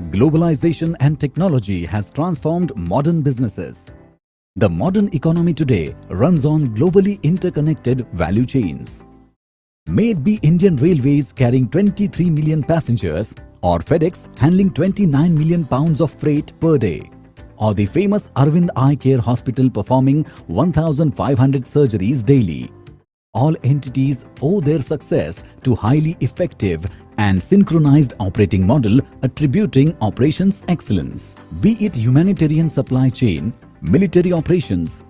Globalization and technology has transformed modern businesses. The modern economy today runs on globally interconnected value chains. May it be Indian Railways carrying 23 million passengers or FedEx handling 29 million pounds of freight per day, or the famous Arvind Eye Care Hospital performing 1,500 surgeries daily. All entities owe their success to highly effective and synchronized operating model attributing operations excellence. Be it humanitarian supply chain, military operations,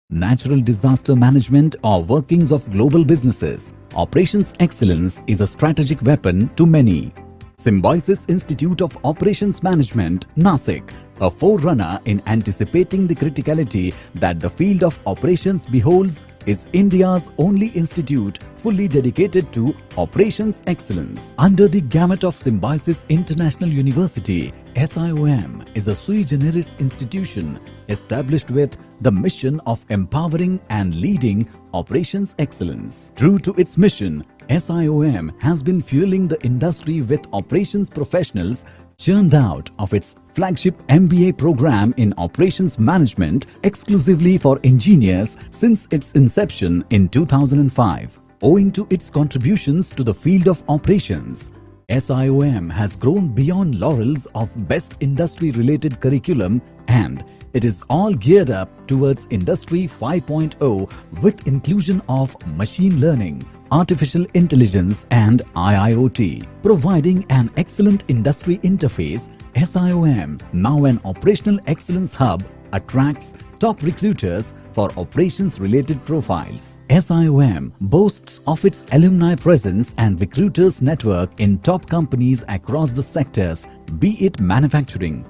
natural disaster management or workings of global businesses, operations excellence is a strategic weapon to many. Symbiosis Institute of Operations Management, Nasik, a forerunner in anticipating the criticality that the field of operations beholds, is India's only institute fully dedicated to operations excellence. Under the gamut of Symbiosis International University, SIOM is a sui generis institution established with the mission of empowering and leading operations excellence. True to its mission, SIOM has been fueling the industry with operations professionals churned out of its flagship MBA program in operations management exclusively for engineers since its inception in 2005. Owing to its contributions to the field of operations, SIOM has grown beyond laurels of best industry-related curriculum, and it is all geared up towards Industry 5.0 with inclusion of machine learning, artificial intelligence and IIoT. Providing an excellent industry interface, SIOM, now an operational excellence hub, attracts top recruiters for operations-related profiles. SIOM boasts of its alumni presence and recruiters network in top companies across the sectors, be it manufacturing,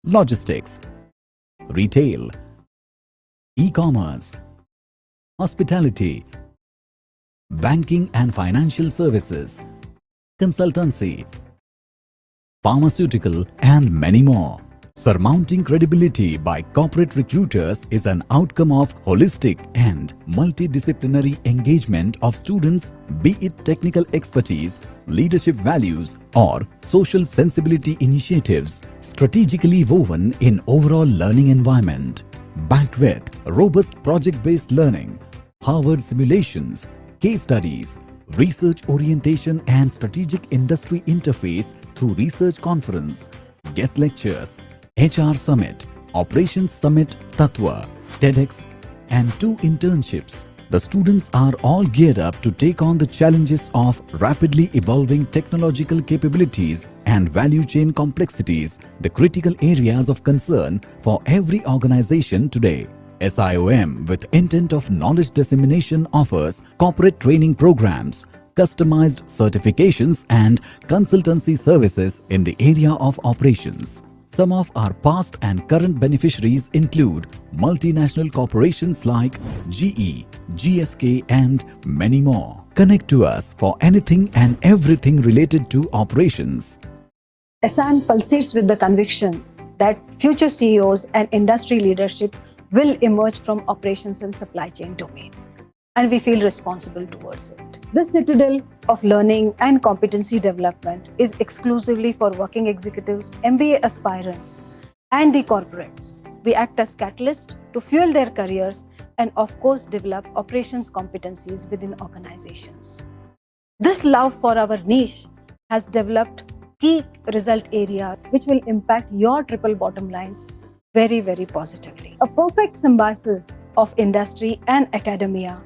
logistics, retail, e-commerce, hospitality, banking and financial services, consultancy, pharmaceutical and many more. Surmounting credibility by corporate recruiters is an outcome of holistic and multidisciplinary engagement of students, be it technical expertise, leadership values or social sensibility initiatives strategically woven in overall learning environment. Backed with robust project-based learning, Harvard simulations, case studies, research orientation and strategic industry interface through research conference, guest lectures, HR Summit, Operations Summit Tattv’, TEDx and 2 internships. The students are all geared up to take on the challenges of rapidly evolving technological capabilities and value chain complexities, the critical areas of concern for every organization today. SIOM, with intent of knowledge dissemination, offers corporate training programs, customized certifications and consultancy services in the area of operations. Some of our past and current beneficiaries include multinational corporations like GE, GSK and many more. Connect to us for anything and everything related to operations. SIOM pulsates with the conviction that future CEOs and industry leadership will emerge from operations and supply chain domain, and we feel responsible towards it. This citadel of learning and competency development is exclusively for working executives, MBA aspirants, and the corporates. We act as catalysts to fuel their careers and of course develop operations competencies within organizations. This love for our niche has developed key result areas which will impact your triple bottom lines very, very positively. A perfect symbiosis of industry and academia.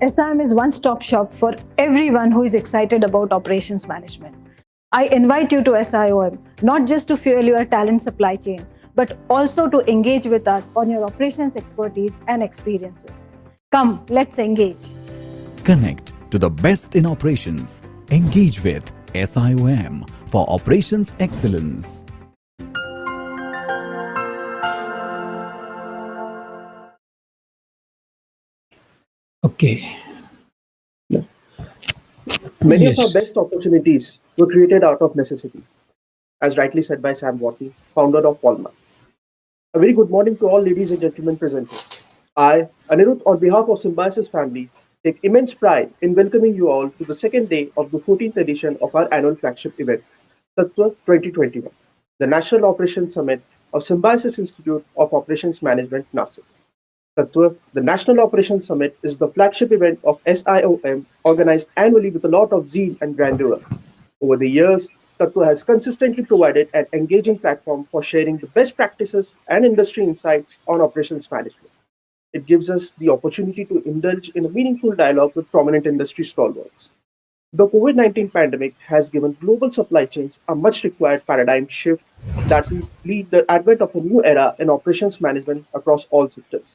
SIOM is one-stop shop for everyone who is excited about operations management. I invite you to SIOM not just to fuel your talent supply chain, but also to engage with us on your operations expertise and experiences. Come, let's engage. Connect to the best in operations. Engage with SIOM for operations excellence. Okay. Many Yes. of our best opportunities were created out of necessity, as rightly said by Sam Watney, founder of Walmart. A very good morning to all ladies and gentlemen present here. I, Anirudh, on behalf of Symbiosis family, take immense pride in welcoming you all to the second day of the 14th edition of our annual flagship event, Tattv’21. the National Operations Summit of Symbiosis Institute of Operations Management, NASA. Tattv, the National Operations Summit, is the flagship event of SIOM organized annually with a lot of zeal and grandeur. Over the years, Tattva has consistently provided an engaging platform for sharing the best practices and industry insights on operations management. It gives us the opportunity to indulge in a meaningful dialogue with prominent industry stalwarts. The COVID-19 pandemic has given global supply chains a much required paradigm shift that will lead the advent of a new era in operations management across all sectors.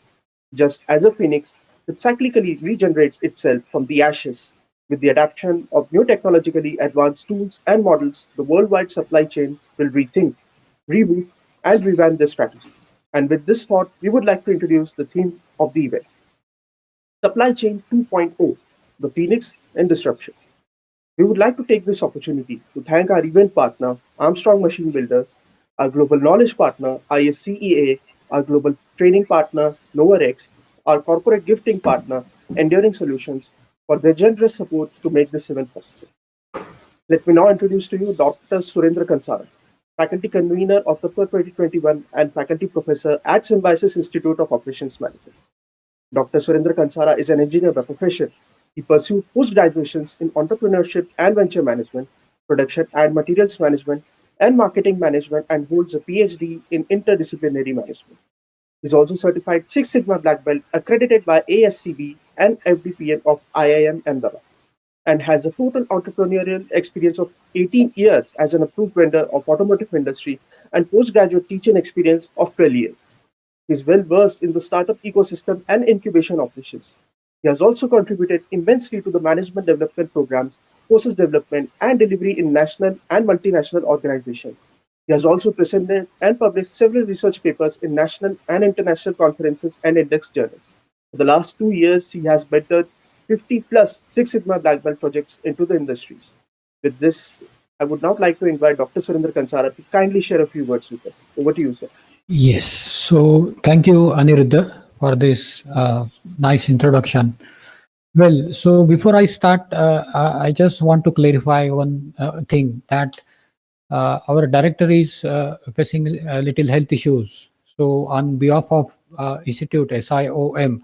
Just as a phoenix that cyclically regenerates itself from the ashes, with the adoption of new technologically advanced tools and models, the worldwide supply chains will rethink, reboot, and revamp their strategy. And with this thought, we would like to introduce the theme of the event: Supply Chain 2.0, the Phoenix in Disruption. We would like to take this opportunity to thank our event partner, Armstrong Machine Builders, our global knowledge partner, ISCEA, our global training partner, NovaRex, our corporate gifting partner, Enduring Solutions, for their generous support to make this event possible. Let me now introduce to you Dr. Surendra Kansara, faculty convener of the 2021 and faculty professor at Symbiosis Institute of Operations Management. Dr. Surendra Kansara is an engineer by profession. He pursued post-graduations in entrepreneurship and venture management, production and materials management, and marketing management, and holds a PhD in interdisciplinary management. He is also certified Six Sigma Black Belt accredited by ASCB and FDPN of IIM Ahmedabad, and has a total entrepreneurial experience of 18 years as an approved vendor of automotive industry and postgraduate teaching experience of 12 years. He is well versed in the startup ecosystem and incubation operations. He has also contributed immensely to the management development programs, courses development, and delivery in national and multinational organizations. He has also presented and published several research papers in national and international conferences and index journals. For the last 2 years, he has mentored 50 plus Six Sigma Black Belt projects into the industries. With this, I would now like to invite Dr. Surendra Kansara to kindly share a few words with us. Over to you, sir. Yes. So thank you, Aniruddha, for this nice introduction. Well, so before I start, I just want to clarify one thing that our director is facing little health issues. So on behalf of Institute SIOM,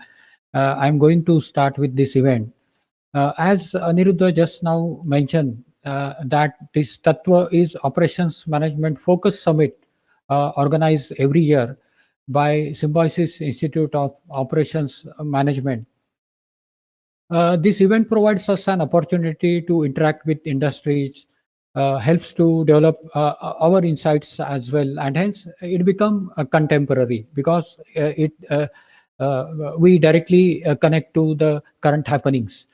I'm going to start with this event. As Aniruddha just now mentioned, that this Tattva is Operations Management Focus Summit organized every year by Symbiosis Institute of Operations Management. This event provides us an opportunity to interact with industries, helps to develop our insights as well, and hence it become contemporary because we directly connect to the current happenings.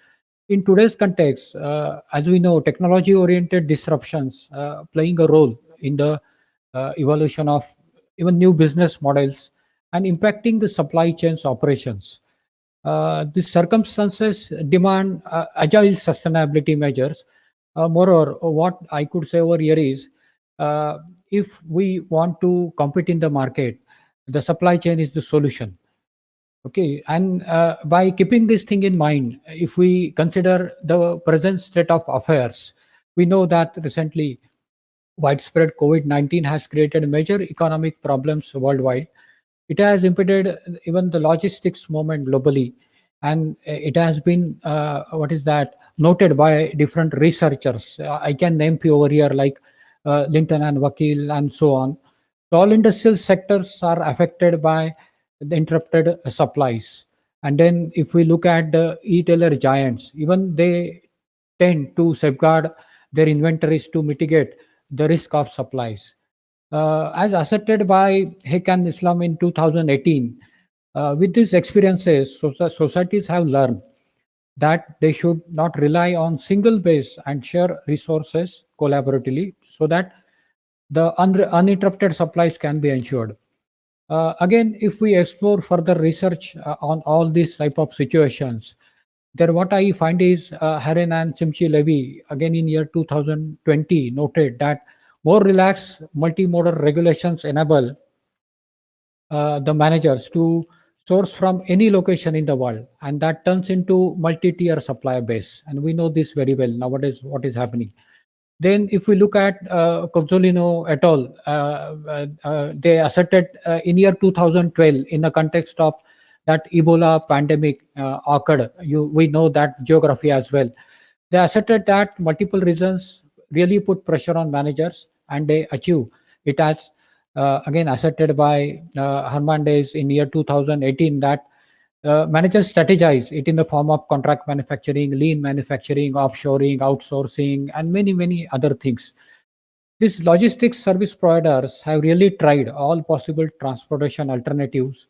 In today's context, as we know, technology-oriented disruptions playing a role in the evolution of even new business models and impacting the supply chains operations. These circumstances demand agile sustainability measures. Moreover, what I could say over here is if we want to compete in the market, the supply chain is the solution. Okay, and by keeping this thing in mind, if we consider the present state of affairs, we know that recently widespread COVID-19 has created major economic problems worldwide. It has impeded even the logistics movement globally, and it has been what is that noted by different researchers. I can name few over here like Linton and Vakil and so on. So all industrial sectors are affected by the interrupted supplies. And then if we look at the e-tailer giants, even they tend to safeguard their inventories to mitigate the risk of supplies. As asserted by Heck and Islam in 2018, with these experiences, societies have learned that they should not rely on single base and share resources collaboratively so that the uninterrupted supplies can be ensured. Again, if we explore further research on all these type of situations, there what I find is Haren and Simchi Levy again in year 2020 noted that more relaxed multimodal regulations enable the managers to source from any location in the world, and that turns into multi-tier supply base. And we know this very well nowadays. What is happening? Then, if we look at Cozzolino et al., they asserted in year 2012, in the context of that Ebola pandemic occurred. We know that geography as well. They asserted that multiple reasons really put pressure on managers, and they achieve it as again asserted by Hernandez in year 2018 that managers strategize it in the form of contract manufacturing, lean manufacturing, offshoring, outsourcing, and many, many other things. These logistics service providers have really tried all possible transportation alternatives,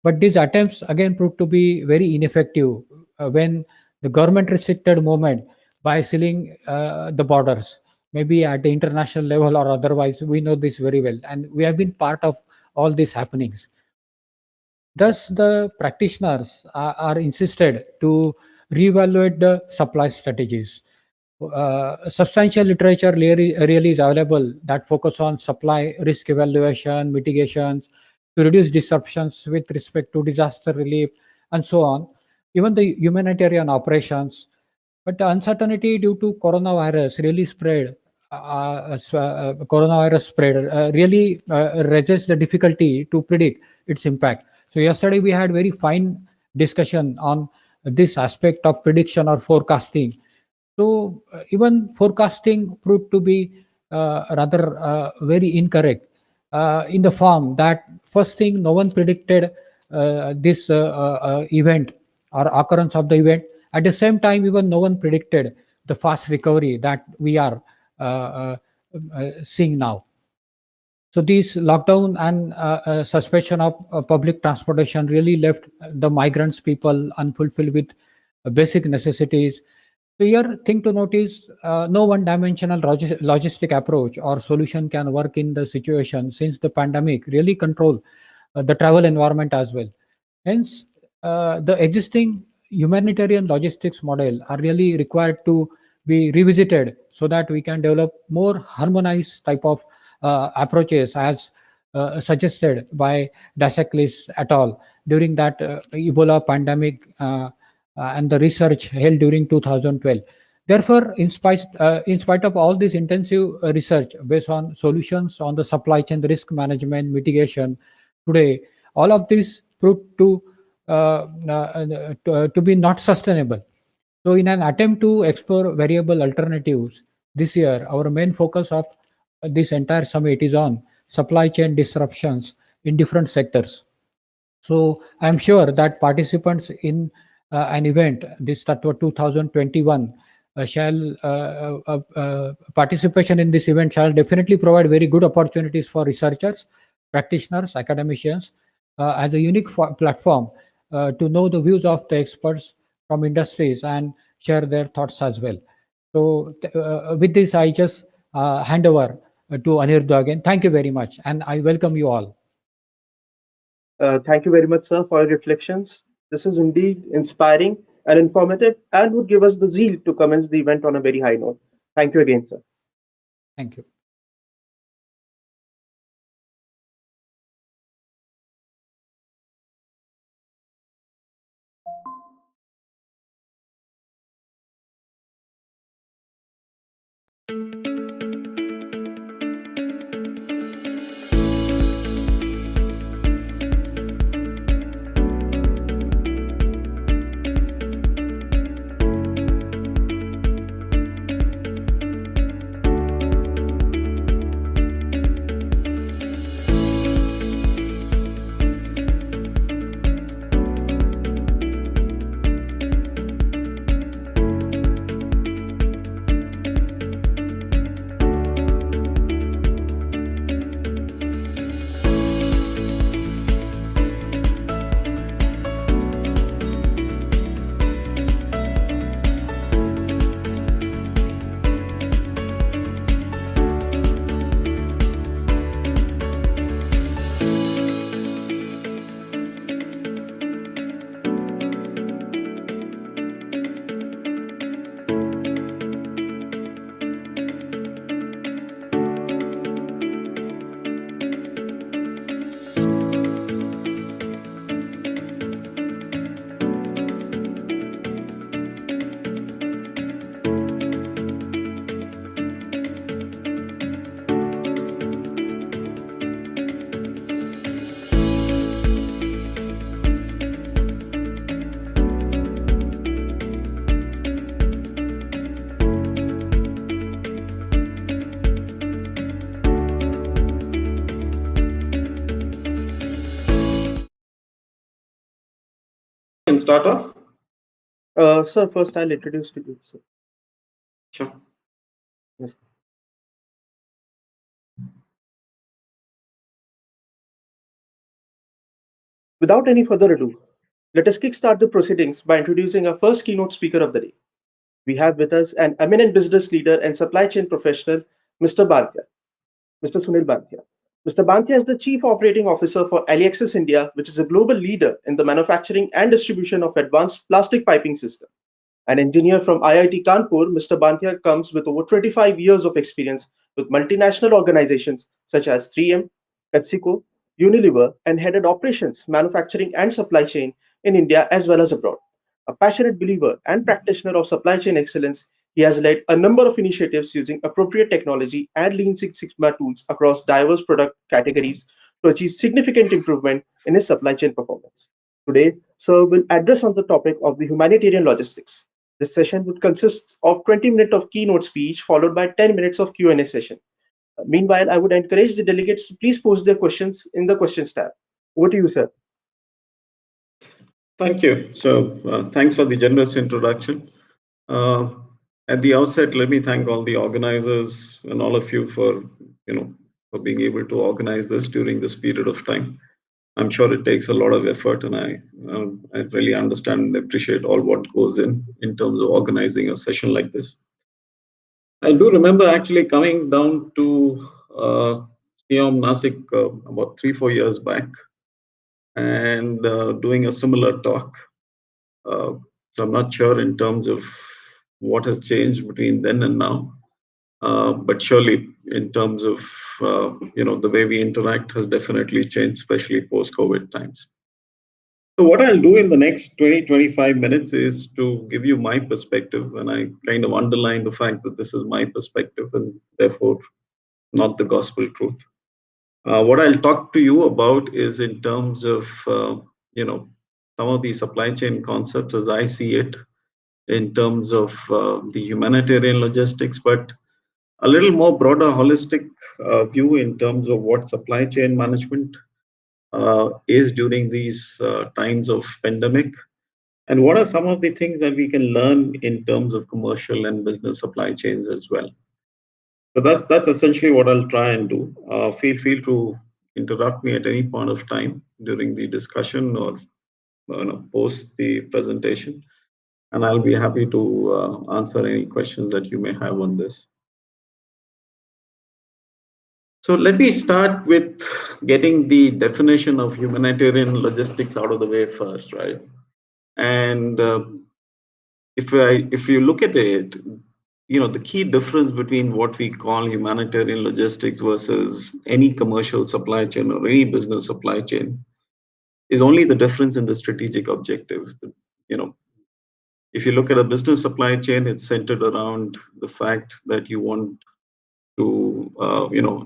but these attempts again proved to be very ineffective when the government restricted movement by sealing the borders, maybe at the international level or otherwise. We know this very well, and we have been part of all these happenings. Thus, the practitioners are insisted to reevaluate the supply strategies. Substantial literature really is available that focus on supply risk evaluation, mitigations to reduce disruptions with respect to disaster relief and so on. Even the humanitarian operations, but the uncertainty due to coronavirus really spread. Coronavirus spread really raises the difficulty to predict its impact. So yesterday we had very fine discussion on this aspect of prediction or forecasting. So even forecasting proved to be rather very incorrect in the form that first thing no one predicted this event or occurrence of the event. At the same time, even no one predicted the fast recovery that we are seeing now. So these lockdown and suspension of public transportation really left the migrants people unfulfilled with basic necessities. So here, thing to notice, no one-dimensional logistic approach or solution can work in the situation since the pandemic really control the travel environment as well. Hence, the existing humanitarian logistics model are really required to be revisited so that we can develop more harmonized type of approaches as suggested by Dasaklis et al. During that Ebola pandemic and the research held during 2012. Therefore, in spite of all this intensive research based on solutions on the supply chain risk management mitigation, today all of this proved to be not sustainable. So, in an attempt to explore variable alternatives, this year our main focus of this entire summit is on supply chain disruptions in different sectors. So I'm sure that participants in an event, this Tattv 2021, shall participation in this event shall definitely provide very good opportunities for researchers, practitioners, academicians, as a unique platform to know the views of the experts from industries and share their thoughts as well. So with this, I just hand over to Anirudh again. Thank you very much, and I welcome you all. Thank you very much, sir, for your reflections. This is indeed inspiring and informative and would give us the zeal to commence the event on a very high note. Thank you again, sir. Thank you. can start off. Sir, first I'll introduce to you, sir. Sure. Yes. Without any further ado, let us kickstart the proceedings by introducing our first keynote speaker of the day. We have with us an eminent business leader and supply chain professional, Mr. Banthia, Mr. Sunil Banthia. Mr. Banthia is the Chief Operating Officer for Aliaxis India, which is a global leader in the manufacturing and distribution of advanced plastic piping systems. An engineer from IIT Kanpur, Mr. Banthia comes with over 25 years of experience with multinational organizations such as 3M, PepsiCo, Unilever, and headed operations, manufacturing, and supply chain in India as well as abroad. A passionate believer and practitioner of supply chain excellence, he has led a number of initiatives using appropriate technology and Lean Six Sigma tools across diverse product categories to achieve significant improvement in his supply chain performance. Today, Sir will address on the topic of the humanitarian logistics. This session would consist of 20 minutes of keynote speech followed by 10 minutes of Q&A session. Meanwhile, I would encourage the delegates to please post their questions in the questions tab. Over to you, sir. Thank you. So thanks for the generous introduction. Uh, at the outset, let me thank all the organizers and all of you for for being able to organize this during this period of time. I'm sure it takes a lot of effort, and I really understand and appreciate all what goes in terms of organizing a session like this. I do remember actually coming down to SIOM Nasik about 3-4 years back and doing a similar talk. So I'm not sure in terms of what has changed between then and now, but surely in terms of the way we interact has definitely changed, especially post-COVID times. So what I'll do in the next 20-25 minutes is to give you my perspective, and I kind of underline the fact that this is my perspective and therefore not the gospel truth. What I'll talk to you about is in terms of some of the supply chain concepts as I see it, in terms of the humanitarian logistics, but a little more broader, holistic view in terms of what supply chain management is during these times of pandemic, and what are some of the things that we can learn in terms of commercial and business supply chains as well. So that's essentially what I'll try and do. Feel free to interrupt me at any point of time during the discussion or post the presentation, and I'll be happy to answer any questions that you may have on this. So let me start with getting the definition of humanitarian logistics out of the way first, right? And if you look at it, the key difference between what we call humanitarian logistics versus any commercial supply chain or any business supply chain is only the difference in the strategic objective. If you look at a business supply chain, it's centered around the fact that you want to,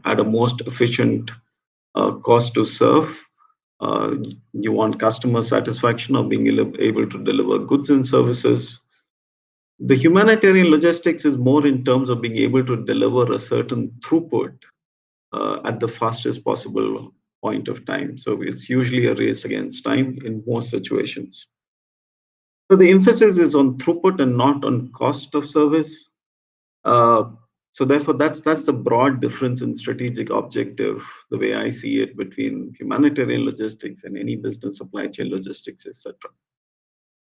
at a most efficient cost to serve. You want customer satisfaction of being able to deliver goods and services. The humanitarian logistics is more in terms of being able to deliver a certain throughput at the fastest possible point of time. So it's usually a race against time in most situations. So the emphasis is on throughput and not on cost of service. So therefore, that's the broad difference in strategic objective, the way I see it, between humanitarian logistics and any business supply chain logistics, etc.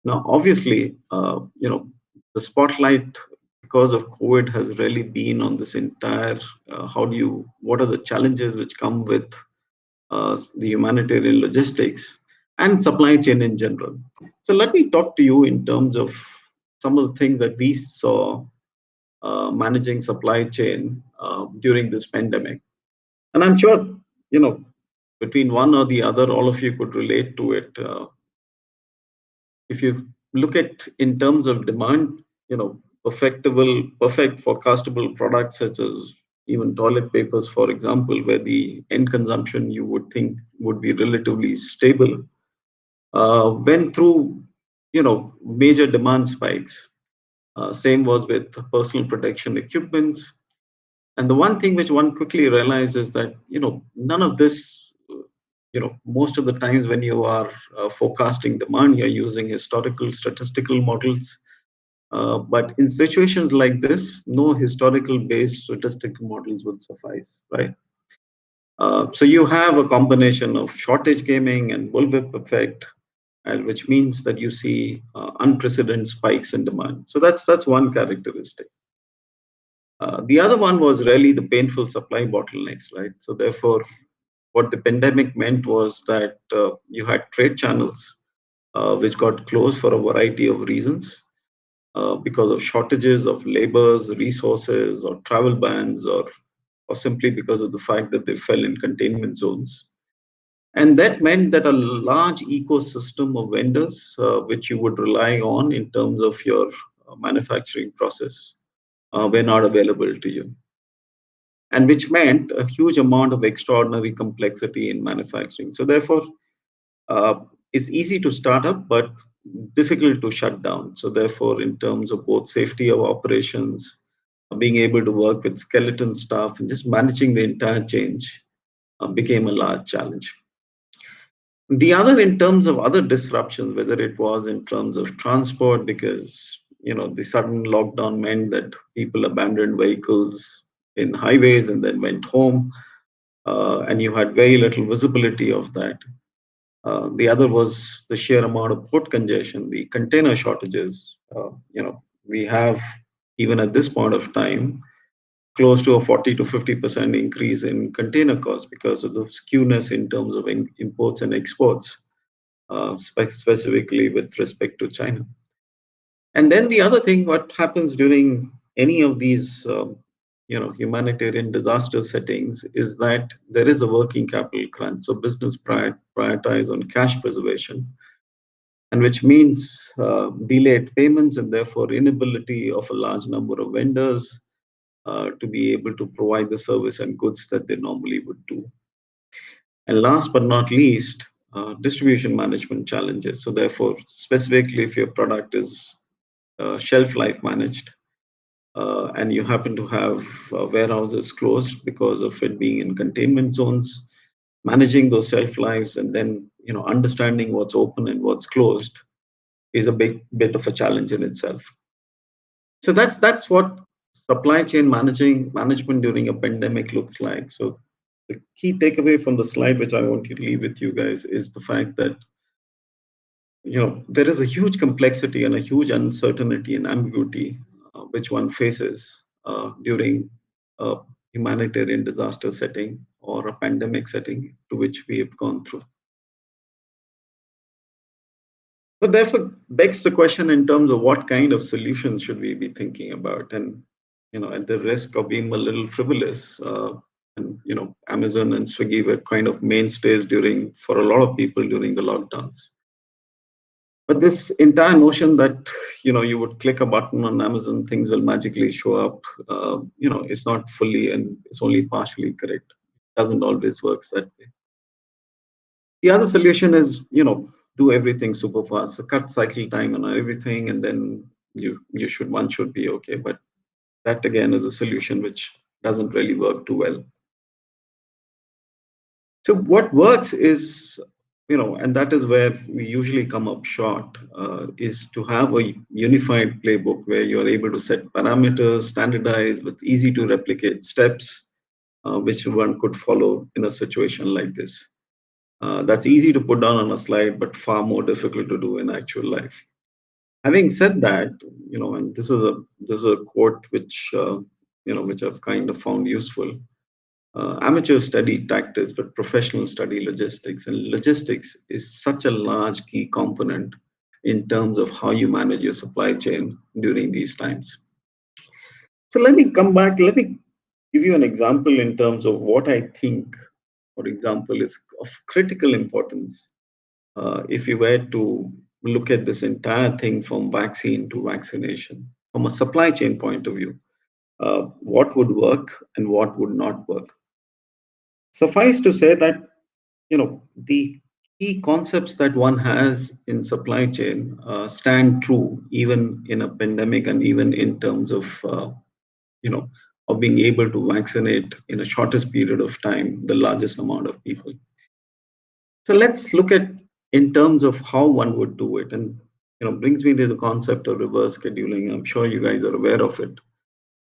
Now, obviously, the spotlight because of COVID has really been on this entire. What are the challenges which come with the humanitarian logistics and supply chain in general? So let me talk to you in terms of some of the things that we saw managing supply chain during this pandemic. And I'm sure, between one or the other, all of you could relate to it. If you look at in terms of demand, perfect forecastable products such as even toilet papers, for example, where the end consumption you would think would be relatively stable, went through, major demand spikes. Same was with personal protection equipment. And the one thing which one quickly realized is that, none of this most of the times when you are forecasting demand, you're using historical statistical models. But in situations like this, no historical based statistical models would suffice, right? So you have a combination of shortage gaming and bullwhip effect, and which means that you see unprecedented spikes in demand. So that's one characteristic. The other one was really the painful supply bottlenecks, right? So therefore, what the pandemic meant was that you had trade channels which got closed for a variety of reasons, because of shortages of labors, resources, or travel bans, or simply because of the fact that they fell in containment zones. And that meant that a large ecosystem of vendors, which you would rely on in terms of your manufacturing process, were not available to you. And which meant a huge amount of extraordinary complexity in manufacturing. So, therefore, it's easy to start up, but difficult to shut down. So, therefore, in terms of both safety of operations, being able to work with skeleton staff, and just managing the entire change became a large challenge. The other, in terms of other disruptions, whether it was in terms of transport, because the sudden lockdown meant that people abandoned vehicles in highways and then went home, and you had very little visibility of that. The other was the sheer amount of port congestion, the container shortages. We have, even at this point of time, close to a 40 to 50% increase in container costs because of the skewness in terms of imports and exports, specifically with respect to China. And then the other thing, what happens during any of these, humanitarian disaster settings, is that there is a working capital crunch. So business prioritize on cash preservation, and which means delayed payments and therefore inability of a large number of vendors to be able to provide the service and goods that they normally would do. And last but not least, distribution management challenges. So therefore, specifically if your product is shelf life managed, and you happen to have warehouses closed because of it being in containment zones, managing those shelf lives and then understanding what's open and what's closed is a bit of a challenge in itself. So that's what supply chain management during a pandemic looks like. So the key takeaway from the slide, which I want to leave with you guys, is the fact that there is a huge complexity and a huge uncertainty and ambiguity which one faces during a humanitarian disaster setting or a pandemic setting to which we have gone through. So therefore begs the question in terms of what kind of solutions should we be thinking about. And at the risk of being a little frivolous, and Amazon and Swiggy were kind of mainstays for a lot of people during the lockdowns. But this entire notion that you would click a button on Amazon, things will magically show up, it's not fully and it's only partially correct. It doesn't always work that way. The other solution is do everything super fast, so cut cycle time on everything, and then one should be okay. But that again is a solution which doesn't really work too well. So what works is, and that is where we usually come up short, is to have a unified playbook where you're able to set parameters, standardize with easy to replicate steps, which one could follow in a situation like this. That's easy to put down on a slide, but far more difficult to do in actual life. Having said that, and this is a quote which which I've kind of found useful. Amateurs study tactics, but professionals study logistics. And logistics is such a large key component in terms of how you manage your supply chain during these times. So let me come back. Let me give you an example in terms of what I think, for example, is of critical importance. If you were to look at this entire thing from vaccine to vaccination, from a supply chain point of view, what would work and what would not work. Suffice to say that the key concepts that one has in supply chain stand true even in a pandemic and even in terms of of being able to vaccinate in a shortest period of time the largest amount of people. So let's look at in terms of how one would do it, and brings me to the concept of reverse scheduling. I'm sure you guys are aware of it.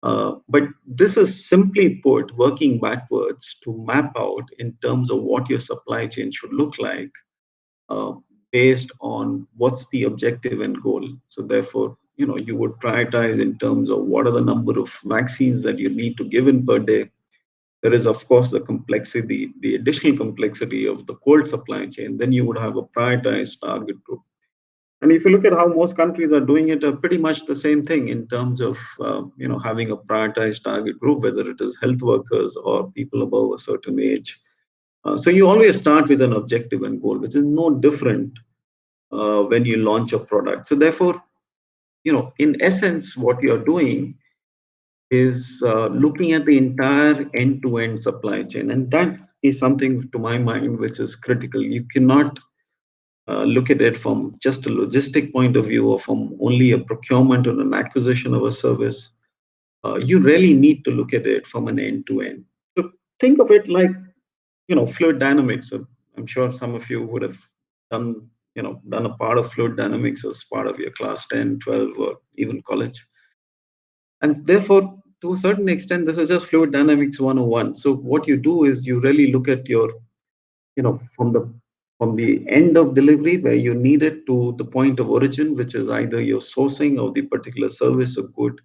But this is simply put, working backwards to map out in terms of what your supply chain should look like, uh, based on what's the objective and goal. So therefore, you would prioritize in terms of what are the number of vaccines that you need to give in per day. There is, of course, the complexity, the additional complexity of the cold supply chain. Then you would have a prioritized target group. And if you look at how most countries are doing it, pretty much the same thing in terms of having a prioritized target group, whether it is health workers or people above a certain age. So you always start with an objective and goal, which is no different when you launch a product. So therefore, in essence, what you're doing is looking at the entire end-to-end supply chain, and that is something, to my mind, which is critical. You cannot look at it from just a logistic point of view or from only a procurement or an acquisition of a service. You really need to look at it from an end to end. So think of it like, fluid dynamics. So I'm sure some of you would have done, done a part of fluid dynamics as part of your class 10, 12, or even college. And therefore, to a certain extent, this is just fluid dynamics 101. So what you do is you really look at your, from the end of delivery where you need it to the point of origin, which is either your sourcing of the particular service or good,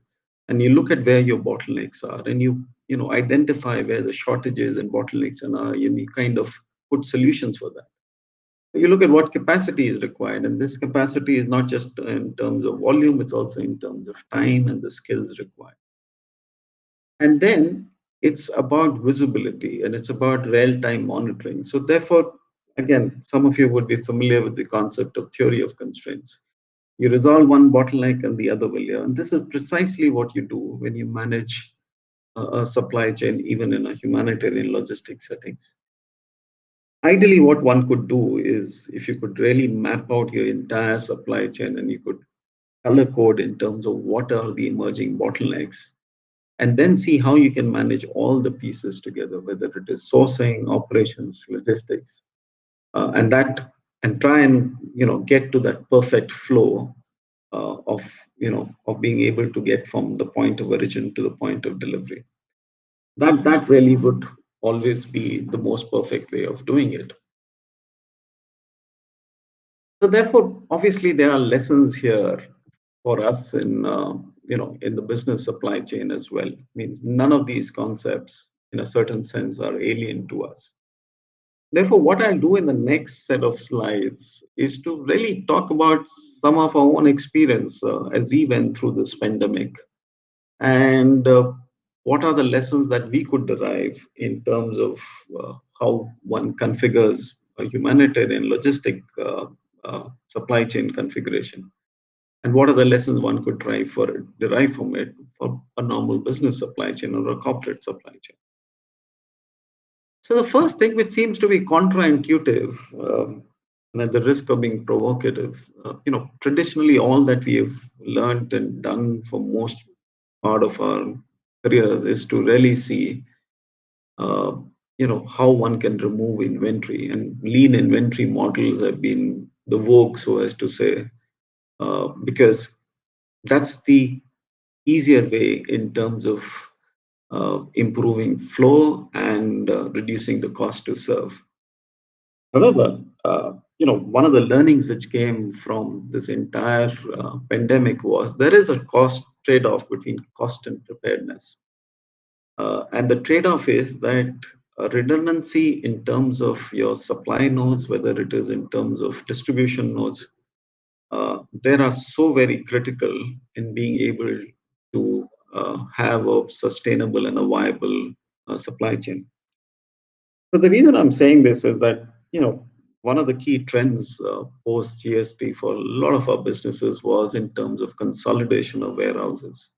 and you look at where your bottlenecks are, and you identify where the shortages and bottlenecks are, and you kind of put solutions for that. You look at what capacity is required, and this capacity is not just in terms of volume, it's also in terms of time and the skills required. And then it's about visibility and it's about real-time monitoring. So therefore, again, some of you would be familiar with the concept of theory of constraints. You resolve one bottleneck and the other will. Yeah. And this is precisely what you do when you manage a supply chain, even in a humanitarian logistics settings. Ideally, what one could do is if you could really map out your entire supply chain and you could color code in terms of what are the emerging bottlenecks, and then see how you can manage all the pieces together, whether it is sourcing, operations, logistics, and try and get to that perfect flow of being able to get from the point of origin to the point of delivery. That really would always be the most perfect way of doing it. So therefore, obviously, there are lessons here for us in the business supply chain as well. I mean, none of these concepts, in a certain sense, are alien to us. Therefore, what I'll do in the next set of slides is to really talk about some of our own experience as we went through this pandemic, and what are the lessons that we could derive in terms of how one configures a humanitarian logistic supply chain configuration, and what are the lessons one could derive from it for a normal business supply chain or a corporate supply chain. So the first thing, which seems to be counterintuitive, and at the risk of being provocative, traditionally all that we have learned and done for most part of our careers is to really see, how one can remove inventory, and lean inventory models have been the vogue, so as to say, because that's the easier way in terms of improving flow and reducing the cost to serve. However, one of the learnings which came from this entire pandemic was there is a cost trade-off between cost and preparedness. And the trade-off is that redundancy in terms of your supply nodes, whether it is in terms of distribution nodes, they are so very critical in being able to have a sustainable and a viable supply chain. So the reason I'm saying this is that, one of the key trends post GST for a lot of our businesses was in terms of consolidation of warehouses.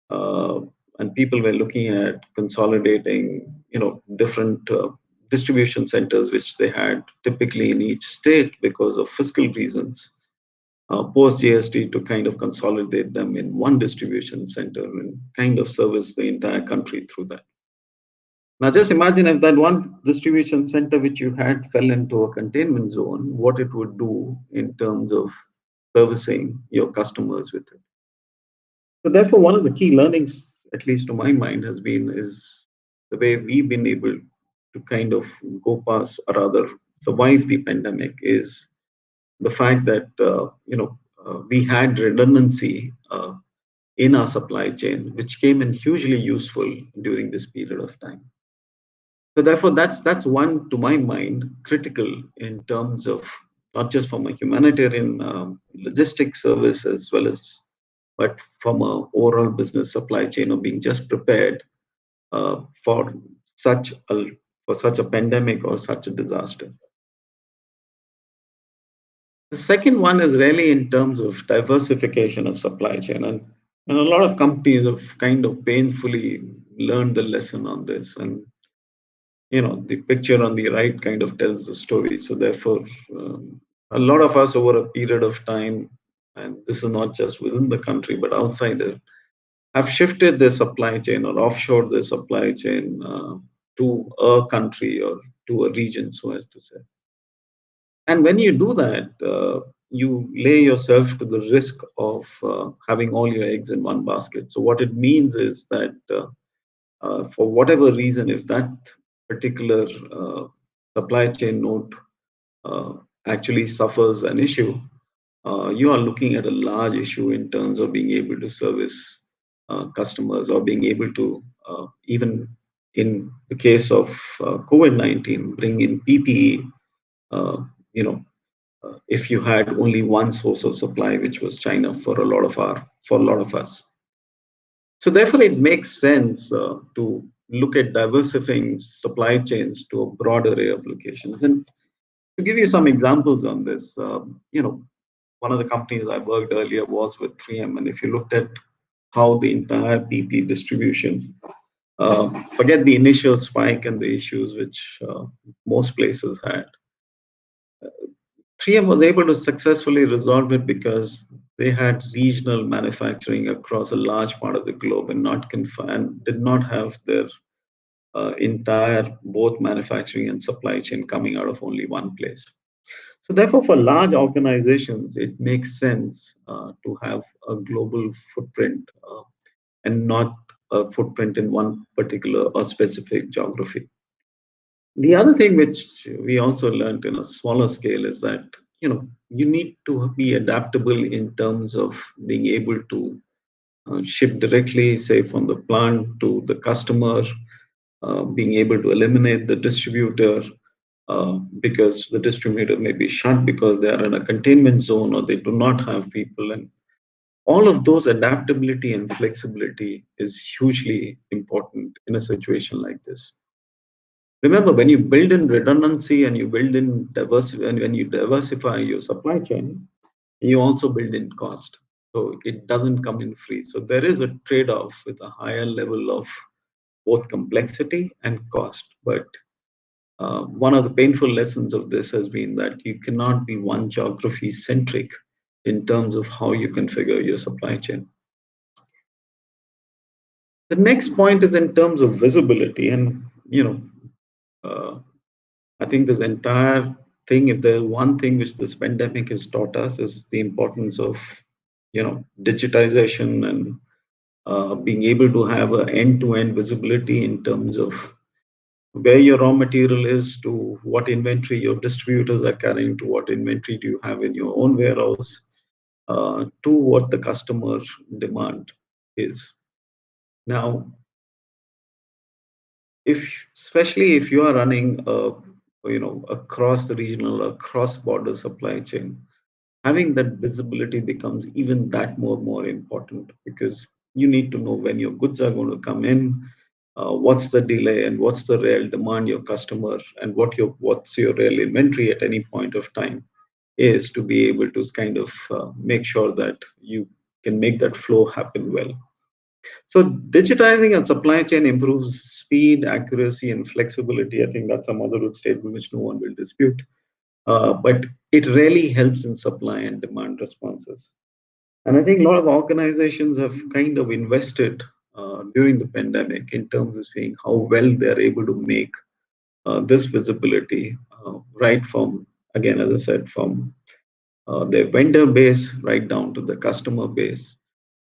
And people were looking at consolidating, different distribution centers, which they had typically in each state because of fiscal reasons. Post GST, to kind of consolidate them in one distribution center and kind of service the entire country through that. Now, just imagine if that one distribution center which you had fell into a containment zone, what it would do in terms of servicing your customers with it. So, therefore, one of the key learnings, at least to my mind, has been is the way we've been able to kind of go past or rather survive the pandemic is the fact that we had redundancy in our supply chain, which came in hugely useful during this period of time. So therefore, that's one, to my mind, critical in terms of not just from a humanitarian logistics service as well as, but from a overall business supply chain of being just prepared uh, for such a for such a pandemic or such a disaster. The second one is really in terms of diversification of supply chain, and a lot of companies have kind of painfully learned the lesson on this. And the picture on the right kind of tells the story. So therefore, a lot of us over a period of time, and this is not just within the country but outside it, have shifted their supply chain or offshored their supply chain to a country or to a region, so as to say. And when you do that, you lay yourself to the risk of having all your eggs in one basket. So what it means is that for whatever reason, if that particular supply chain node uh, actually suffers an issue, you are looking at a large issue in terms of being able to service customers or being able to even in the case of COVID-19, bring in PPE. Uh, you know, if you had only one source of supply, which was China for a lot of us. So therefore, it makes sense to look at diversifying supply chains to a broad array of locations. And to give you some examples on this, one of the companies I worked earlier was with 3M, and if you looked at how the entire PP distribution, forget the initial spike and the issues which most places had. 3M was able to successfully resolve it because they had regional manufacturing across a large part of the globe and not confined, did not have their entire both manufacturing and supply chain coming out of only one place. So therefore, for large organizations, it makes sense to have a global footprint and not a footprint in one particular or specific geography. The other thing which we also learned in a smaller scale is that you need to be adaptable in terms of being able to ship directly, say from the plant to the customer, being able to eliminate the distributor because the distributor may be shut because they are in a containment zone or they do not have people. And all of those adaptability and flexibility is hugely important in a situation like this. Remember, when you build in redundancy and you build in diversity, and when you diversify your supply chain, you also build in cost. So it doesn't come in free. So there is a trade-off with a higher level of both complexity and cost. But one of the painful lessons of this has been that you cannot be one geography centric in terms of how you configure your supply chain. The next point is in terms of visibility, and uh, I think this entire thing, if there's one thing which this pandemic has taught us, is the importance of digitization and being able to have an end-to-end visibility in terms of where your raw material is, to what inventory your distributors are carrying, to what inventory do you have in your own warehouse, to what the customer demand is. Now, especially if you are running across the regional or cross border supply chain, having that visibility becomes even that more important, because you need to know when your goods are going to come in, what's the delay and what's the real demand your customer, and what's your real inventory at any point of time is, to be able to kind of make sure that you can make that flow happen well. So digitizing a supply chain improves speed, accuracy, and flexibility. I think that's a motherhood statement which no one will dispute. But it really helps in supply and demand responses. And I think a lot of organizations have kind of invested during the pandemic in terms of seeing how well they're able to make this visibility right from, again, as I said, from their vendor base right down to the customer base.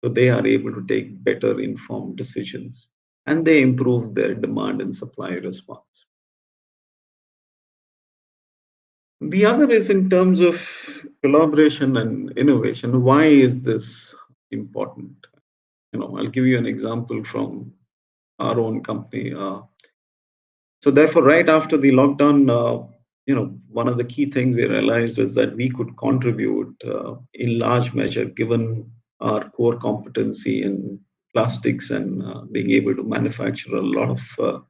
So they are able to take better informed decisions and they improve their demand and supply response. The other is in terms of collaboration and innovation. Why is this important? I'll give you an example from our own company. So therefore, right after the lockdown, one of the key things we realized is that we could contribute in large measure, given our core competency in plastics and being able to manufacture a lot of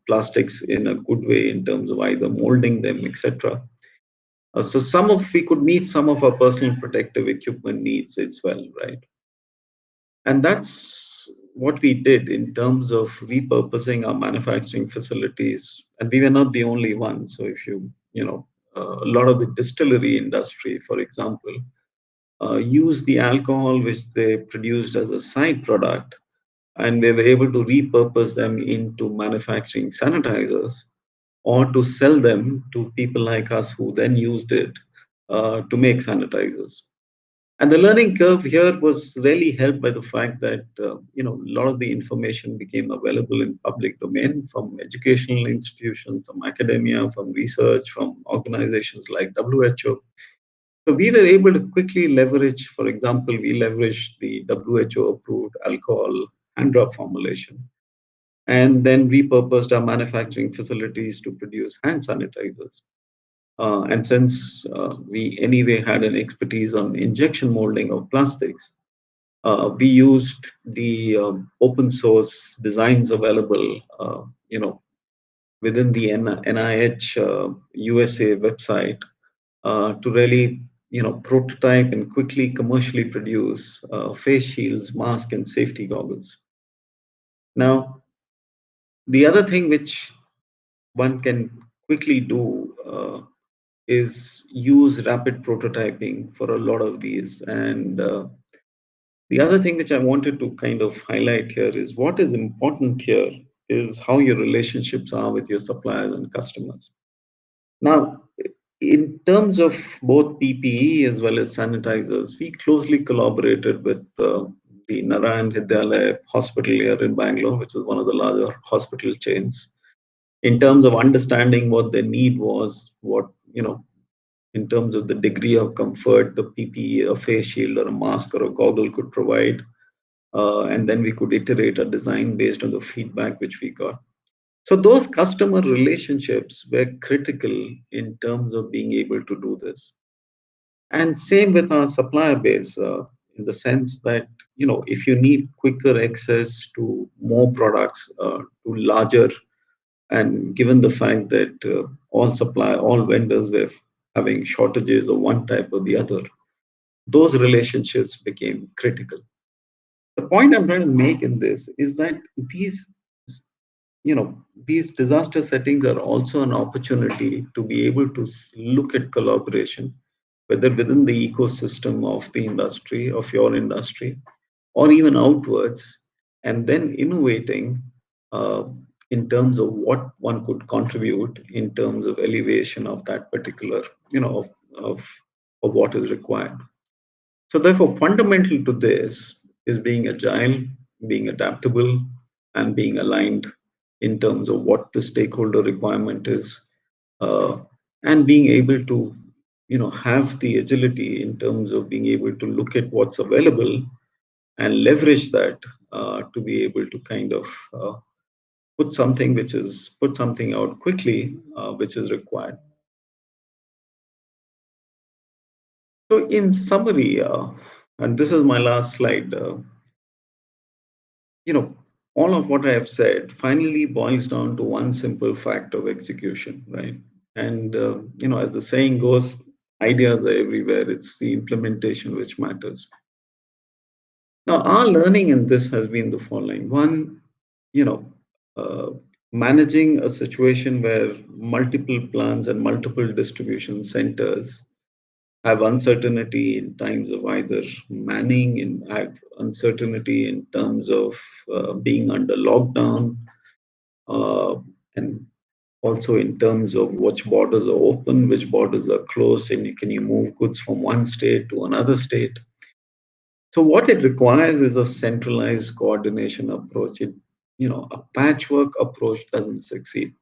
plastics in a good way in terms of either molding them, etc. So we could meet some of our personal protective equipment needs as well, right? And that's what we did in terms of repurposing our manufacturing facilities. And we were not the only ones. So if a lot of the distillery industry, for example, use the alcohol which they produced as a side product, and they were able to repurpose them into manufacturing sanitizers or to sell them to people like us who then used it to make sanitizers. And the learning curve here was really helped by the fact that a lot of the information became available in public domain from educational institutions, from academia, from research, from organizations like WHO. So we were able to quickly leverage, for example, we leveraged the WHO approved alcohol hand drop formulation and then repurposed our manufacturing facilities to produce hand sanitizers. And since we anyway had an expertise on injection molding of plastics, we used the open source designs available, within the NIH USA website to really, prototype and quickly commercially produce face shields, masks, and safety goggles. Now, the other thing which one can quickly do is use rapid prototyping for a lot of these. And the other thing which I wanted to kind of highlight here is what is important here is how your relationships are with your suppliers and customers. Now, in terms of both PPE as well as sanitizers, we closely collaborated with the Narayan Hridayalaya Hospital here in Bangalore, which is one of the larger hospital chains, in terms of understanding what their need was, in terms of the degree of comfort the PPE, a face shield or a mask or a goggle could provide. And then we could iterate a design based on the feedback which we got. So those customer relationships were critical in terms of being able to do this. And same with our supplier base, in the sense that, if you need quicker access to more products, to larger, and given the fact that all vendors were having shortages of one type or the other, those relationships became critical. The point I'm trying to make in this is that these disaster settings are also an opportunity to be able to look at collaboration, whether within the ecosystem of the industry, of your industry, or even outwards, and then innovating uh, in terms of what one could contribute in terms of elevation of that particular, of what is required. So therefore, fundamental to this is being agile, being adaptable, and being aligned in terms of what the stakeholder requirement is, uh, and being able to, have the agility in terms of being able to look at what's available and leverage that to be able to kind of put something out quickly, which is required. So in summary, and this is my last slide, all of what I have said finally boils down to one simple fact of execution, right? And, as the saying goes, ideas are everywhere. It's the implementation which matters. Now, our learning in this has been the following. One, you know, uh, managing a situation where multiple plants and multiple distribution centers have uncertainty in times of either manning, have uncertainty in terms of being under lockdown, uh, and also in terms of which borders are open, which borders are closed, and can you move goods from one state to another state. So what it requires is a centralized coordination approach. A patchwork approach doesn't succeed.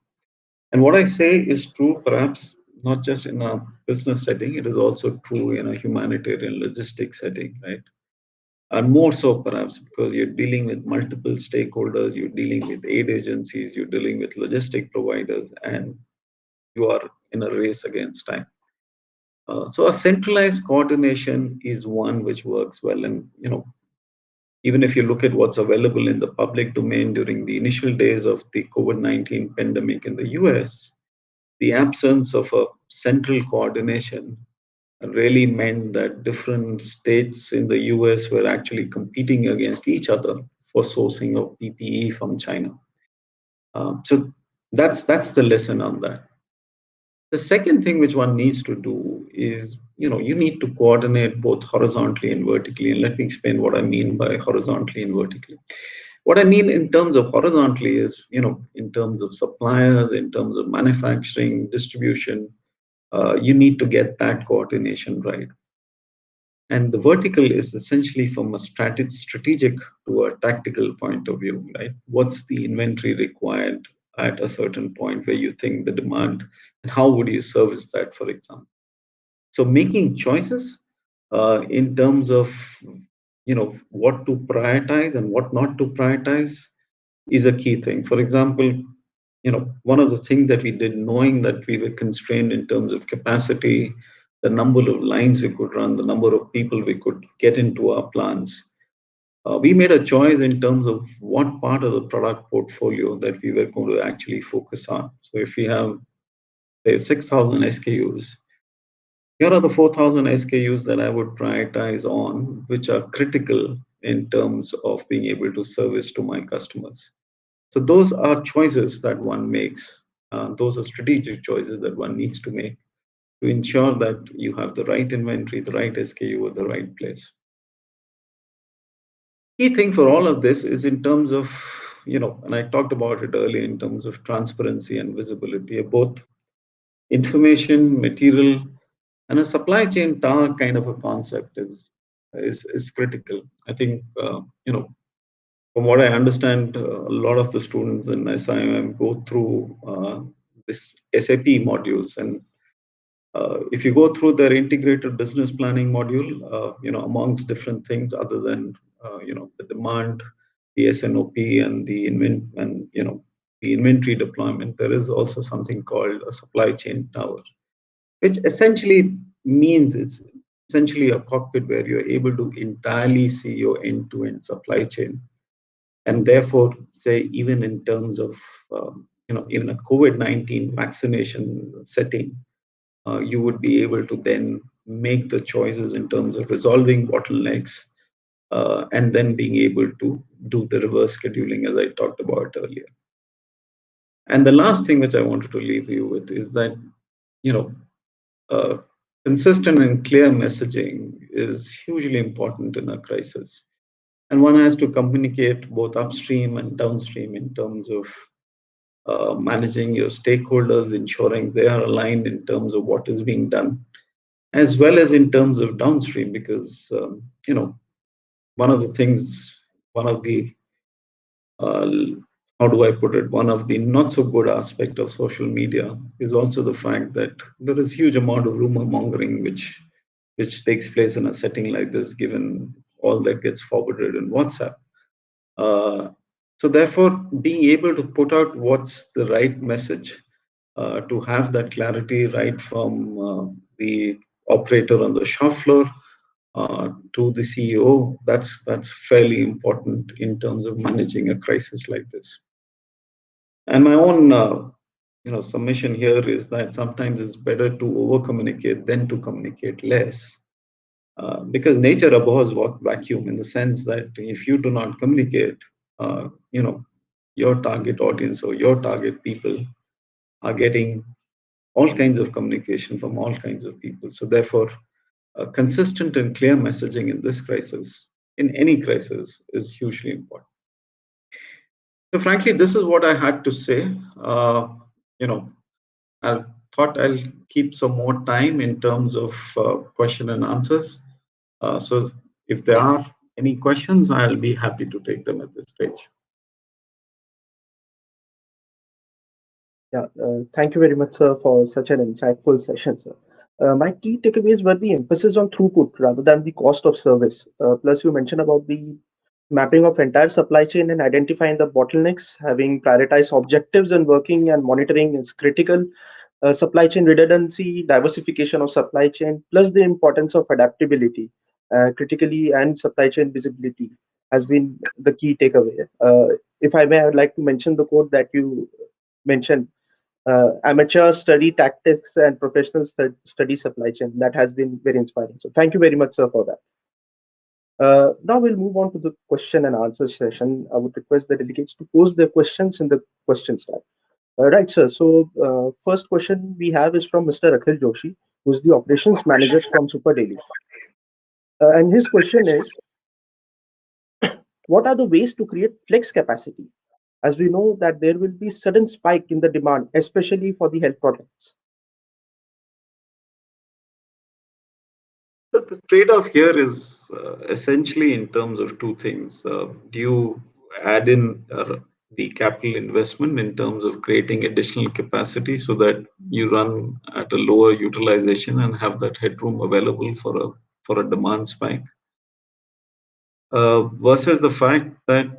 And what I say is true, perhaps not just in a business setting, it is also true in a humanitarian logistics setting, right? And more so, perhaps, because you're dealing with multiple stakeholders, you're dealing with aid agencies, you're dealing with logistic providers, and you are in a race against time. So a centralized coordination is one which works well. And even if you look at what's available in the public domain during the initial days of the COVID-19 pandemic in the US, the absence of a central coordination really meant that different states in the US were actually competing against each other for sourcing of PPE from China. So that's the lesson on that. The second thing which one needs to do is, you need to coordinate both horizontally and vertically. And let me explain what I mean by horizontally and vertically. What I mean in terms of horizontally is, in terms of suppliers, in terms of manufacturing, distribution, you need to get that coordination right. And the vertical is essentially from a strategic to a tactical point of view, right? What's the inventory required at a certain point where you think the demand, and how would you service that, for example? So making choices in terms of what to prioritize and what not to prioritize is a key thing. For example, one of the things that we did, knowing that we were constrained in terms of capacity, the number of lines we could run, the number of people we could get into our plants, we made a choice in terms of what part of the product portfolio that we were going to actually focus on. So if we have, say, 6,000 SKUs, here are the 4,000 SKUs that I would prioritize on, which are critical in terms of being able to service to my customers. So those are choices that one makes. Those are strategic choices that one needs to make to ensure that you have the right inventory, the right SKU at the right place. Key thing for all of this is in terms of, and I talked about it earlier in terms of transparency and visibility of both information, material, and a supply chain tower kind of a concept is critical. I think, from what I understand, a lot of the students in SIOM go through this SAP modules, and if you go through their integrated business planning module, amongst different things other than the demand, the SNOP, and the inventory deployment, there is also something called a supply chain tower, which essentially means it's essentially a cockpit where you're able to entirely see your end-to-end supply chain. And therefore, say, even in terms of, even a COVID-19 vaccination setting, you would be able to then make the choices in terms of resolving bottlenecks, and then being able to do the reverse scheduling, as I talked about earlier. And the last thing which I wanted to leave you with is that, consistent and clear messaging is hugely important in a crisis. And one has to communicate both upstream and downstream in terms of managing your stakeholders, ensuring they are aligned in terms of what is being done, as well as in terms of downstream, because one of the things, one of the uh, how do I put it? One of the not so good aspect of social media is also the fact that there is huge amount of rumor mongering which takes place in a setting like this, given all that gets forwarded in WhatsApp. Uh, so therefore, being able to put out what's the right message, to have that clarity right from the operator on the shop floor to the CEO, that's fairly important in terms of managing a crisis like this. And my own submission here is that sometimes it's better to over communicate than to communicate less. Because nature abhors vacuum, in the sense that if you do not communicate, your target audience or your target people are getting all kinds of communication from all kinds of people. So therefore, consistent and clear messaging in this crisis, in any crisis, is hugely important. So, frankly, this is what I had to say. You know, I thought I'll keep some more time in terms of question and answers. So, if there are any questions, I'll be happy to take them at this stage. Yeah, thank you very much, sir, for such an insightful session, sir. My key takeaways were the emphasis on throughput rather than the cost of service. Plus, you mentioned about the mapping of entire supply chain and identifying the bottlenecks, having prioritized objectives and working and monitoring is critical. Supply chain redundancy, diversification of supply chain, plus the importance of adaptability, critically, and supply chain visibility has been the key takeaway. If I may, I'd like to mention the quote that you mentioned, amateur study tactics and professional study supply chain. That has been very inspiring. So thank you very much, sir, for that. Now we'll move on to the question and answer session. I would request the delegates to pose their questions in the questions tab. Right, sir. So first question we have is from Mr. Akhil Joshi, who is the operations manager from Super Daily. And his question is, what are the ways to create flex capacity? As we know that there will be sudden spike in the demand, especially for the health products. But the trade-off here is essentially in terms of two things. Do you add in the capital investment in terms of creating additional capacity so that you run at a lower utilization and have that headroom available for a demand spike? Versus the fact that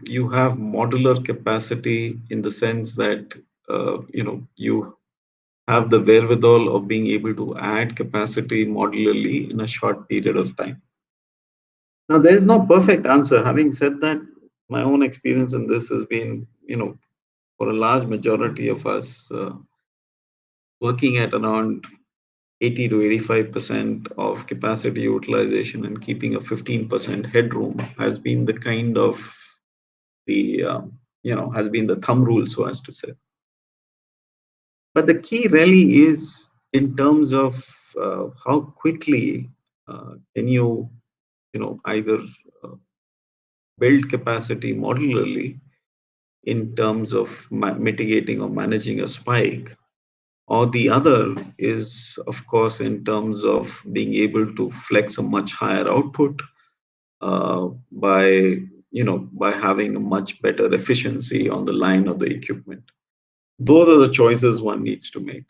you have modular capacity in the sense that you have the wherewithal of being able to add capacity modularly in a short period of time. Now, there is no perfect answer. Having said that, my own experience in this has been, for a large majority of us, working at around 80 to 85% of capacity utilization and keeping a 15% headroom has been the kind of has been the thumb rule, so as to say. But the key really is in terms of how quickly can you, either build capacity modularly in terms of mitigating or managing a spike, or the other is, of course, in terms of being able to flex a much higher output by having a much better efficiency on the line of the equipment. Those are the choices one needs to make.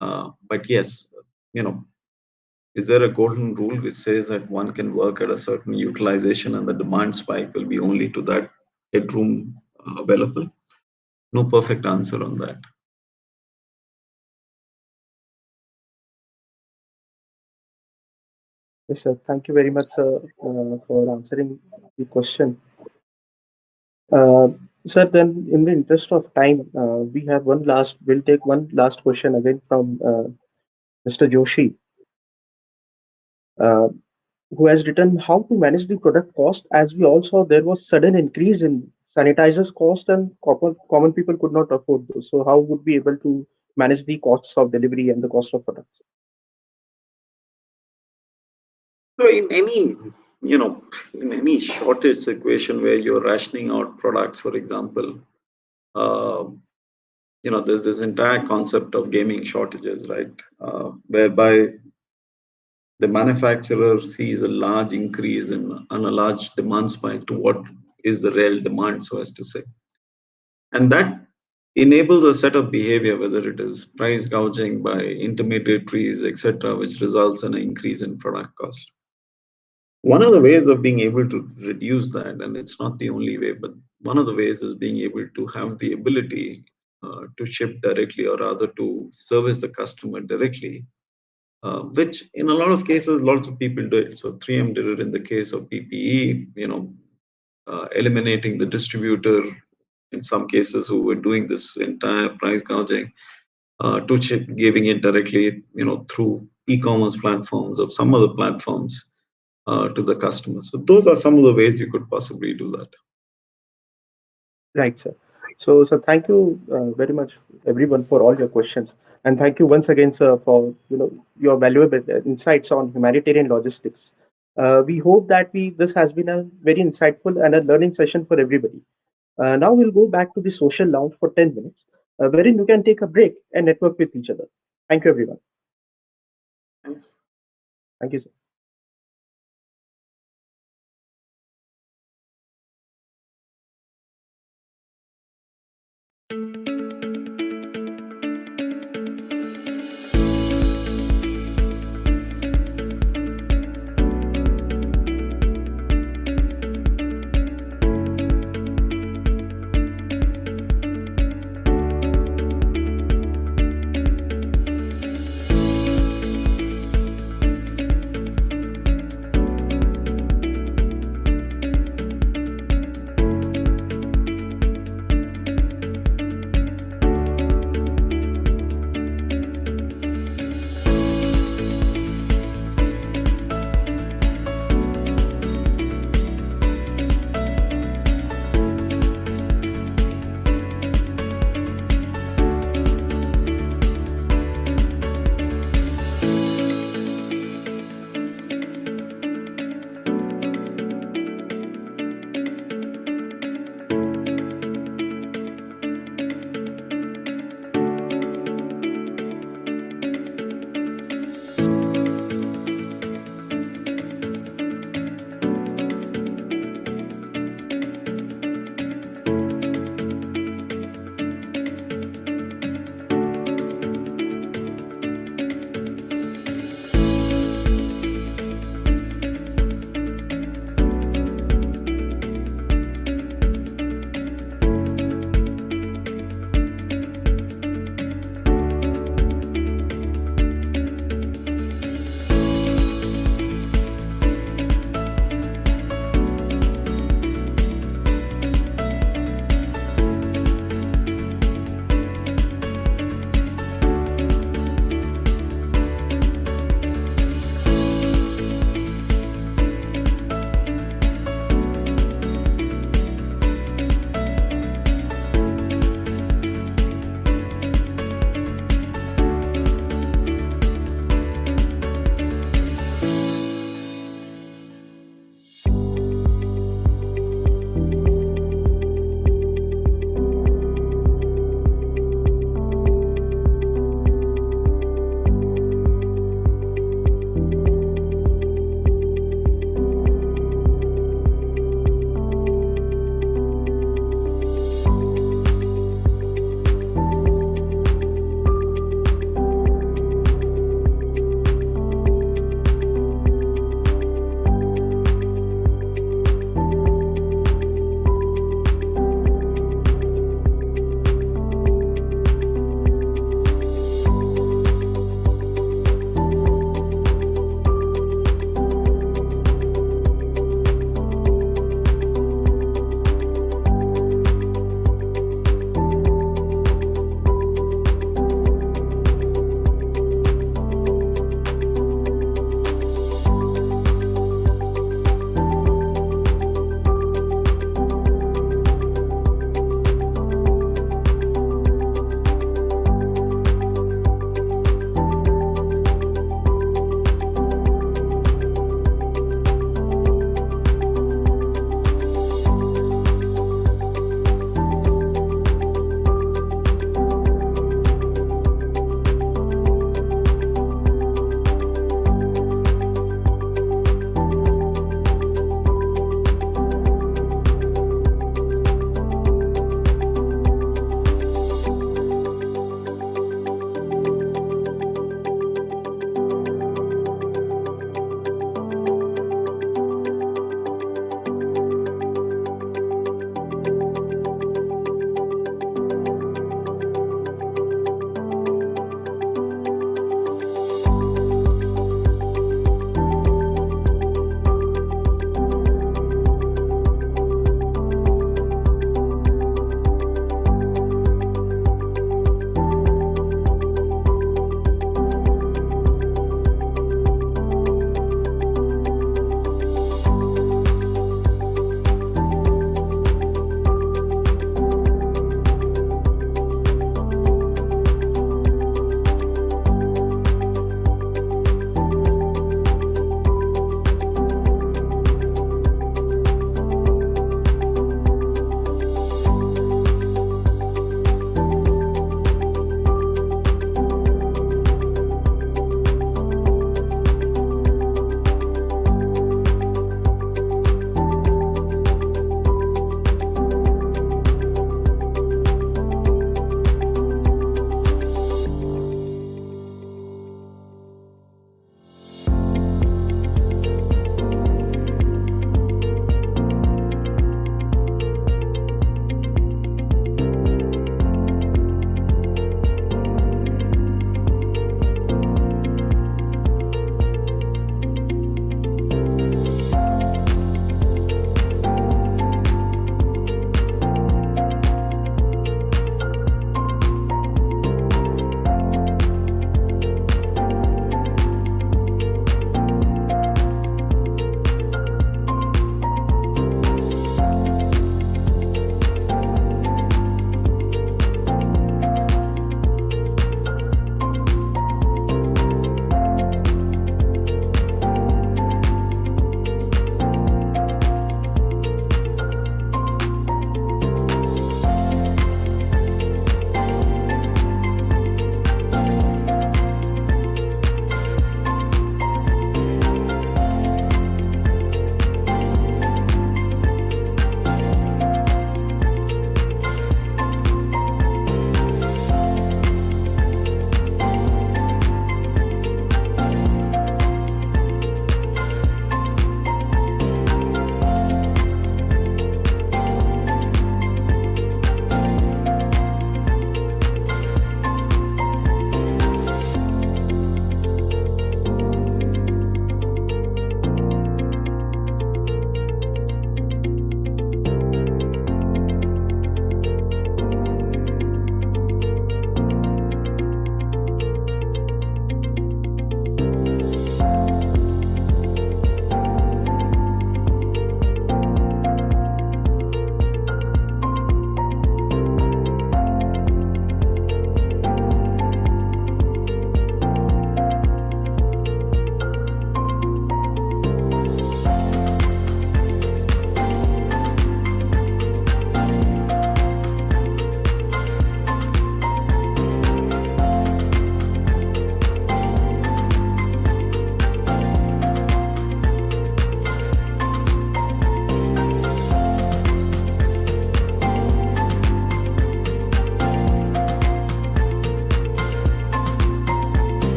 But yes, is there a golden rule which says that one can work at a certain utilization and the demand spike will be only to that headroom available? No perfect answer on that. Yes, sir. Thank you very much, sir, for answering the question. Sir, then in the interest of time, we'll take one last question again from Mr. Joshi, uh, who has written how to manage the product cost. As we all saw, there was sudden increase in sanitizers cost and common people could not afford those. So how would we able to manage the costs of delivery and the cost of products? So in any shortage situation where you're rationing out products, for example, there's this entire concept of gaming shortages, right? Whereby the manufacturer sees a large increase and a large demand spike to what is the real demand, so as to say. And that enables a set of behavior, whether it is price gouging by intermediaries, etc., which results in an increase in product cost. One of the ways of being able to reduce that, and it's not the only way, but one of the ways is being able to have the ability to ship directly, or rather to service the customer directly, which in a lot of cases, lots of people do it. So 3M did it in the case of PPE, eliminating the distributor in some cases who were doing this entire price gouging, to giving it directly, through e-commerce platforms or some other platforms to the customer. So those are some of the ways you could possibly do that. Right, sir. So thank you very much, everyone, for all your questions. And thank you once again, sir, for your valuable insights on humanitarian logistics. We hope that this has been a very insightful and a learning session for everybody. Now we'll go back to the social lounge for 10 minutes, wherein you can take a break and network with each other. Thank you, everyone. Thanks. Thank you, sir.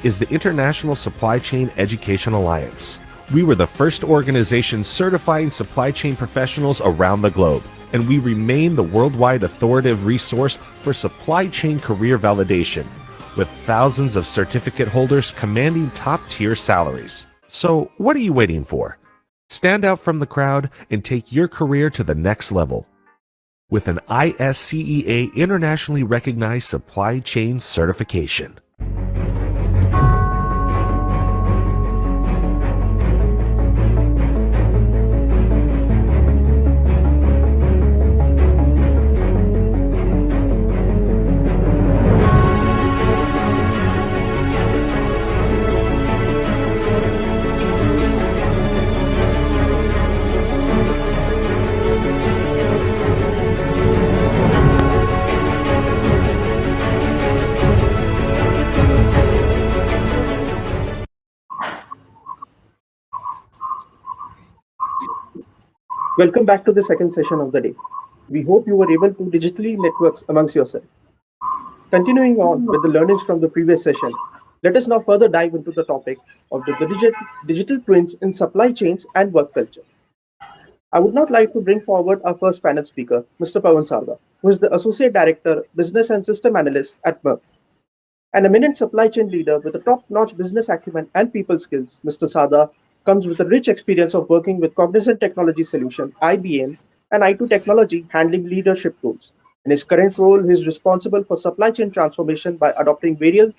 is the International Supply Chain Education Alliance. We were the first organization certifying supply chain professionals around the globe, and we remain the worldwide authoritative resource for supply chain career validation, with thousands of certificate holders commanding top-tier salaries. So, what are you waiting for? Stand out from the crowd and take your career to the next level with an ISCEA internationally recognized supply chain certification. Welcome back to the second session of the day. We hope you were able to digitally network amongst yourselves. Continuing on with the learnings from the previous session, let us now further dive into the topic of the digital twins in supply chains and work culture. I would now like to bring forward our first panel speaker, Mr. Pawan Sarda, who is the Associate Director, Business and System Analyst at Merck. An eminent supply chain leader with a top-notch business acumen and people skills, Mr. Sada comes with a rich experience of working with Cognizant Technology Solution, IBM, and I2 Technology handling leadership roles. In his current role, he is responsible for supply chain transformation by adopting various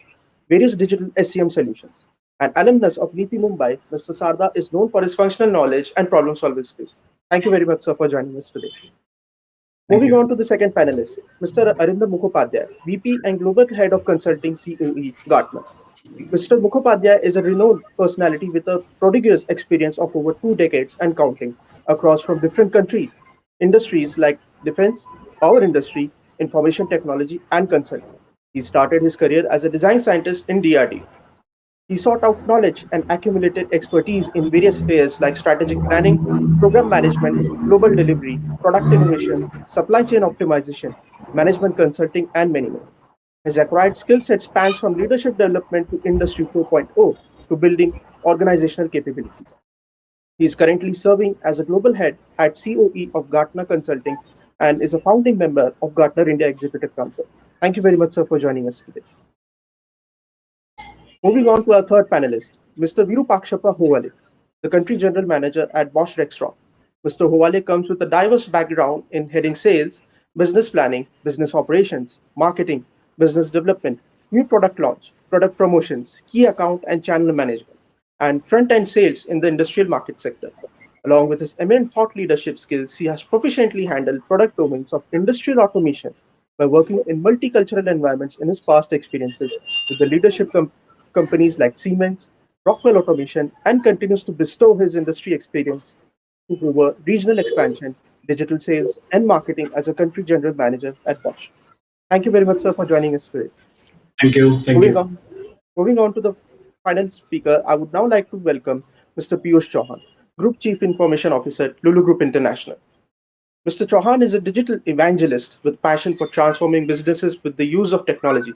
digital SIOM solutions. An alumnus of NITI Mumbai, Mr. Sarda is known for his functional knowledge and problem-solving skills. Thank you very much, sir, for joining us today. Moving on to the second panelist, Mr. Arindam Mukhopadhyay, VP and Global Head of Consulting COE, Gartner. Mr. Mukhopadhyay is a renowned personality with a prodigious experience of over 2 decades and counting across from different countries, industries like defense, power industry, information technology, and consulting. He started his career as a design scientist in DRD. He sought out knowledge and accumulated expertise in various spheres like strategic planning, program management, global delivery, product innovation, supply chain optimization, management consulting, and many more. His acquired skill set spans from leadership development to Industry 4.0 to building organizational capabilities. He is currently serving as a global head at COE of Gartner Consulting and is a founding member of Gartner India Executive Council. Thank you very much, sir, for joining us today. Moving on to our third panelist, Mr. Virupakshappa Hovale, the Country General Manager at Bosch Rexroth. Mr. Hovale comes with a diverse background in heading sales, business planning, business operations, marketing, business development, new product launch, product promotions, key account and channel management, and front-end sales in the industrial market sector. Along with his eminent thought leadership skills, he has proficiently handled product domains of industrial automation by working in multicultural environments in his past experiences with the leadership companies like Siemens, Rockwell Automation, and continues to bestow his industry experience over regional expansion, digital sales, and marketing as a country general manager at Bosch. Thank you very much, sir, for joining us today. Thank you. Moving on to the final speaker, I would now like to welcome Mr. Piyush Chauhan, Group Chief Information Officer at Lulu Group International. Mr. Chauhan is a digital evangelist with passion for transforming businesses with the use of technology.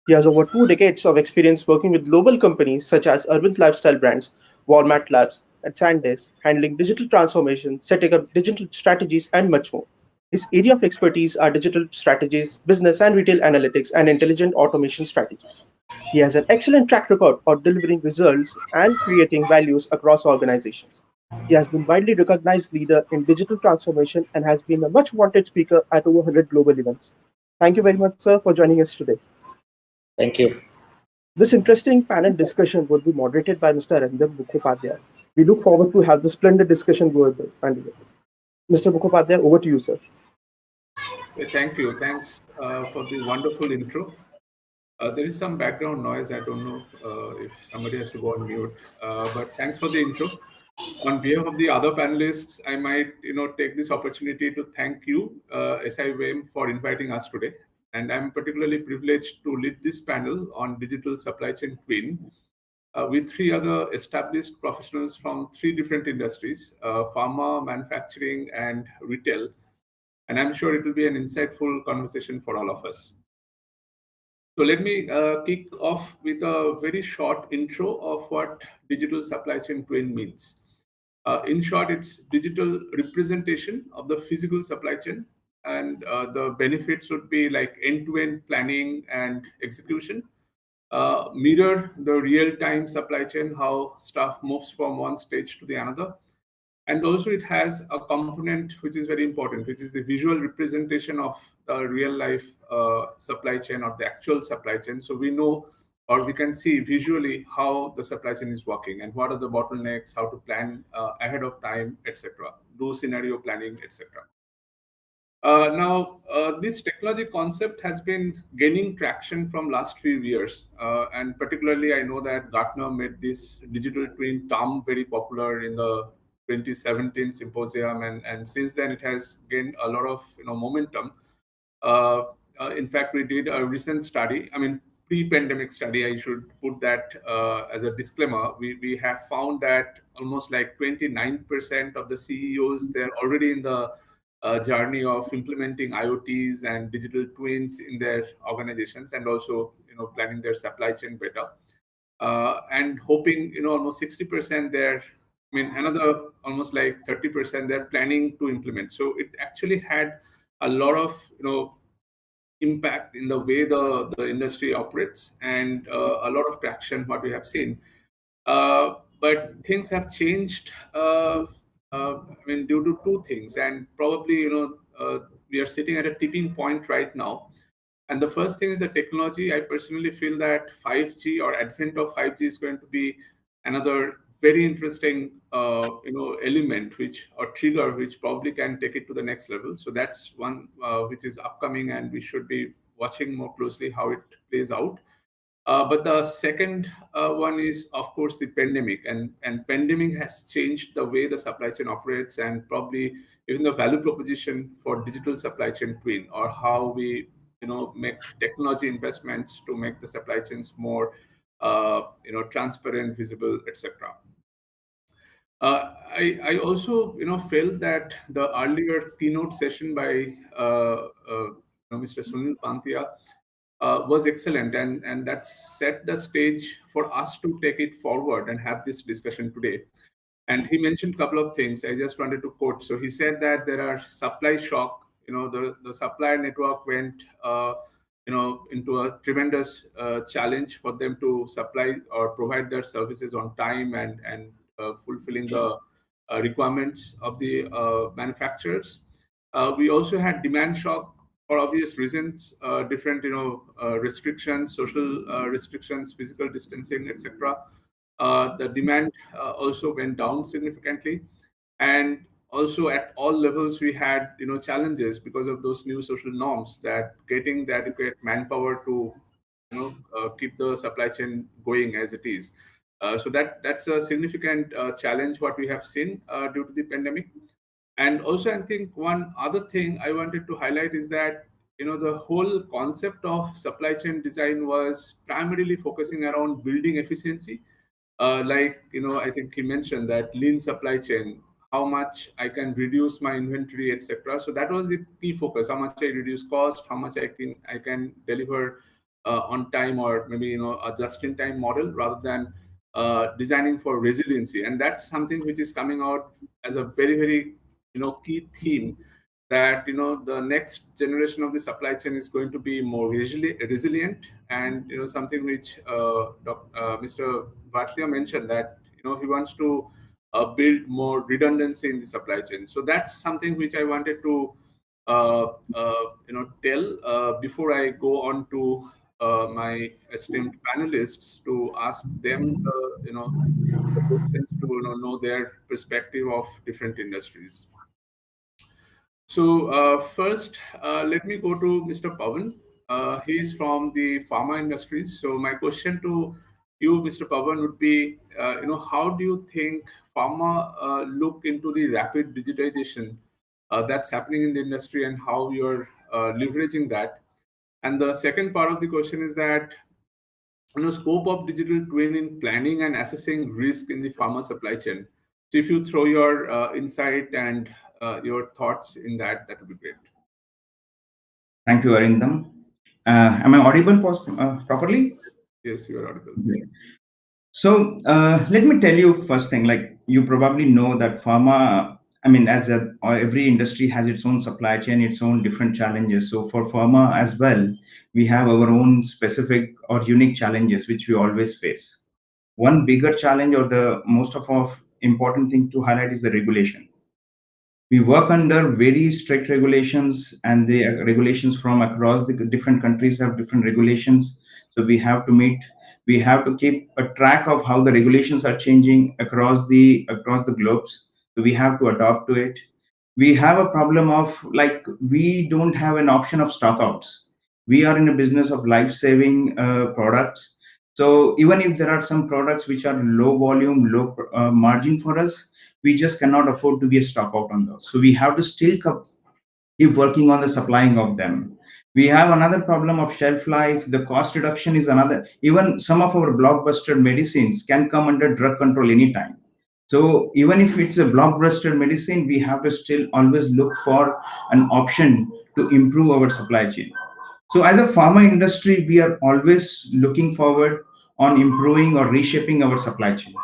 He has over 2 decades of experience working with global companies such as urban lifestyle brands, Walmart Labs, and Sandisk, handling digital transformation, setting up digital strategies, and much more. His area of expertise are digital strategies, business and retail analytics, and intelligent automation strategies. He has an excellent track record of delivering results and creating values across organizations. He has been widely recognized leader in digital transformation and has been a much wanted speaker at over 100 global events. Thank you very much, sir, for joining us today. Thank you. This interesting panel discussion will be moderated by Mr. Arindam Mukhopadhyay. We look forward to have the splendid discussion go with the panel. Mr. Mukhopadhyay, over to you, sir. Thank you. Thanks for the wonderful intro. There is some background noise. I don't know if somebody has to go on mute, but thanks for the intro. On behalf of the other panelists, I might take this opportunity to thank you, SIOM, for inviting us today. And I'm particularly privileged to lead this panel on digital supply chain twin with 3 other established professionals from 3 different industries, pharma, manufacturing, and retail. And I'm sure it will be an insightful conversation for all of us. So let me kick off with a very short intro of what digital supply chain twin means. In short, it's digital representation of the physical supply chain, and the benefits would be like end-to-end planning and execution, mirror the real-time supply chain, how stuff moves from one stage to the another. And also it has a component which is very important, which is the visual representation of the real life supply chain or the actual supply chain. So we know, or we can see visually how the supply chain is working and what are the bottlenecks, how to plan ahead of time, etc. Do scenario planning, etc. Now, this technology concept has been gaining traction from last few years, and particularly I know that Gartner made this digital twin term very popular in the 2017 symposium, and since then it has gained a lot of momentum. Uh, in fact, we did a recent study. I mean, pre-pandemic study. I should put that as a disclaimer. We have found that almost like 29% of the CEOs, they're already in the journey of implementing IoTs and digital twins in their organizations, and also planning their supply chain better. And hoping almost 60% there. I mean, another almost like 30% they're planning to implement. So it actually had a lot of impact in the way the industry operates, and a lot of traction what we have seen. But things have changed. I mean, due to two things, and probably we are sitting at a tipping point right now. And the first thing is the technology. I personally feel that 5G or advent of 5G is going to be another very interesting element which or trigger which probably can take it to the next level. So that's one which is upcoming, and we should be watching more closely how it plays out. But the second one is, of course, the pandemic, and pandemic has changed the way the supply chain operates, and probably even the value proposition for digital supply chain twin, or how we make technology investments to make the supply chains more transparent, visible, etc. I also felt that the earlier keynote session by Mr. Sunil Pantia was excellent, and that set the stage for us to take it forward and have this discussion today. And he mentioned a couple of things. I just wanted to quote. So he said that there are supply shock. The supplier network went into a tremendous challenge for them to supply or provide their services on time, and fulfilling the requirements of the manufacturers. We also had demand shock for obvious reasons, different restrictions, social restrictions, physical distancing, etc. The demand also went down significantly, and also at all levels we had challenges because of those new social norms, that getting the adequate manpower to keep the supply chain going as it is. So that's a significant challenge what we have seen due to the pandemic. And also, I think one other thing I wanted to highlight is that the whole concept of supply chain design was primarily focusing around building efficiency. I think he mentioned that lean supply chain, how much I can reduce my inventory, etc. So that was the key focus: how much I reduce cost, how much I can deliver on time, or maybe a just-in-time model, rather than designing for resiliency. And that's something which is coming out as a very, very key theme, that the next generation of the supply chain is going to be more resilient, and something which Mr. Bhatia mentioned, that he wants to build more redundancy in the supply chain. So that's something which I wanted to tell before I go on to my esteemed panelists, to ask them the questions, to know their perspective of different industries. So first, let me go to Mr. Pawan. He is from the pharma industries. So my question to you, Mr. Pawan, would be, how do you think pharma look into the rapid digitization that's happening in the industry, and how you're leveraging that? And the second part of the question is that, scope of digital twin in planning and assessing risk in the pharma supply chain. So if you throw your insight and your thoughts in that, that would be great. Thank you, Arindam. Am I audible properly? Yes, you are audible. Great. So let me tell you first thing, like you probably know that pharma, I mean, every industry has its own supply chain, its own different challenges. So for pharma as well, we have our own specific or unique challenges which we always face. One bigger challenge or the most of important thing to highlight is the regulation. We work under very strict regulations, and the regulations from across the different countries have different regulations. So we have to keep a track of how the regulations are changing across the globes. So we have to adapt to it. We have a problem of, like, we don't have an option of stockouts. We are in a business of life saving products. So even if there are some products which are low volume, low margin for us, we just cannot afford to be a stock out on those. So we have to still keep working on the supplying of them. We have another problem of shelf life. The cost reduction is another. Even some of our blockbuster medicines can come under drug control anytime. So even if it's a blockbuster medicine, we have to still always look for an option to improve our supply chain. So as a pharma industry, we are always looking forward on improving or reshaping our supply chain.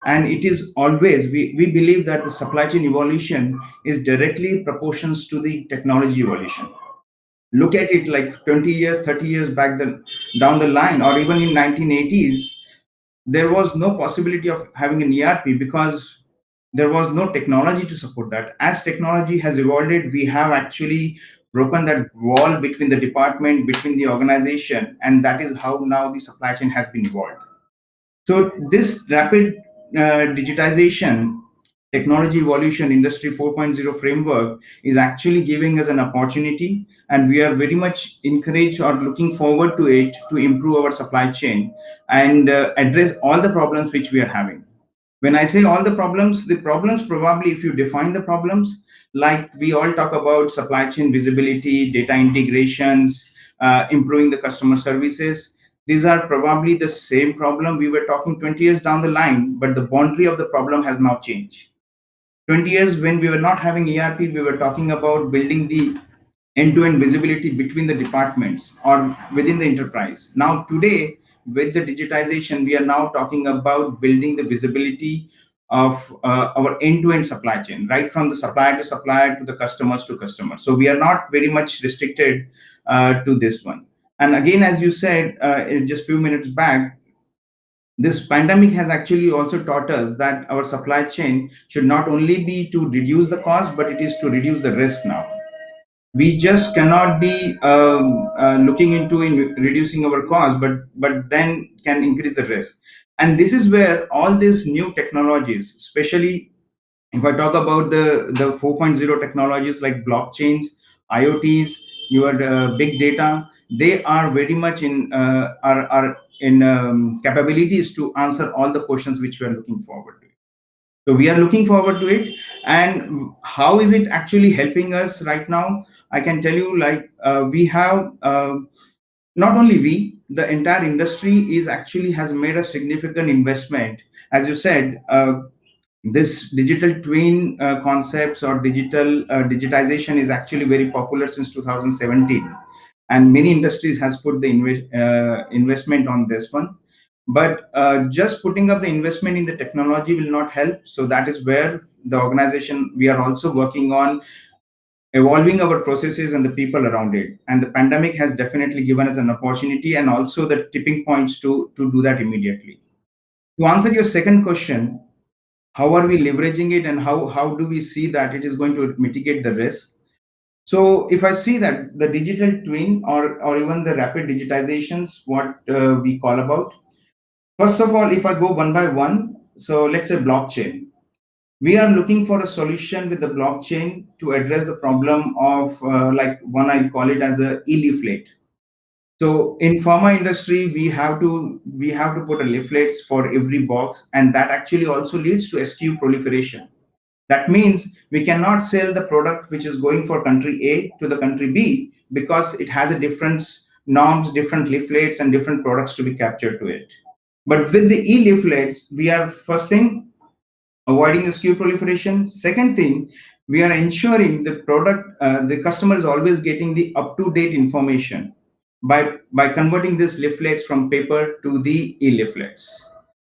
And it is always, we believe that the supply chain evolution is directly proportions to the technology evolution. Look at it like 20 years, 30 years back down the line, or even in 1980s, there was no possibility of having an ERP because there was no technology to support that. As technology has evolved, we have actually broken that wall between the department, between the organization, and that is how now the supply chain has been evolved. So this rapid digitization, technology evolution, Industry 4.0 framework is actually giving us an opportunity, and we are very much encouraged or looking forward to it to improve our supply chain and address all the problems which we are having. When I say all the problems probably, if you define the problems, like we all talk about supply chain visibility, data integrations, improving the customer services, these are probably the same problem we were talking 20 years down the line, but the boundary of the problem has now changed. 20 years when we were not having ERP, we were talking about building the end-to-end visibility between the departments or within the enterprise. Now today, with the digitization, we are now talking about building the visibility of our end-to-end supply chain, right from the supplier to supplier to the customers to customers. So we are not very much restricted to this one. And again, as you said just few minutes back, this pandemic has actually also taught us that our supply chain should not only be to reduce the cost, but it is to reduce the risk now. We just cannot be looking into in reducing our cost, but then can increase the risk. And this is where all these new technologies, especially if I talk about the 4.0 technologies like blockchains, IoTs, your big data, they are very much in are in capabilities to answer all the questions which we are looking forward to. So we are looking forward to it. And how is it actually helping us right now? I can tell you, like, we have not only we, the entire industry is actually has made a significant investment. As you said, this digital twin concepts or digitization is actually very popular since 2017, and many industries has put the investment on this one. But just putting up the investment in the technology will not help. So that is where the organization, we are also working on evolving our processes and the people around it. And the pandemic has definitely given us an opportunity and also the tipping points to do that immediately. To answer your second question, how are we leveraging it, and how do we see that it is going to mitigate the risk? So if I see that the digital twin or even the rapid digitizations, what we call about, first of all, if I go one by one, so let's say blockchain. We are looking for a solution with the blockchain to address the problem of like one, I call it as a e-leaflet. So in pharma industry, we have to put a leaflets for every box, and that actually also leads to SKU proliferation. That means we cannot sell the product which is going for country A to the country B because it has a different norms, different leaflets, and different products to be captured to it. But with the e-leaflets, we are first thing avoiding the SKU proliferation. Second thing, we are ensuring the product, the customer is always getting the up-to-date information. by converting these leaflets from paper to the e-leaflets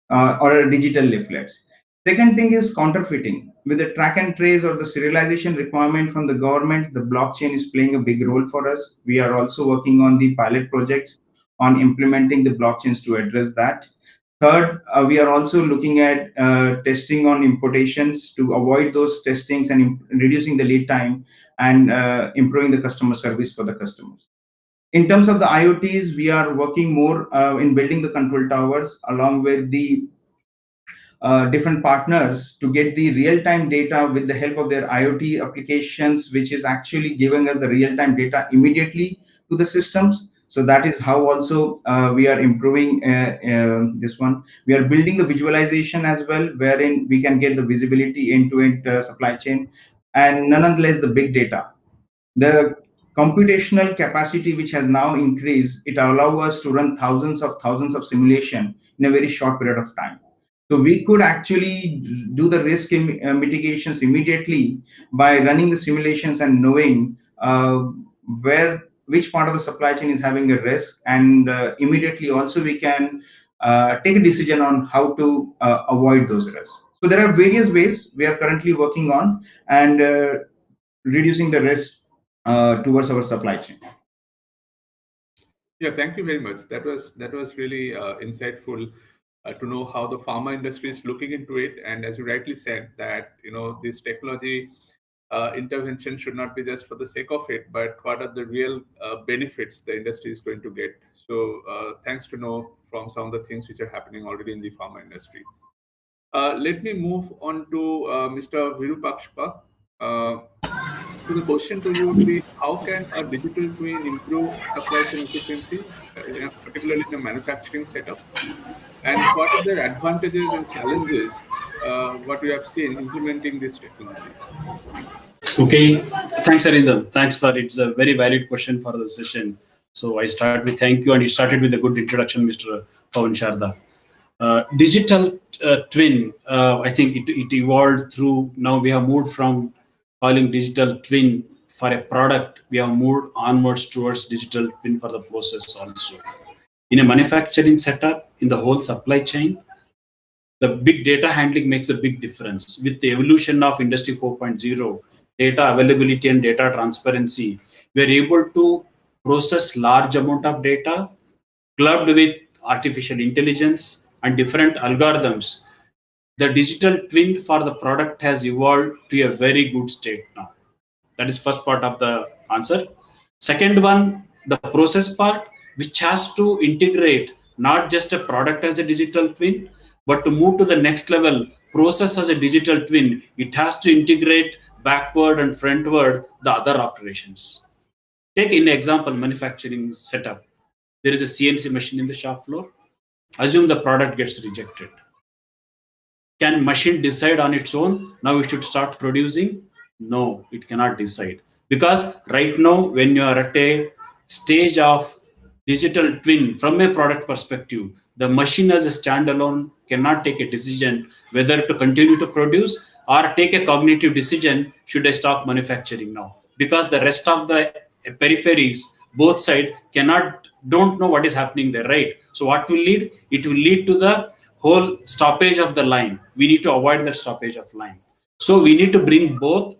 or digital leaflets. Second thing is counterfeiting. With the track and trace or the serialization requirement from the government, the blockchain is playing a big role for us. We are also working on the pilot projects on implementing the blockchains to address that. Third, we are also looking at testing on importations to avoid those testings and reducing the lead time and improving the customer service for the customers. In terms of the IoTs, we are working more in building the control towers along with the different partners to get the real-time data with the help of their IoT applications, which is actually giving us the real-time data immediately to the systems. So that is how also we are improving this one. We are building the visualization as well, wherein we can get the visibility into supply chain, and nonetheless the big data. The computational capacity which has now increased, it allows us to run thousands of simulation in a very short period of time. So we could actually do the risk mitigations immediately by running the simulations and knowing where which part of the supply chain is having a risk, and immediately also we can take a decision on how to avoid those risks. So there are various ways we are currently working on and reducing the risk towards our supply chain. Yeah, thank you very much. That was really insightful to know how the pharma industry is looking into it. And as you rightly said, that this technology intervention should not be just for the sake of it, but what are the real benefits the industry is going to get. So thanks to know from some of the things which are happening already in the pharma industry. Let me move on to Mr. Virupakshpa. So the question to you would be, how can a digital twin improve supply chain efficiency, particularly in a manufacturing setup? And what are their advantages and challenges, what we have seen implementing this technology? Okay, thanks, Arindam. Thanks for it's a very valid question for the session. So I start with thank you, and it started with a good introduction, Mr. Pawan Sharda. Digital twin, I think it evolved through. Now we have moved from calling digital twin for a product. We have moved onwards towards digital twin for the process also. In a manufacturing setup, in the whole supply chain, the big data handling makes a big difference. With the evolution of Industry 4.0, data availability and data transparency, we are able to process large amount of data clubbed with artificial intelligence and different algorithms. The digital twin for the product has evolved to a very good state now. That is first part of the answer. Second one, the process part, which has to integrate not just a product as a digital twin, but to move to the next level, process as a digital twin, it has to integrate backward and frontward the other operations. Take in example, manufacturing setup. There is a CNC machine in the shop floor. Assume the product gets rejected. Can machine decide on its own, now we should start producing? No, it cannot decide. Because right now, when you are at a stage of digital twin from a product perspective, the machine as a standalone cannot take a decision whether to continue to produce or take a cognitive decision, should I stop manufacturing now? Because the rest of the peripheries, both sides don't know what is happening there, right? So what will lead? It will lead to the whole stoppage of the line. We need to avoid the stoppage of line. So we need to bring both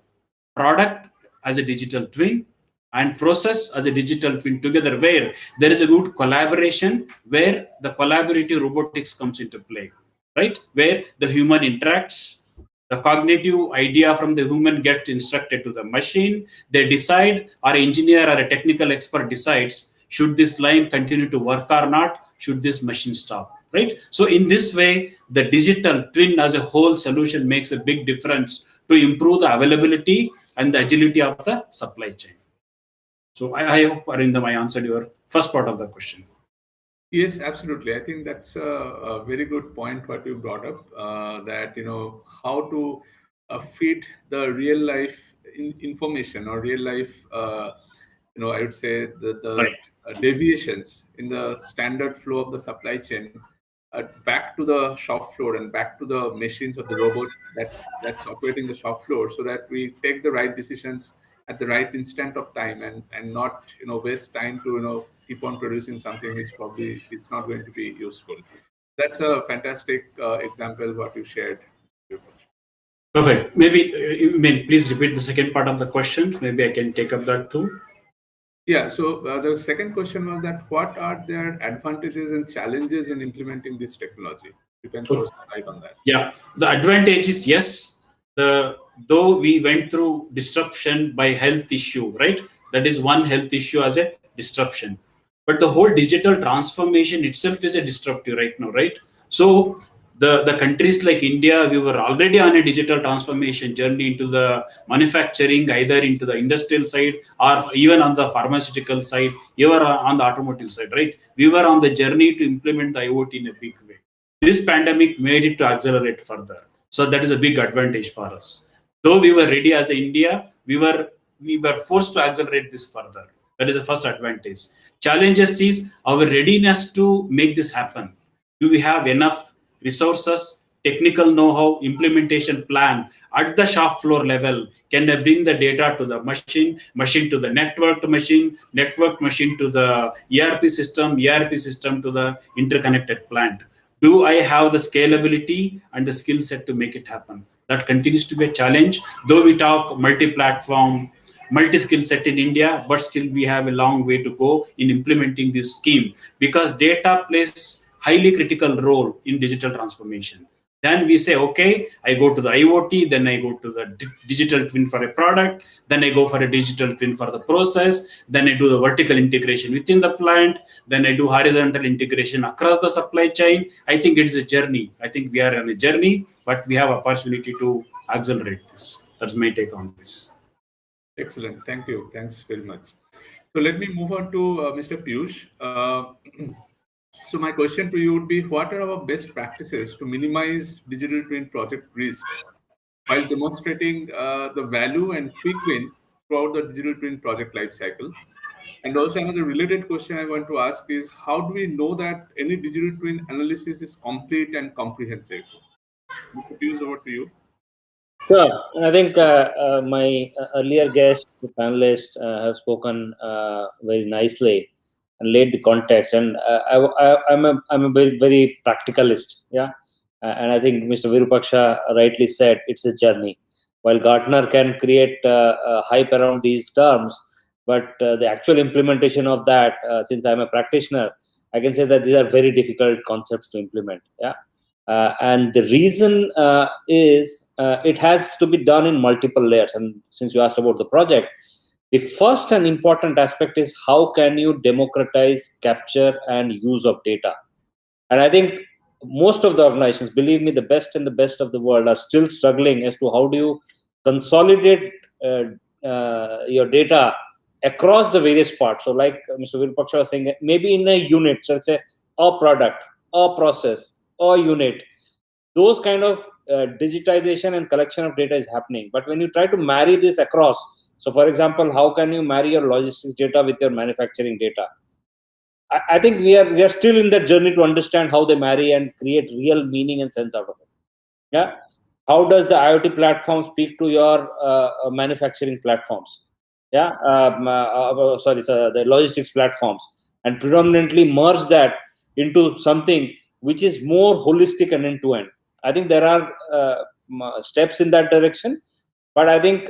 product as a digital twin and process as a digital twin together, where there is a good collaboration, where the collaborative robotics comes into play, right? Where the human interacts, the cognitive idea from the human gets instructed to the machine. They decide, or engineer or a technical expert decides, should this line continue to work or not? Should this machine stop? Right? So in this way, the digital twin as a whole solution makes a big difference to improve the availability and the agility of the supply chain. So I hope, Arindam, I answered your first part of the question. Yes, absolutely. I think that's a very good point what you brought up, that how to feed the real life information or real life, I would say the deviations in the standard flow of the supply chain back to the shop floor and back to the machines or the robot that's operating the shop floor, so that we take the right decisions at the right instant of time and not waste time to keep on producing something which probably is not going to be useful. That's a fantastic example what you shared. Perfect. Maybe you may please repeat the second part of the question. Maybe I can take up that too. Yeah. So the second question was that what are their advantages and challenges in implementing this technology? You can throw some light on that. Yeah, the advantage is yes. Though we went through disruption by health issue, right? That is one health issue as a disruption. But the whole digital transformation itself is a disruptive right now, right? So the countries like India, we were already on a digital transformation journey into the manufacturing, either into the industrial side or even on the pharmaceutical side, even on the automotive side, right? We were on the journey to implement the IoT in a big way. This pandemic made it to accelerate further. So that is a big advantage for us. Though we were ready as India, we were forced to accelerate this further. That is the first advantage. Challenges is our readiness to make this happen. Do we have enough resources, technical know-how, implementation plan at the shop floor level? Can I bring the data to the machine to the networked machine to the ERP system to the interconnected plant? Do I have the scalability and the skill set to make it happen? That continues to be a challenge. Though we talk multi-platform, multi-skill set in India, but still we have a long way to go in implementing this scheme because data plays highly critical role in digital transformation. Then we say, okay, I go to the IoT, then I go to the digital twin for a product, then I go for a digital twin for the process, then I do the vertical integration within the plant, then I do horizontal integration across the supply chain. I think it's a journey. I think we are on a journey, but we have opportunity to accelerate this. That's my take on this. Excellent. Thank you. Thanks very much. So let me move on to Mr. Piyush. So my question to you would be, what are our best practices to minimize digital twin project risks while demonstrating the value and quick wins throughout the digital twin project lifecycle? And also another related question I want to ask is, how do we know that any digital twin analysis is complete and comprehensive? Mr. Piyush, over to you. Sure. I think my earlier guests, the panelists, have spoken very nicely and laid the context. And I'm a very, very practicalist. Yeah. And I think Mr. Virupaksha rightly said it's a journey. While Gartner can create hype around these terms, but the actual implementation of that, since I'm a practitioner, I can say that these are very difficult concepts to implement. Yeah. And the reason is it has to be done in multiple layers. And since you asked about the project, the first and important aspect is how can you democratize capture and use of data. And I think most of the organizations, believe me, the best and the best of the world are still struggling as to how do you consolidate your data across the various parts. So like Mr. Virupaksha was saying, maybe in a unit, so let's say a product, a process, a unit, those kind of digitization and collection of data is happening. But when you try to marry this across, so for example, how can you marry your logistics data with your manufacturing data? I think we are still in that journey to understand how they marry and create real meaning and sense out of it. Yeah. How does the IoT platform speak to your manufacturing platforms? Yeah. The logistics platforms, and predominantly merge that into something which is more holistic and end-to-end. I think there are steps in that direction, but I think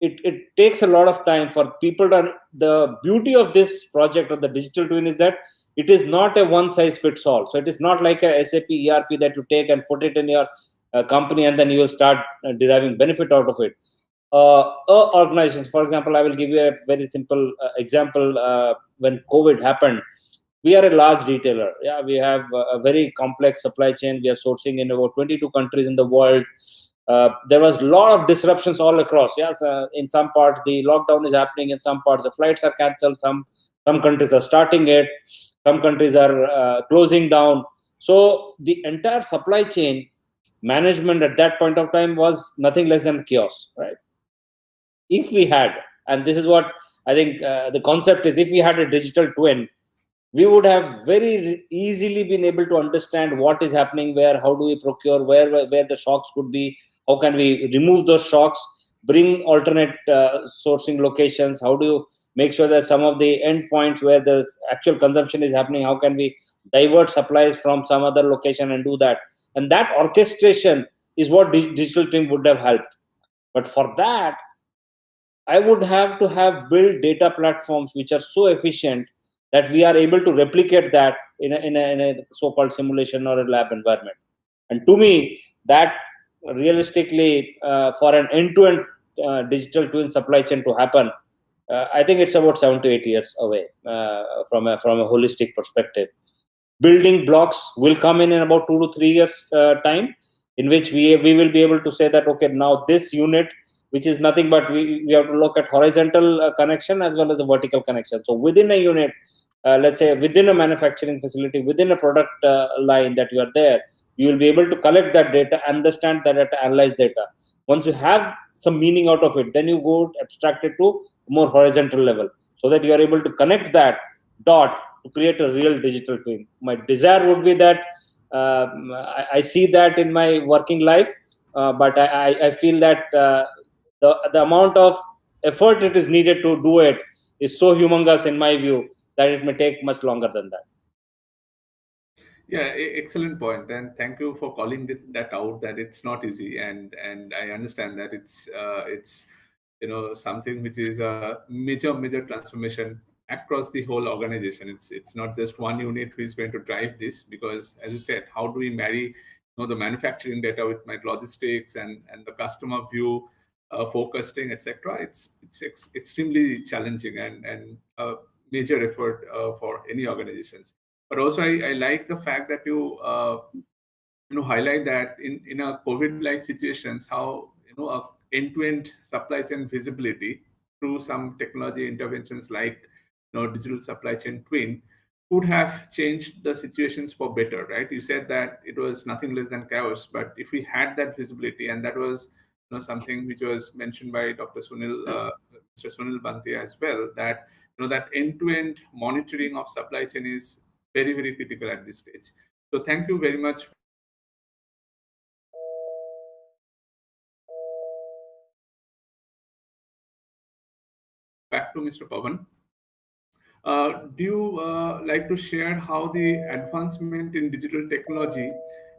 it takes a lot of time for people to. The beauty of this project of the digital twin is that it is not a one-size-fits-all. So it is not like a SAP ERP that you take and put it in your company and then you will start deriving benefit out of it. Organizations, for example, I will give you a very simple example. When COVID happened, we are a large retailer. Yeah, we have a very complex supply chain. We are sourcing in about 22 countries in the world. There was a lot of disruptions all across. Yes, in some parts the lockdown is happening. In some parts the flights are cancelled. Some countries are starting it. Some countries are closing down. So the entire supply chain management at that point of time was nothing less than chaos, right? If we had, and this is what I think the concept is, if we had a digital twin, we would have very easily been able to understand what is happening where, how do we procure, where the shocks could be, how can we remove those shocks, bring alternate sourcing locations, how do you make sure that some of the endpoints where the actual consumption is happening, how can we divert supplies from some other location and do that? And that orchestration is what digital twin would have helped. But for that, I would have to have built data platforms which are so efficient that we are able to replicate that in a so-called simulation or a lab environment. And to me, that realistically, for an end-to-end digital twin supply chain to happen, I think it's about 7 to 8 years away from a holistic perspective. Building blocks will come in about 2 to 3 years time, in which we will be able to say that, okay, now this unit, which is nothing but we have to look at horizontal connection as well as the vertical connection. So within a unit, let's say within a manufacturing facility, within a product line that you are there, you will be able to collect that data, understand that data, analyze data. Once you have some meaning out of it, then you go abstract it to more horizontal level, so that you are able to connect that dot to create a real digital twin. My desire would be that I see that in my working life, but I feel that the amount of effort it is needed to do it is so humongous in my view that it may take much longer than that. Yeah, excellent point, and thank you for calling that out. That it's not easy, and I understand that it's something which is a major transformation across the whole organization. It's not just one unit who is going to drive this, because as you said, how do we marry the manufacturing data with my logistics and the customer view, forecasting, etc. It's extremely challenging and a major effort for any organizations. But also, I like the fact that you highlight that in a COVID-like situations, how a end-to-end supply chain visibility through some technology interventions like digital supply chain twin could have changed the situations for better, right? You said that it was nothing less than chaos, but if we had that visibility, and that was something which was mentioned by Dr. Mr. Sunil Banti as well, that that end-to-end monitoring of supply chain is very critical at this stage. So thank you very much. Back to Mr. Pavan. Do you like to share how the advancement in digital technology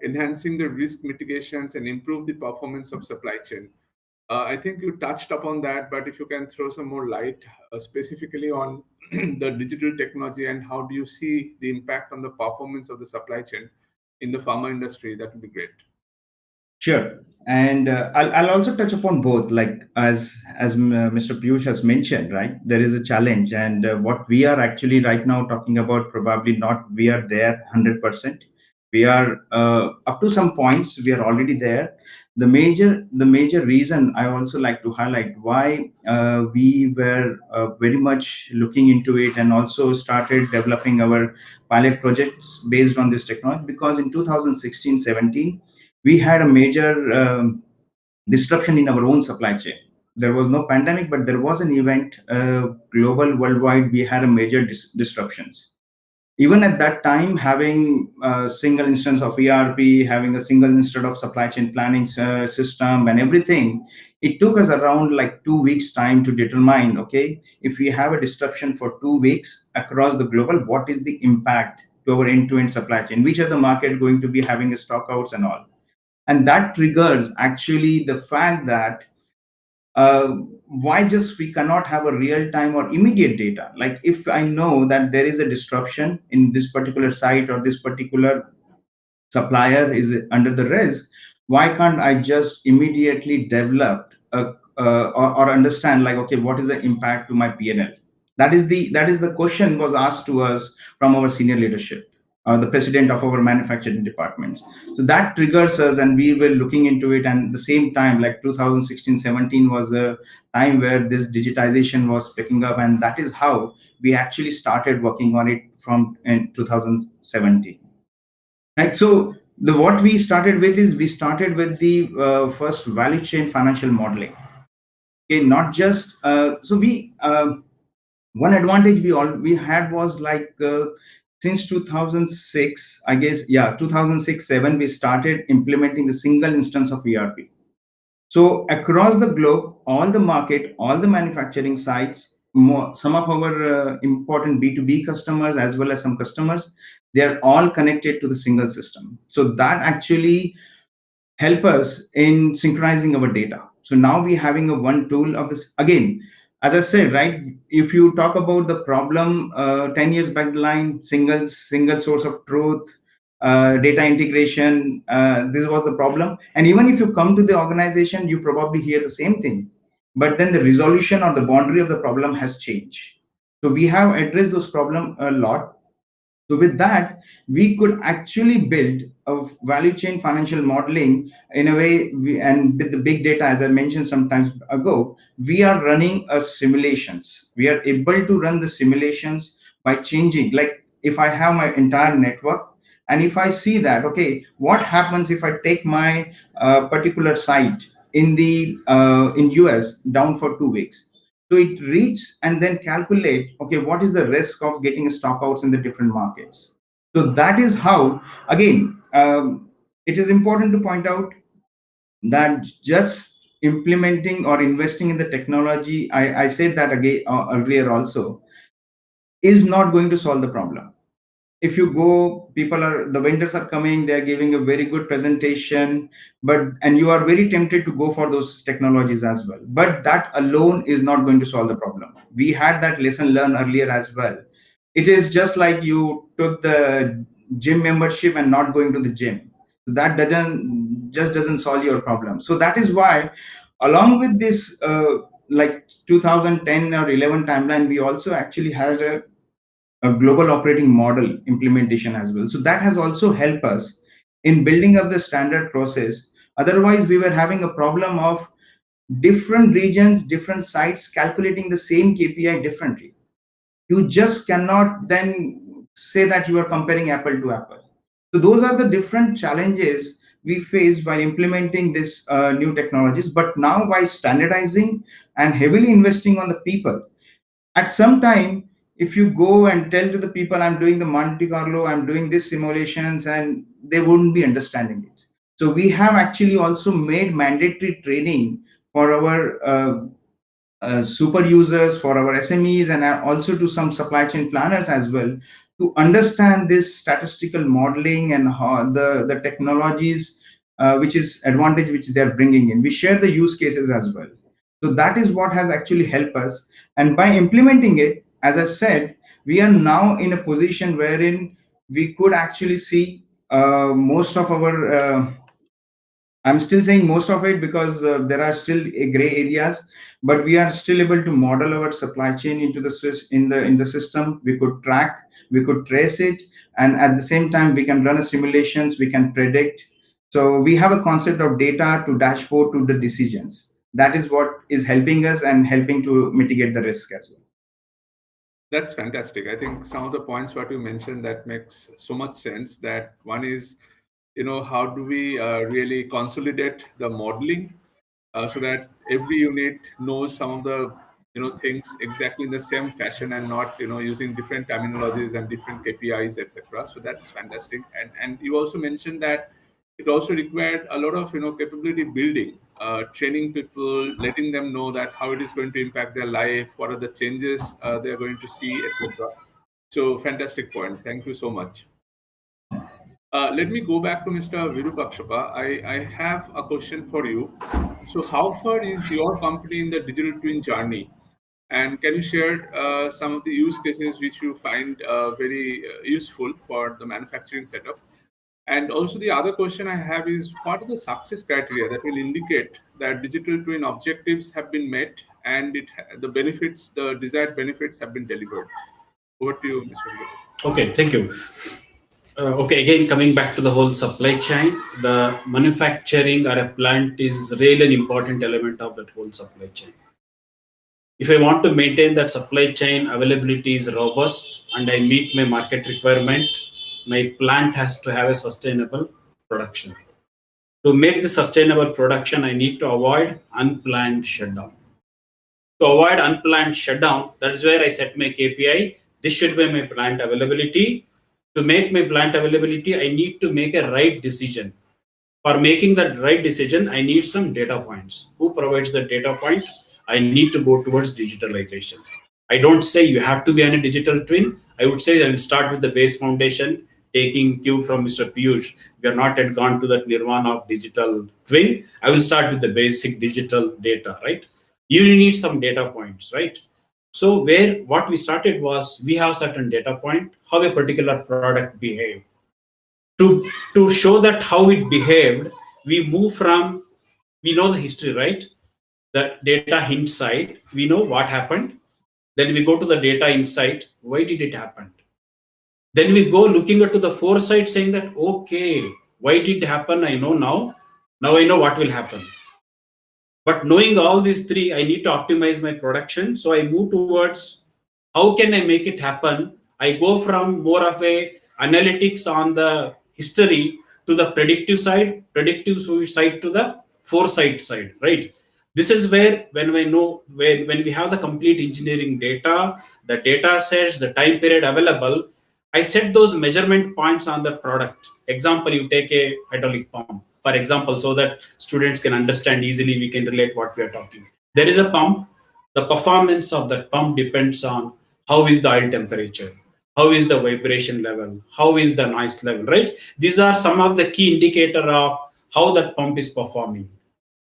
enhancing the risk mitigations and improve the performance of supply chain? I think you touched upon that, but if you can throw some more light specifically on the digital technology and how do you see the impact on the performance of the supply chain in the pharma industry, that would be great. Sure. And I'll also touch upon both, like as Mr. Piyush has mentioned, right? There is a challenge, and what we are actually right now talking about, probably not we are there 100%. We are up to some points we are already there. The major reason I also like to highlight why we were very much looking into it and also started developing our pilot projects based on this technology, because in 2016-17 we had a major disruption in our own supply chain. There was no pandemic, but there was an event, global, worldwide. We had a major disruptions. Even at that time, having a single instance of ERP, having a single instance of supply chain planning system and everything, it took us around like 2 weeks time to determine, okay, if we have a disruption for 2 weeks across the global, what is the impact to our end-to-end supply chain? Which are the market going to be having a stockouts and all? And that triggers actually the fact that why just we cannot have a real time or immediate data. Like if I know that there is a disruption in this particular site or this particular supplier is under the risk, why can't I just immediately develop or understand, like, okay, what is the impact to my PNL? That is the question was asked to us from our senior leadership, the president of our manufacturing departments. So that triggers us, and we were looking into it. And at the same time, like 2016-17 was a time where this digitization was picking up, and that is how we actually started working on it from in 2017. Right. So what we started with is we started with the first value chain financial modeling. Okay, not just so we one advantage we had was like since 2006, I guess, yeah, 2006-7 we started implementing the single instance of ERP. So across the globe, all the market, all the manufacturing sites, some of our important B2B customers as well as some customers, they are all connected to the single system. So that actually help us in synchronizing our data. So now we're having a one tool of this. Again, as I said, right, if you talk about the problem 10 years back the line, single source of truth, data integration, this was the problem. And even if you come to the organization, you probably hear the same thing, but then the resolution or the boundary of the problem has changed. So we have addressed those problems a lot. So with that, we could actually build a value chain financial modeling in a way, and with the big data, as I mentioned some times ago, we are running a simulations. We are able to run the simulations by changing, like if I have my entire network, and if I see that, okay, what happens if I take my particular site in the in US down for 2 weeks? So it reads and then calculate, okay, what is the risk of getting stockouts in the different markets? So that is how, again, it is important to point out that just implementing or investing in the technology, I said that again earlier also, is not going to solve the problem. If you go, the vendors are coming, they're giving a very good presentation, and you are very tempted to go for those technologies as well, but that alone is not going to solve the problem. We had that lesson learned earlier as well. It is just like you took the gym membership and not going to the gym. So that doesn't solve your problem. So that is why, along with this like 2010 or 11 timeline, we also actually had a global operating model implementation as well. So that has also helped us in building up the standard process. Otherwise, we were having a problem of different regions, different sites calculating the same KPI differently. You just cannot then say that you are comparing apple to apple. So those are the different challenges we face while implementing this new technologies. But now by standardizing and heavily investing on the people, at some time, if you go and tell to the people, I'm doing the Monte Carlo, I'm doing this simulations, and they wouldn't be understanding it. So we have actually also made mandatory training for our super users, for our SMEs, and also to some supply chain planners as well, to understand this statistical modeling and how the technologies, which is advantage which they're bringing in. We share the use cases as well. So that is what has actually helped us. And by implementing it, as I said, we are now in a position wherein we could actually see most of our I'm still saying most of it because there are still gray areas, but we are still able to model our supply chain into in the system. We could track, we could trace it, and at the same time we can run a simulations, we can predict. So we have a concept of data to dashboard to the decisions. That is what is helping us and helping to mitigate the risk as well. That's fantastic. I think some of the points what you mentioned that makes so much sense. That one is, how do we really consolidate the modeling so that every unit knows some of the things exactly in the same fashion and not using different terminologies and different KPIs, etc. So that's fantastic. And you also mentioned that it also required a lot of capability building, training people, letting them know that how it is going to impact their life, what are the changes they are going to see, etc. So fantastic point. Thank you so much. Let me go back to Mr. Virupakshapa. I have a question for you. So how far is your company in the digital twin journey? And can you share some of the use cases which you find very useful for the manufacturing setup? And also the other question I have is, what are the success criteria that will indicate that digital twin objectives have been met and the desired benefits have been delivered? Over to you, Mr. Virupakshapa. Okay, thank you. Okay, again, coming back to the whole supply chain, the manufacturing or a plant is really an important element of that whole supply chain. If I want to maintain that supply chain availability is robust and I meet my market requirement, my plant has to have a sustainable production. To make the sustainable production, I need to avoid unplanned shutdown. To avoid unplanned shutdown, that's where I set my KPI. This should be my plant availability. To make my plant availability, I need to make a right decision. For making that right decision, I need some data points. Who provides the data point? I need to go towards digitalization. I don't say you have to be on a digital twin. I would say I will start with the base foundation, taking cue from Mr. Piyush. We are not yet gone to that nirvana of digital twin. I will start with the basic digital data, right? You need some data points, right? So what we started was we have certain data point, how a particular product behaved. To show that how it behaved, we move from, we know the history, right? The data hint side, we know what happened. Then we go to the data insight. Why did it happen? Then we go looking at to the foresight, saying that, okay, why did it happen? I know now. Now I know what will happen. But knowing all these three, I need to optimize my production. So I move towards how can I make it happen? I go from more of a analytics on the history to the predictive side to the foresight side, right? This is where when we know when we have the complete engineering data, the data sets, the time period available, I set those measurement points on the product. Example, you take a hydraulic pump, for example, so that students can understand easily, we can relate what we are talking. There is a pump. The performance of that pump depends on how is the oil temperature, how is the vibration level, how is the noise level, right? These are some of the key indicator of how that pump is performing.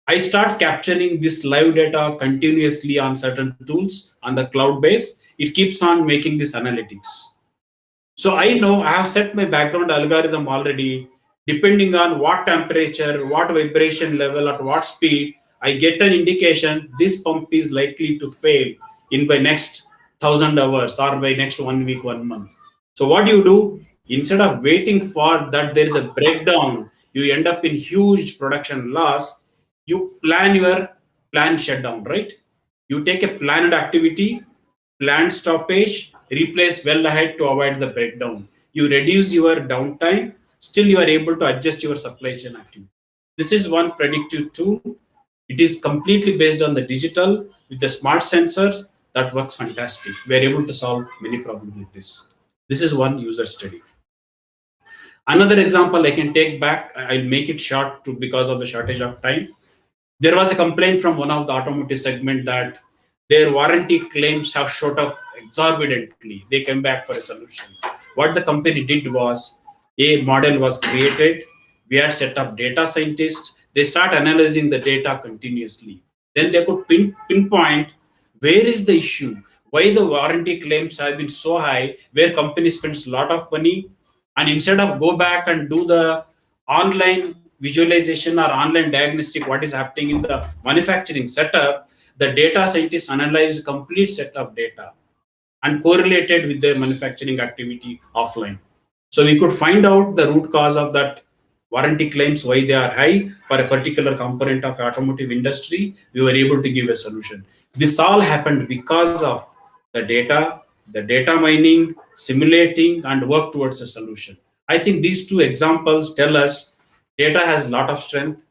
I start capturing this live data continuously on certain tools on the cloud base. It keeps on making this analytics. So I know I have set my background algorithm already. Depending on what temperature, what vibration level, at what speed, I get an indication this pump is likely to fail in by next 1,000 hours or by next 1 week, 1 month. So what do you do? Instead of waiting for that there is a breakdown, you end up in huge production loss. You plan your planned shutdown, right? You take a planned activity, planned stoppage, replace well ahead to avoid the breakdown. You reduce your downtime, still you are able to adjust your supply chain activity. This is one predictive tool. It is completely based on the digital with the smart sensors that works fantastic. We are able to solve many problems with this. This is one user study. Another example I can take back, I'll make it short because of the shortage of time. There was a complaint from one of the automotive segment that their warranty claims have shot up exorbitantly. They came back for a solution. What the company did was a model was created. We had set up data scientists. They start analyzing the data continuously. Then they could pinpoint where is the issue, why the warranty claims have been so high, where company spends a lot of money, and instead of go back and do the online visualization or online diagnostic what is happening in the manufacturing setup, the data scientist analyzed complete set of data and correlated with their manufacturing activity offline. So we could find out the root cause of that warranty claims, why they are high for a particular component of automotive industry. We were able to give a solution. This all happened because of the data mining, simulating, and work towards a solution. I think these two examples tell us data has a lot of strength.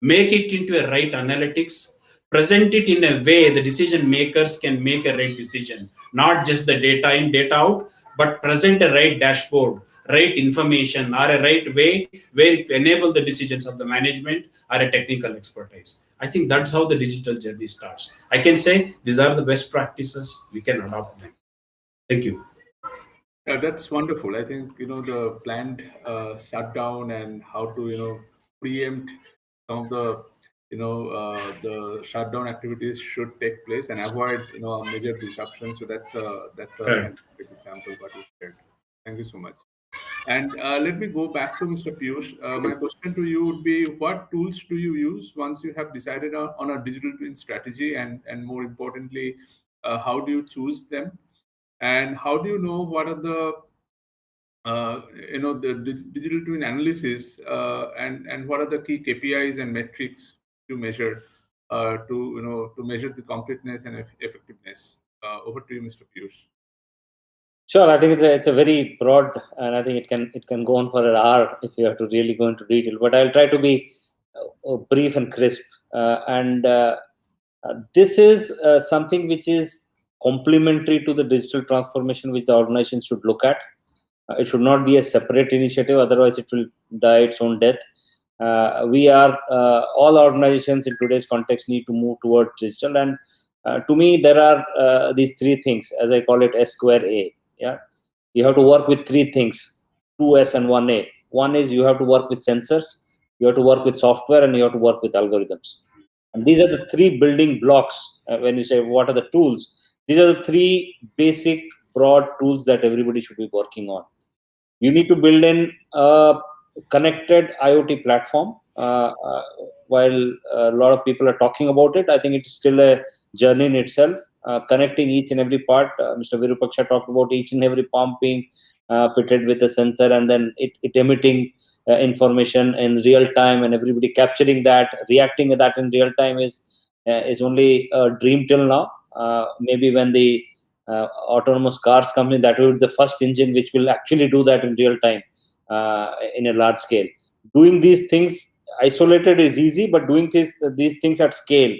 Make it into a right analytics, present it in a way the decision makers can make a right decision, not just the data in, data out, but present a right dashboard, right information, or a right way where it enable the decisions of the management or a technical expertise. I think that's how the digital journey starts. I can say these are the best practices, we can adopt them. Thank you. Yeah, that's wonderful. I think the planned shutdown and how to preempt some of the shutdown activities should take place and avoid a major disruption. So that's a Correct. fantastic example what you shared. Thank you so much. And let me go back to Mr. Piyush. My question to you would be: what tools do you use once you have decided on a digital twin strategy, and more importantly, how do you choose them? And how do you know what are the digital twin analysis and what are the key KPIs and metrics to measure to measure the completeness and effectiveness? Over to you, Mr. Piyush. Sure, I think it's a very broad, and I think it can go on for an hour if you have to really go into detail. But I'll try to be brief and crisp. This is something which is complementary to the digital transformation which the organization should look at. It should not be a separate initiative, otherwise it will die its own death. We are all organizations in today's context need to move towards digital, and To me, there are these three things, as I call it, S square A. Yeah, you have to work with three things, 2S and 1A. One is you have to work with sensors, you have to work with software, and you have to work with algorithms. And these are the three building blocks. When you say what are the tools, these are the three basic broad tools that everybody should be working on. You need to build in a connected IoT platform. While a lot of people are talking about it, I think it's still a journey in itself. Connecting each and every part. Mr. Virupaksha talked about each and every pump being fitted with a sensor, and then it emitting information in real time, and everybody capturing that, reacting to that in real time is only a dream till now. Maybe when the autonomous cars come in, that will be the first engine which will actually do that in real time in a large scale. Doing these things isolated is easy, but doing these things at scale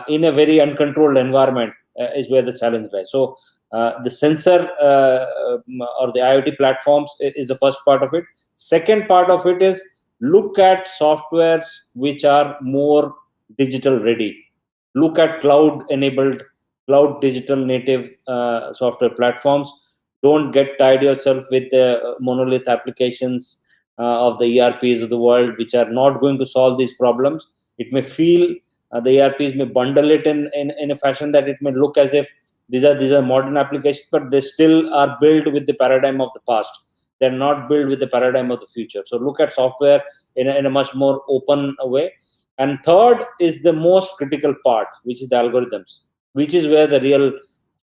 in a very uncontrolled environment is where the challenge lies. So the sensor or the IoT platforms is the first part of it. Second part of it is look at softwares which are more digital ready. Look at cloud enabled, cloud digital native software platforms. Don't get tied yourself with the monolith applications of the ERPs of the world, which are not going to solve these problems. It may feel the ERPs may bundle it in a fashion that it may look as if these are modern applications, but they still are built with the paradigm of the past. They're not built with the paradigm of the future. So look at software in a much more open way. And third is the most critical part, which is the algorithms, which is where the real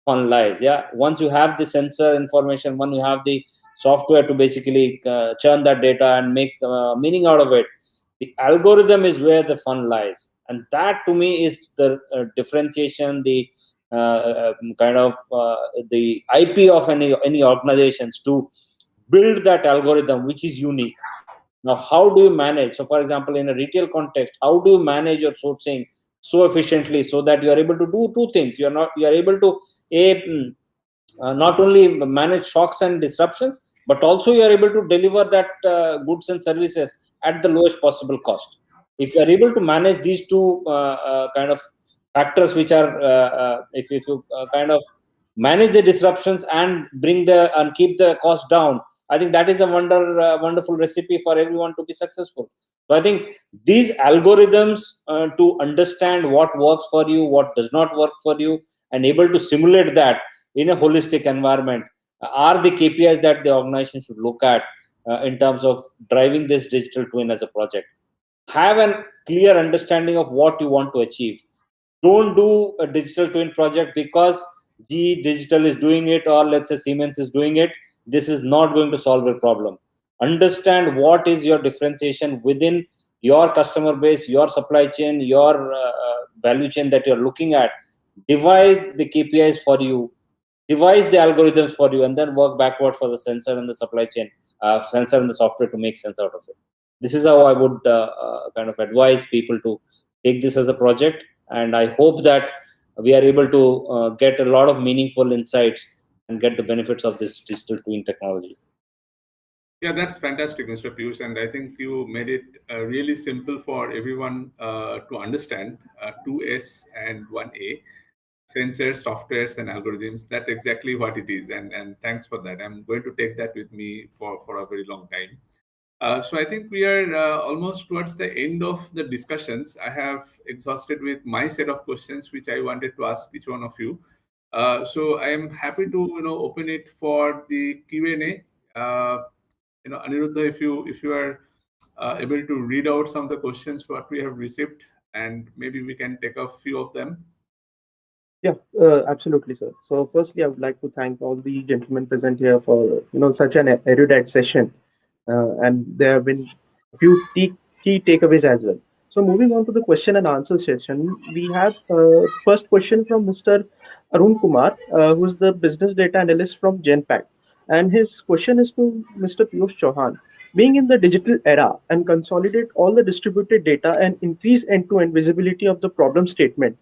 fun lies. Yeah, once you have the sensor information, when you have the software to basically churn that data and make meaning out of it, the algorithm is where the fun lies. And that to me is the differentiation, the kind of the IP of any organizations to build that algorithm which is unique. Now, how do you manage? So, for example, in a retail context, how do you manage your sourcing so efficiently so that you are able to do two things? You are able to not only manage shocks and disruptions, but also you are able to deliver that goods and services at the lowest possible cost. If you are able to manage these two kind of factors, which are if you kind of manage the disruptions and keep the cost down, I think that is a wonderful recipe for everyone to be successful. So I think these algorithms to understand what works for you, what does not work for you, and able to simulate that in a holistic environment are the KPIs that the organization should look at in terms of driving this digital twin as a project. Have a clear understanding of what you want to achieve. Don't do a digital twin project because GE Digital is doing it, or let's say Siemens is doing it. This is not going to solve your problem. Understand what is your differentiation within your customer base, your supply chain, your value chain that you're looking at. Divide the KPIs for you, devise the algorithms for you, and then work backward for the sensor and the supply chain, sensor and the software to make sense out of it. This is how I would kind of advise people to take this as a project. And I hope that we are able to get a lot of meaningful insights and get the benefits of this digital twin technology. Yeah, that's fantastic, Mr. Piyush. And I think you made it really simple for everyone to understand 2S and 1A, sensors, softwares, and algorithms. That's exactly what it is. And thanks for that. I'm going to take that with me for a very long time. So I think we are almost towards the end of the discussions. I have exhausted with my set of questions, which I wanted to ask each one of you. So I am happy to open it for the Q&A. Aniruddha, if you are able to read out some of the questions what we have received, and maybe we can take a few of them. Yeah, absolutely, sir. So, firstly, I would like to thank all the gentlemen present here for such an erudite session, and there have been a few key takeaways as well. So, moving on to the question and answer session, we have first question from Mr. Arun Kumar, who is the business data analyst from Genpact, and his question is to Mr. Piyush Chauhan. Being in the digital era and consolidate all the distributed data and increase end-to-end visibility of the problem statement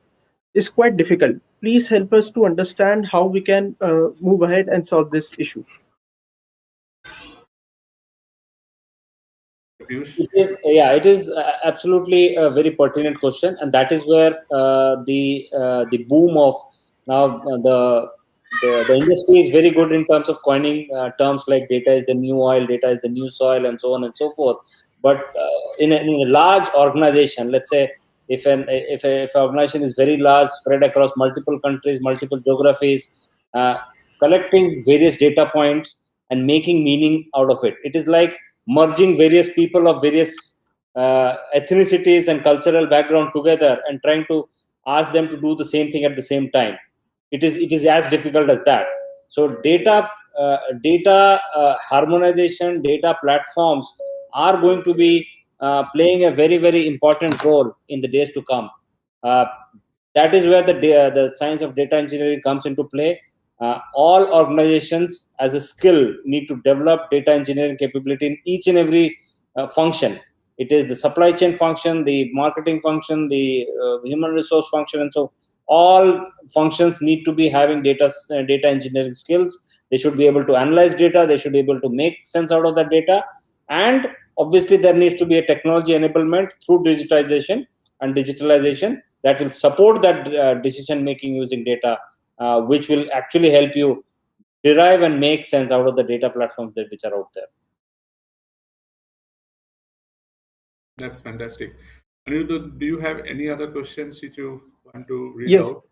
is quite difficult. Please help us to understand how we can move ahead and solve this issue. Yeah, that's fantastic, Mr. Piyush. And I think you made it really simple for everyone to understand 2S and 1A, sensors, softwares, and algorithms. Divide the KPIs for you, device the algorithms for you, and understand what is your differentiation within your customer base, your supply chain, your value chain that you're looking at. Divide the algorithms for you, and then work backward for the sensor and the supply chain, Piyush? It is absolutely a very pertinent question, and that is where the boom of now the industry is very good in terms of coining terms like data is the new oil, data is the new soil, and so on and so forth. But in a large organization, let's say if an organization is very large, spread across multiple countries, multiple geographies, collecting various data points and making meaning out of it, it is like merging various people of various ethnicities and cultural background together and trying to ask them to do the same thing at the same time. It is as difficult as that. So data harmonization, data platforms are going to be playing a very, very important role in the days to come. That is where the science of data engineering comes into play. All organizations as a skill need to develop data engineering capability in each and every function. It is the supply chain function, the marketing function, the human resource function, and so all functions need to be having data engineering skills. They should be able to analyze data. They should be able to make sense out of that data. And obviously, there needs to be a technology enablement through digitization and digitalization that will support that decision making using data, which will actually help you derive and make sense out of the data platforms which are out there. That's fantastic. Aniruddha, do you have any other questions which you want to read out?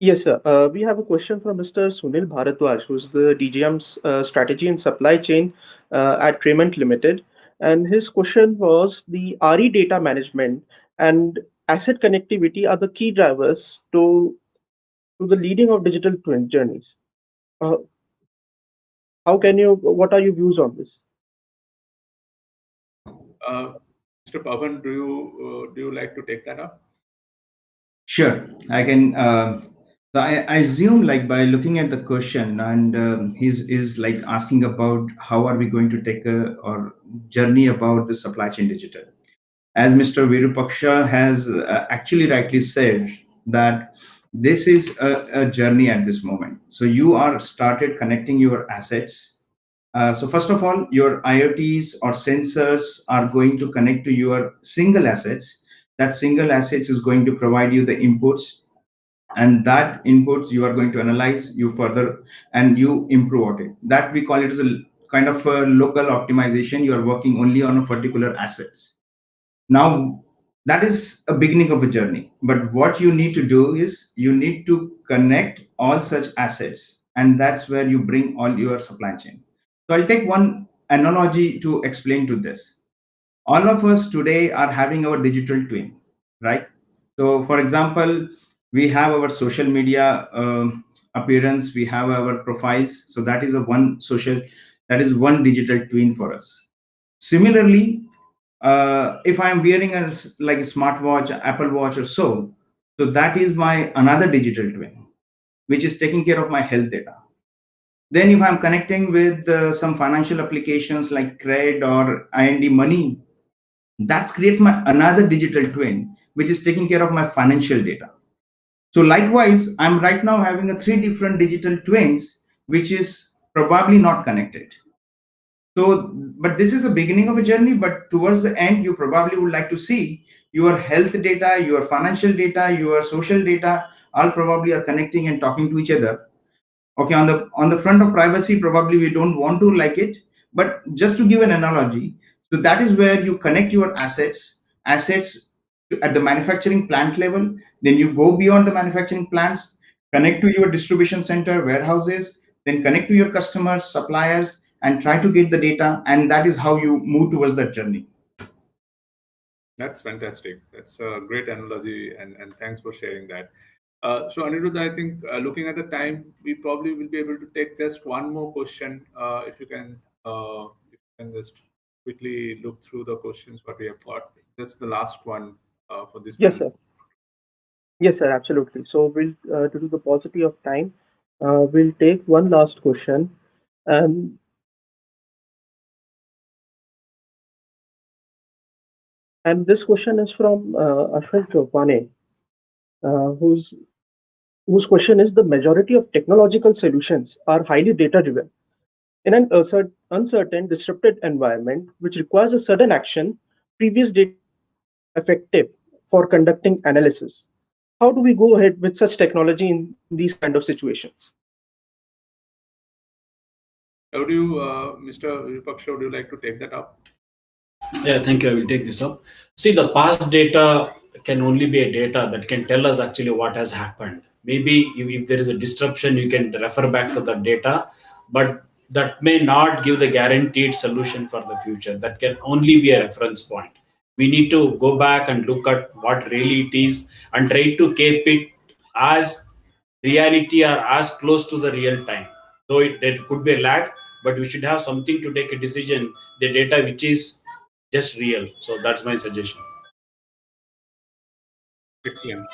Yes, sir. We have a question from Mr. Sunil Bharadwaj, who's the DGM's strategy and supply chain at Tremont Limited. And his question was the RE data management and asset connectivity are the key drivers to the leading of digital twin journeys. What are your views on this? Mr. Pavan, do you like to take that up? Sure, I can. I assume, like by looking at the question, and he's like asking about how are we going to take a or journey about the supply chain digital. As Mr. Virupaksha has actually rightly said that this is a journey at this moment. So you are started connecting your assets. So first of all, your IoTs or sensors are going to connect to your single assets. That single assets is going to provide you the inputs, and that inputs you are going to analyze, you further, and you improve on it. That we call it as a kind of a local optimization. You are working only on a particular assets. Now, that is a beginning of a journey. But what you need to do is you need to connect all such assets, and that's where you bring all your supply chain. So I'll take one analogy to explain to this. All of us today are having our digital twin, right? So, for example, we have our social media appearance, we have our profiles. So that is that is one digital twin for us. Similarly, if I'm wearing like a smartwatch, Apple Watch or so that is my another digital twin, which is taking care of my health data. Then if I'm connecting with some financial applications like credit or IND money, that creates my another digital twin, which is taking care of my financial data. So likewise, I'm right now having a 3 different digital twins, which is probably not connected. So, but this is a beginning of a journey, but towards the end, you probably would like to see your health data, your financial data, your social data, all probably are connecting and talking to each other. Okay, on the front of privacy, probably we don't want to like it, but just to give an analogy, so that is where you connect your assets at the manufacturing plant level. Then you go beyond the manufacturing plants, connect to your distribution center, warehouses, then connect to your customers, suppliers, and try to get the data. And that is how you move towards that journey. That's fantastic. That's a great analogy, and thanks for sharing that. So Aniruddha, I think looking at the time, we probably will be able to take just one more question. If you can just quickly look through the questions what we have got. Just the last one for this. Yes, sir. Yes, sir. Absolutely. So we'll, due to the paucity of time, we'll take one last question. And this question is from Ashwin Chopane, whose question is: the majority of technological solutions are highly data driven. In an uncertain, disrupted environment which requires a sudden action, previous data effective for conducting analysis. How do we go ahead with such technology in these kind of situations? Would you, Mr. Vipaksha, would you like to take that up? Yeah, thank you. I will take this up. See, the past data can only be a data that can tell us actually what has happened. Maybe if there is a disruption, you can refer back to the data, but that may not give the guaranteed solution for the future. That can only be a reference point. We need to go back and look at what really it is and try to keep it as reality or as close to the real time. Though there could be a lag, but we should have something to take a decision, the data which is just real. So that's my suggestion. Excellent.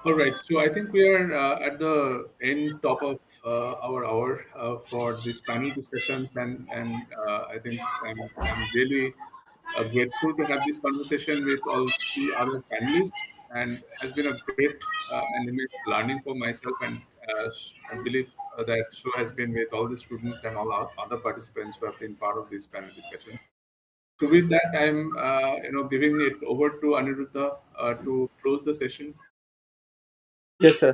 All right. So I think we are at the end top of our hour for these panel discussions, and I think I'm really grateful to have this conversation with all the other panelists, and has been a great and immense learning for myself, and I believe that so has been with all the students and all our other participants who have been part of these panel discussions. So with that, I'm giving it over to Aniruddha to close the session. Yes, sir.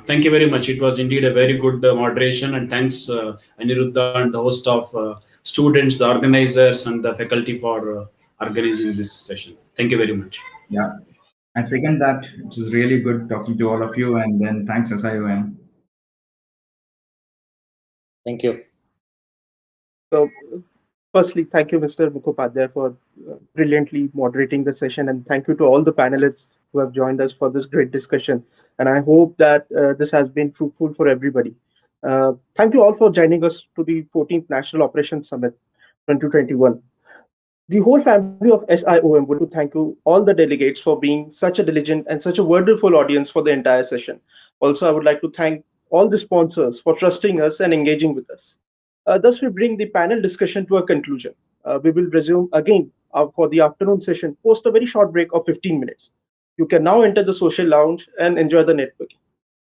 Thank you very much. It was indeed a very good moderation, and thanks Aniruddha and the host of students, the organizers, and the faculty for organizing this session. Thank you very much. Yeah. I second that. It was really good talking to all of you, and then thanks SIOM. Thank you. So, firstly, thank you, Mr. Mukhopadhyay, for brilliantly moderating the session, and thank you to all the panelists who have joined us for this great discussion. And I hope that this has been fruitful for everybody. Thank you all for joining us to the 14th National Operations Summit 2021. The whole family of SIOM would like to thank you, all the delegates, for being such a diligent and such a wonderful audience for the entire session. Also, I would like to thank all the sponsors for trusting us and engaging with us. Thus, we bring the panel discussion to a conclusion. We will resume again for the afternoon session post a very short break of 15 minutes. You can now enter the social lounge and enjoy the networking.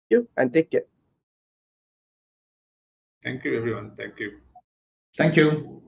Thank you and take care. Thank you, everyone. Thank you. Thank you.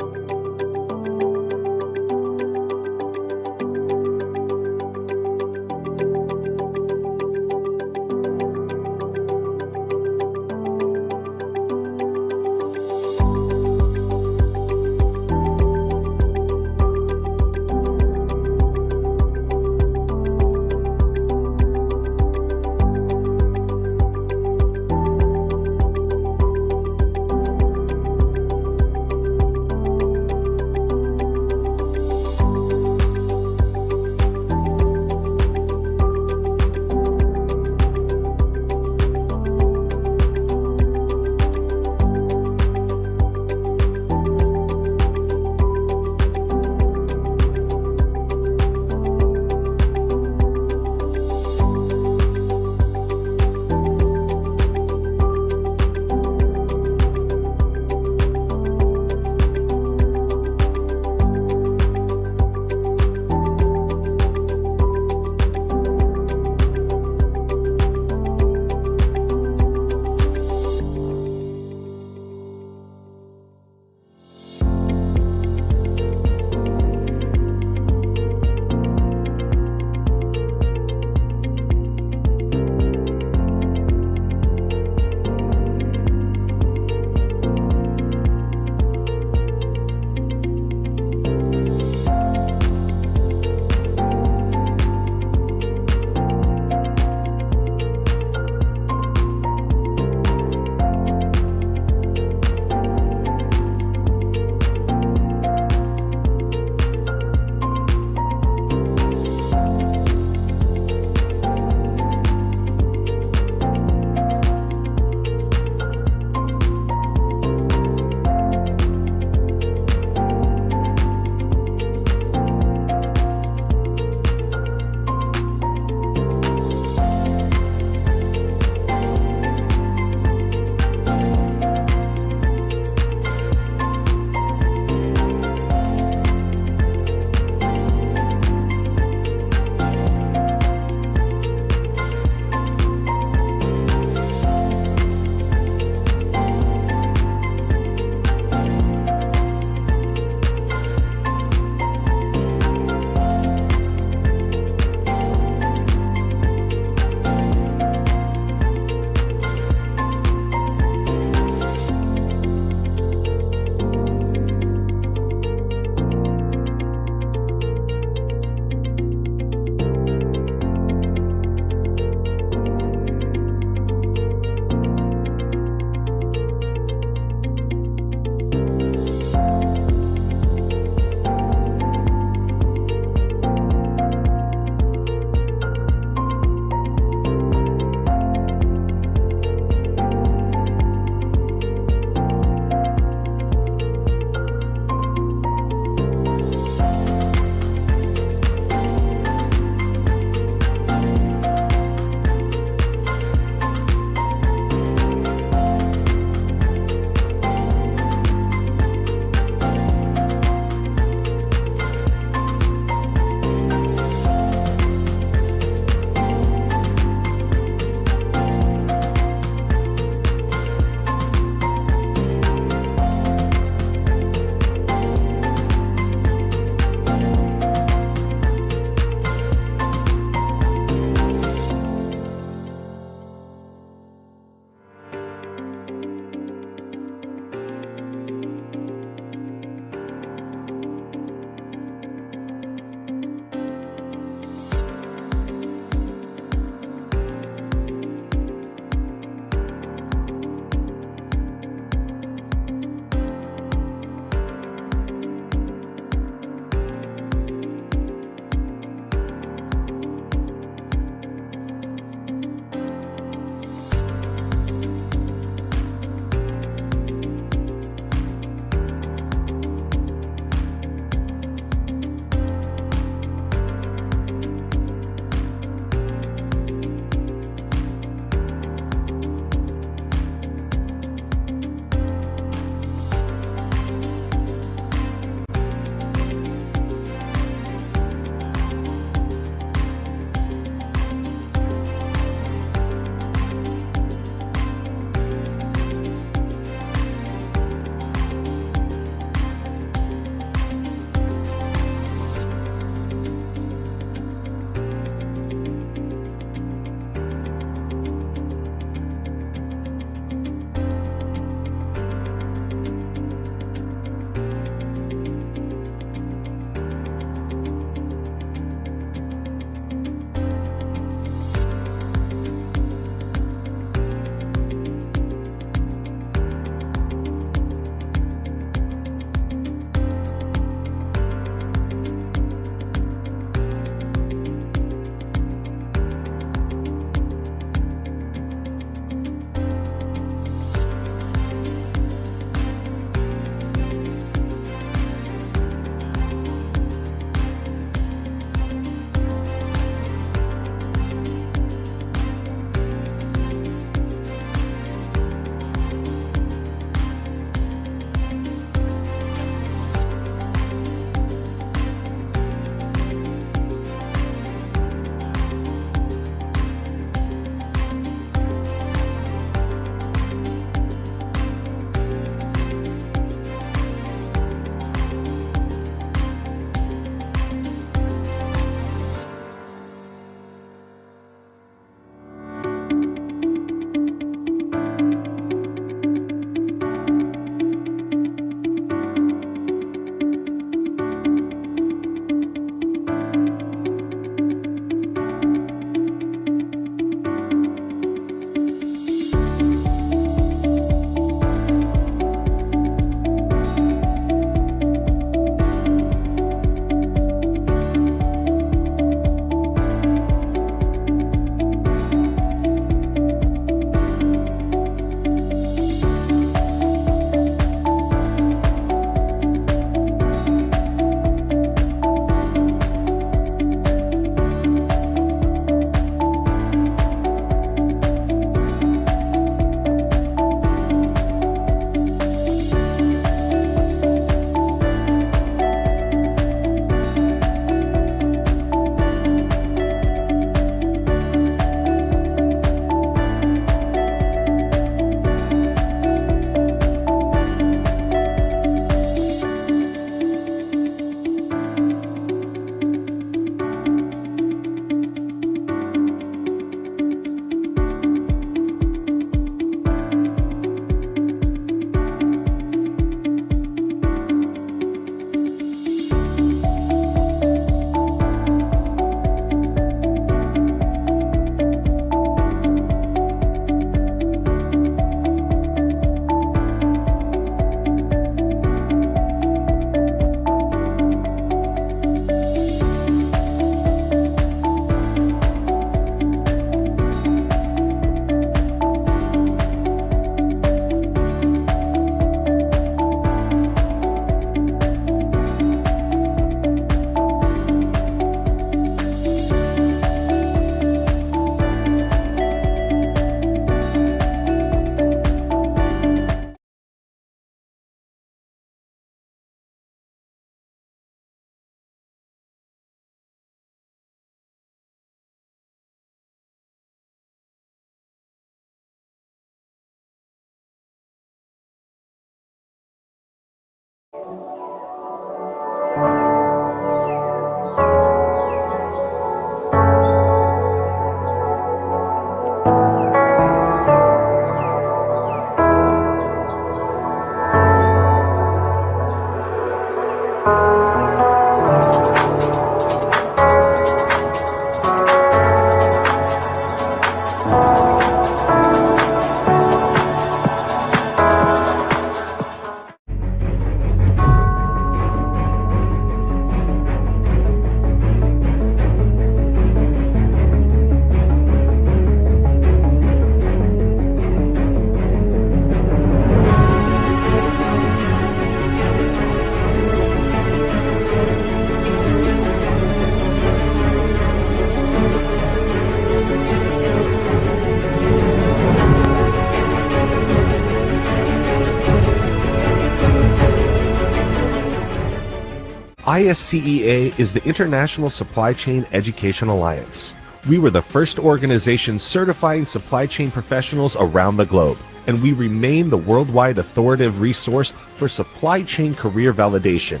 ISCEA is the International Supply Chain Education Alliance. We were the first organization certifying supply chain professionals around the globe, and we remain the worldwide authoritative resource for supply chain career validation,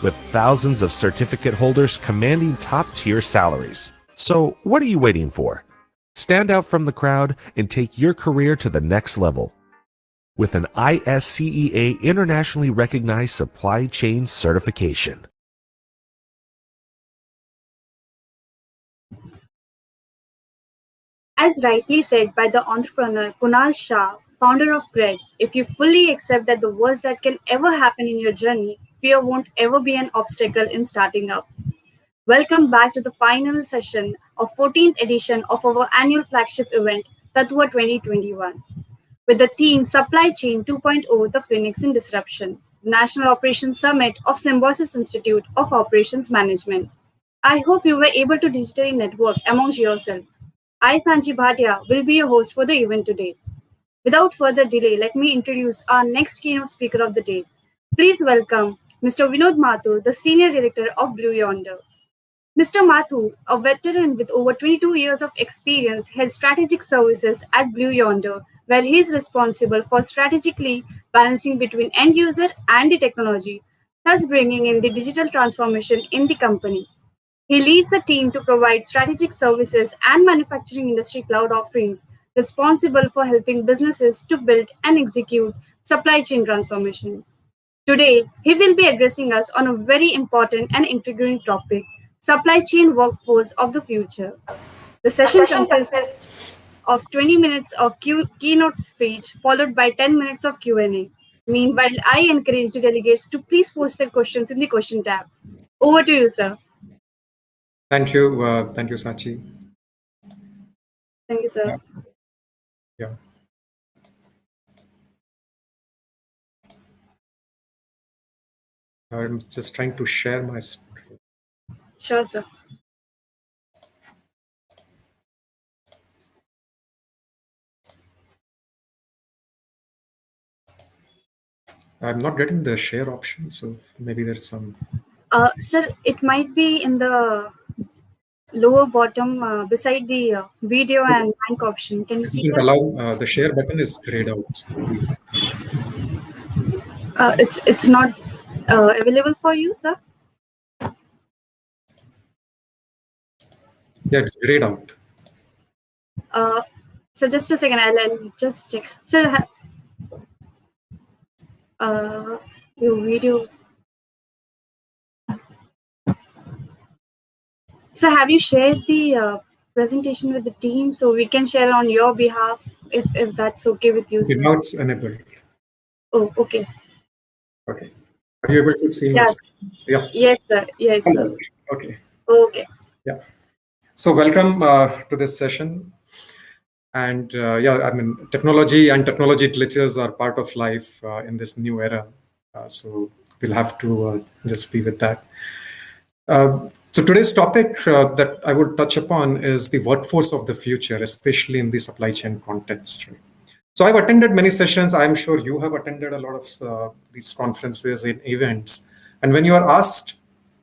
with thousands of certificate holders commanding top-tier salaries. So, what are you waiting for? Stand out from the crowd and take your career to the next level with an ISCEA internationally recognized supply chain certification. As rightly said by the entrepreneur Kunal Shah, founder of Cred, if you fully accept that the worst that can ever happen in your journey, fear won't ever be an obstacle in starting up. Welcome back to the final session of 14th edition of our annual flagship event, Tattv’ 2021, with the theme Supply Chain 2.0, the Phoenix in Disruption, National Operations Summit of Symbiosis Institute of Operations Management. I hope you were able to digitally network amongst yourself. I, Sanji Bhatia, will be your host for the event today. Without further delay, let me introduce our next keynote speaker of the day. Please welcome Mr. Vinod Mathur, the Senior Director of Blue Yonder. Mr. Mathur, a veteran with over 22 years of experience, heads strategic services at Blue Yonder, where he is responsible for strategically balancing between end user and the technology, thus bringing in the digital transformation in the company. He leads a team to provide strategic services and manufacturing industry cloud offerings, responsible for helping businesses to build and execute supply chain transformation. Today, he will be addressing us on a very important and intriguing topic, supply chain workforce of the future. The session consists of 20 minutes of keynote speech followed by 10 minutes of Q&A. Meanwhile, I encourage the delegates to please post their questions in the question tab. Over to you, sir. Thank you, Sachi. Thank you, sir. Yeah. I'm just trying to share my screen. Sure, sir. I'm not getting the share option, so maybe there's some. Sir, it might be in the lower bottom beside the video and mic option. Can you see Doesn't that? allow the share button is grayed out. So maybe. It's not available for you, sir. Yeah, it's grayed out. So just a second, I'll just check. Sir, your video. So have you shared the presentation with the team so we can share on your behalf if that's okay with you, sir? Now it's enabled. Oh, okay. Okay. Are you able to see my screen? Yeah. Yes, sir. Yes, sir. Okay. Okay. Yeah. So welcome to this session. And yeah, I mean, technology and technology glitches are part of life in this new era. So we'll have to just be with that. So today's topic that I would touch upon is the workforce of the future, especially in the supply chain context. So I've attended many sessions. I'm sure you have attended a lot of these conferences and events. And when you are asked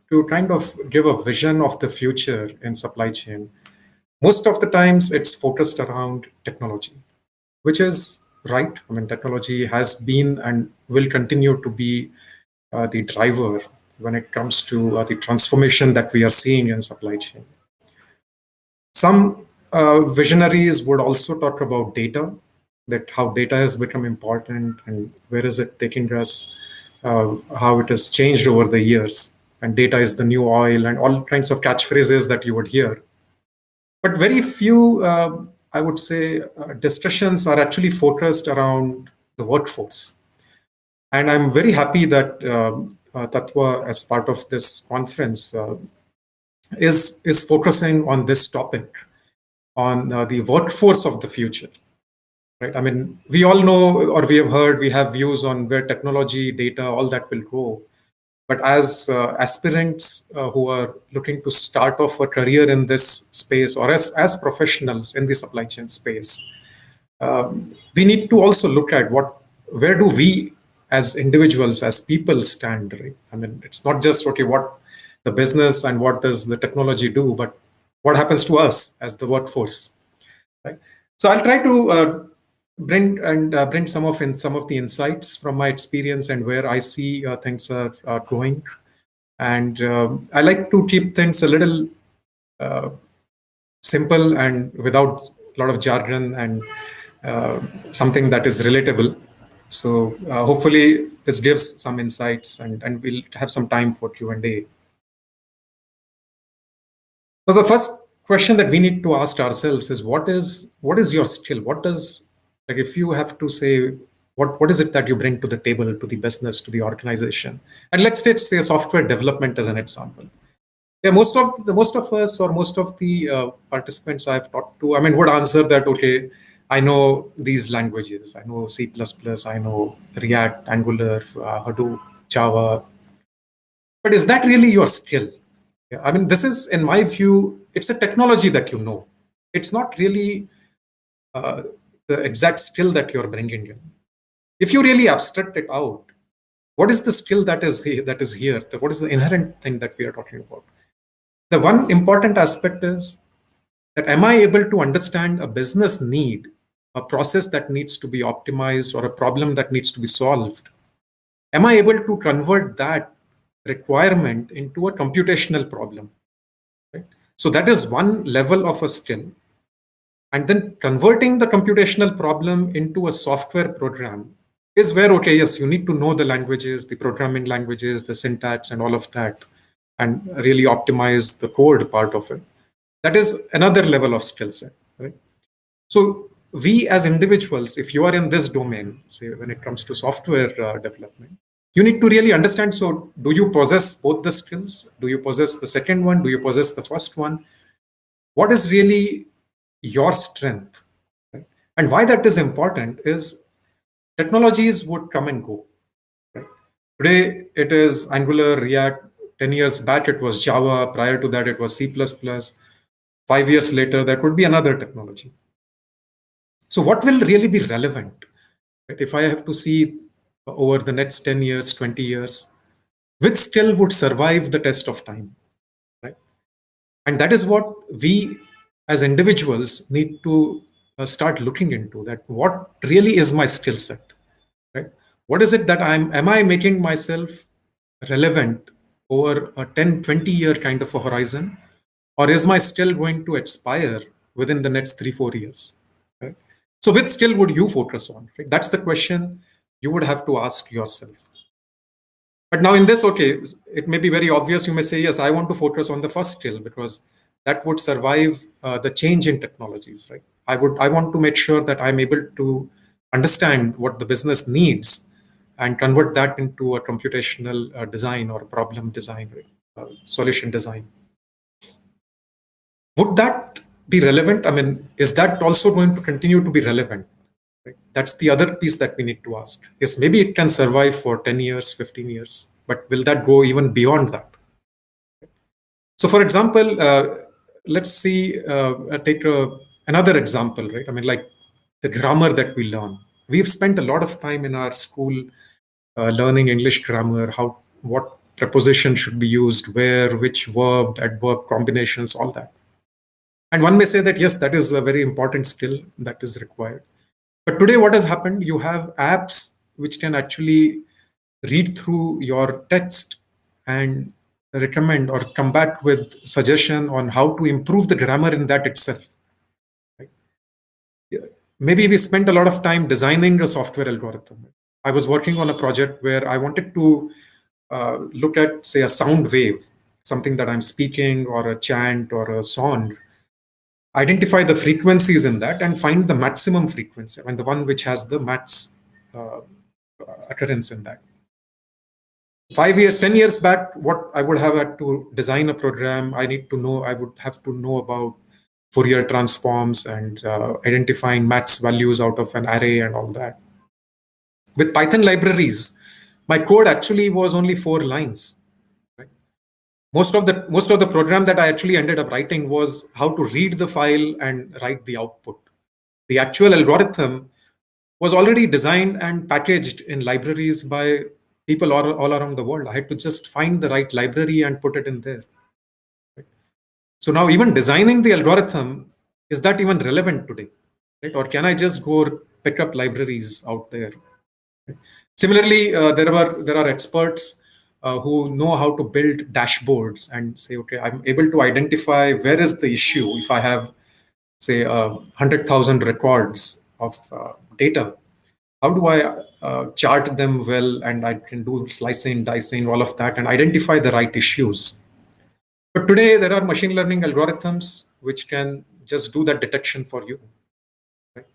to kind of give a vision of the future in supply chain, most of the times it's focused around technology, which is right. I mean, technology has been and will continue to be the driver when it comes to the transformation that we are seeing in supply chain. Some visionaries would also talk about data, that how data has become important and where is it taking us, how it has changed over the years. And data is the new oil and all kinds of catchphrases that you would hear. But very few, I would say, discussions are actually focused around the workforce. And I'm very happy that Tattv’, as part of this conference, is focusing on this topic, on the workforce of the future. Right? I mean, we all know, or we have heard, we have views on where technology, data, all that will go. But as aspirants who are looking to start off a career in this space, or as professionals in the supply chain space, we need to also look at where do we as individuals, as people stand, right? I mean, it's not just, okay, what the business and what does the technology do, but what happens to us as the workforce, right? So I'll try to bring some of the insights from my experience and where I see things are going. And I like to keep things a little simple and without a lot of jargon and something that is relatable. So hopefully this gives some insights, and we'll have some time for Q&A. So the first question that we need to ask ourselves is, what is your skill? What does, like, if you have to say, what is it that you bring to the table, to the business, to the organization? And let's say software development as an example. Yeah, most of us, or most of the participants I've talked to, I mean, would answer that, okay, I know these languages. I know C++, I know React, Angular, Hadoop, Java. But is that really your skill? Yeah, I mean, this is, in my view, it's a technology that you know. It's not really the exact skill that you're bringing in. If you really abstract it out, what is the skill that is here? What is the inherent thing that we are talking about? The one important aspect is that, am I able to understand a business need, a process that needs to be optimized, or a problem that needs to be solved? Am I able to convert that requirement into a computational problem? Right? So that is one level of a skill. And then converting the computational problem into a software program is where, okay, yes, you need to know the languages, the programming languages, the syntax and all of that, and really optimize the code part of it. That is another level of skill set, right? So we as individuals, if you are in this domain, say when it comes to software development, you need to really understand, so do you possess both the skills? Do you possess the second one? Do you possess the first one? What is really your strength? Right? And why that is important is technologies would come and go. Right? Today, it is Angular, React. 10 years back, it was Java. Prior to that, it was C++. 5 years later, there could be another technology. So what will really be relevant? Right? If I have to see over the next 10 years, 20 years, which skill would survive the test of time? Right? And that is what we as individuals need to start looking into, that what really is my skill set? Right? What is it that am I making myself relevant over a 10, 20 year kind of a horizon? Or is my skill going to expire within the next 3, 4 years? Right? So which skill would you focus on? Right? That's the question you would have to ask yourself. But now in this, okay, it may be very obvious. You may say, yes, I want to focus on the first skill because that would survive the change in technologies, right? I want to make sure that I'm able to understand what the business needs and convert that into a computational design or problem design, solution design. Would that be relevant? I mean, is that also going to continue to be relevant? Right? That's the other piece that we need to ask. Yes, maybe it can survive for 10 years, 15 years, but will that go even beyond that? So for example, let's see, take another example, right? I mean, like the grammar that we learn. We've spent a lot of time in our school learning English grammar, what preposition should be used, where, which verb, adverb combinations, all that. And one may say that, yes, that is a very important skill that is required. But today what has happened, you have apps which can actually read through your text and recommend or come back with suggestion on how to improve the grammar in that itself. Right? Maybe we spent a lot of time designing a software algorithm. I was working on a project where I wanted to look at, say, a sound wave, something that I'm speaking or a chant or a song, identify the frequencies in that and find the maximum frequency, and the one which has the max occurrence in that. 5 years, 10 years back, what I would have had to design a program, I would have to know about Fourier transforms and identifying max values out of an array and all that. With Python libraries, my code actually was only 4 lines. Right? Most of the program that I actually ended up writing was how to read the file and write the output. The actual algorithm was already designed and packaged in libraries by people all around the world. I had to just find the right library and put it in there. Right? So now even designing the algorithm, is that even relevant today? Right? Or can I just go pick up libraries out there? Right? Similarly, there are experts who know how to build dashboards and say, okay, I'm able to identify where is the issue if I have, say, 100,000 records of data. How do I chart them well, and I can do slicing, dicing, all of that, and identify the right issues. But today, there are machine learning algorithms which can just do that detection for you. Right?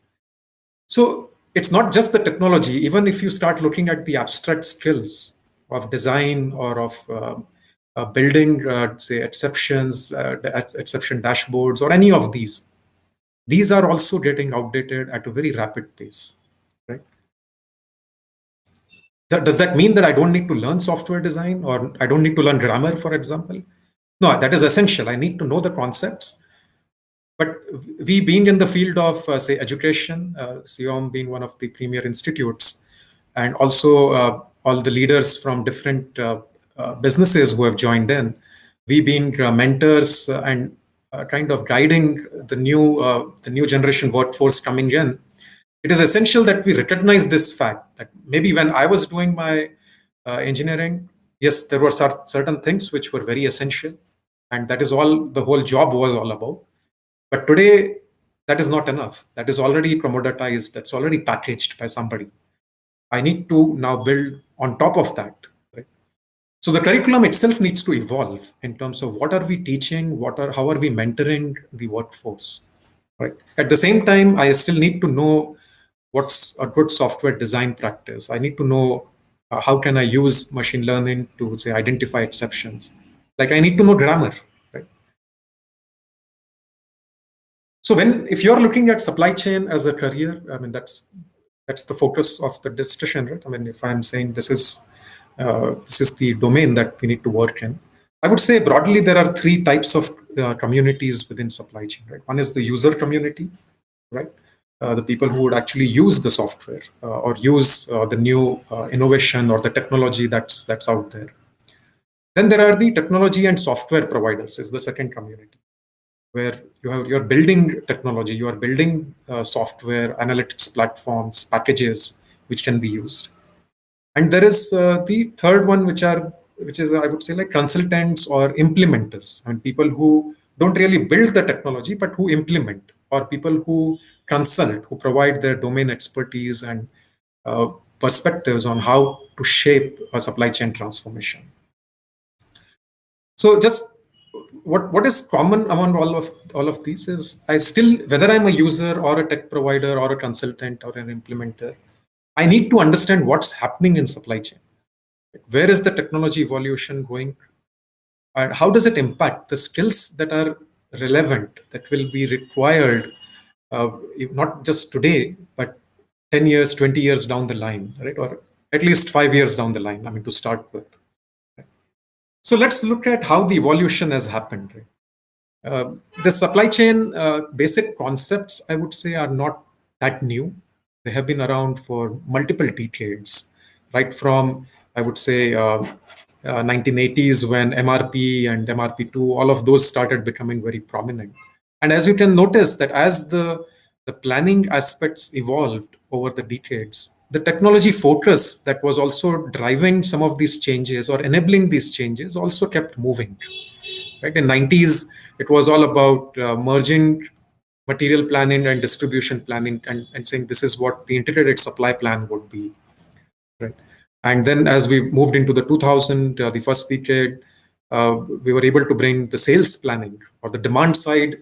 So it's not just the technology. Even if you start looking at the abstract skills of design or of building, say, exceptions, exception dashboards, or any of these are also getting outdated at a very rapid pace. Right? Does that mean that I don't need to learn software design, or I don't need to learn grammar, for example? No, that is essential. I need to know the concepts. But we being in the field of, say, education, SIOM being one of the premier institutes, and also all the leaders from different businesses who have joined in, we being mentors and kind of guiding the new generation workforce coming in, it is essential that we recognize this fact that maybe when I was doing my engineering, yes, there were certain things which were very essential, and that is all the whole job was all about. But today, that is not enough. That is already commoditized. That's already packaged by somebody. I need to now build on top of that. Right? So the curriculum itself needs to evolve in terms of what are we teaching, how are we mentoring the workforce. Right? At the same time, I still need to know what's a good software design practice. I need to know how can I use machine learning to, say, identify exceptions. Like I need to know grammar. Right? So if you're looking at supply chain as a career, I mean, that's the focus of the discussion, right? I mean, if I'm saying this is the domain that we need to work in, I would say broadly there are 3 types of communities within supply chain, right? One is the user community, right? The people who would actually use the software or use the new innovation or the technology that's out there. Then there are the technology and software providers is the second community, where you're building technology, you are building software, analytics platforms, packages which can be used. And there is the third one, which is I would say like consultants or implementers, and people who don't really build the technology but who implement, or people who consult, who provide their domain expertise and perspectives on how to shape a supply chain transformation. So just what is common among all of these is whether I'm a user or a tech provider or a consultant or an implementer, I need to understand what's happening in supply chain. Where is the technology evolution going? And how does it impact the skills that are relevant, that will be required, not just today, but 10 years, 20 years down the line, right? Or at least 5 years down the line, I mean, to start with. So let's look at how the evolution has happened. Right? The supply chain basic concepts, I would say, are not that new. They have been around for multiple decades, right from, I would say, 1980s when MRP and MRP2, all of those started becoming very prominent. And as you can notice that as the the planning aspects evolved over the decades, the technology focus that was also driving some of these changes or enabling these changes also kept moving. Right? In 90s, it was all about merging material planning and distribution planning and saying this is what the integrated supply plan would be. Right? And then as we moved into the 2000, the first decade, we were able to bring the sales planning or the demand side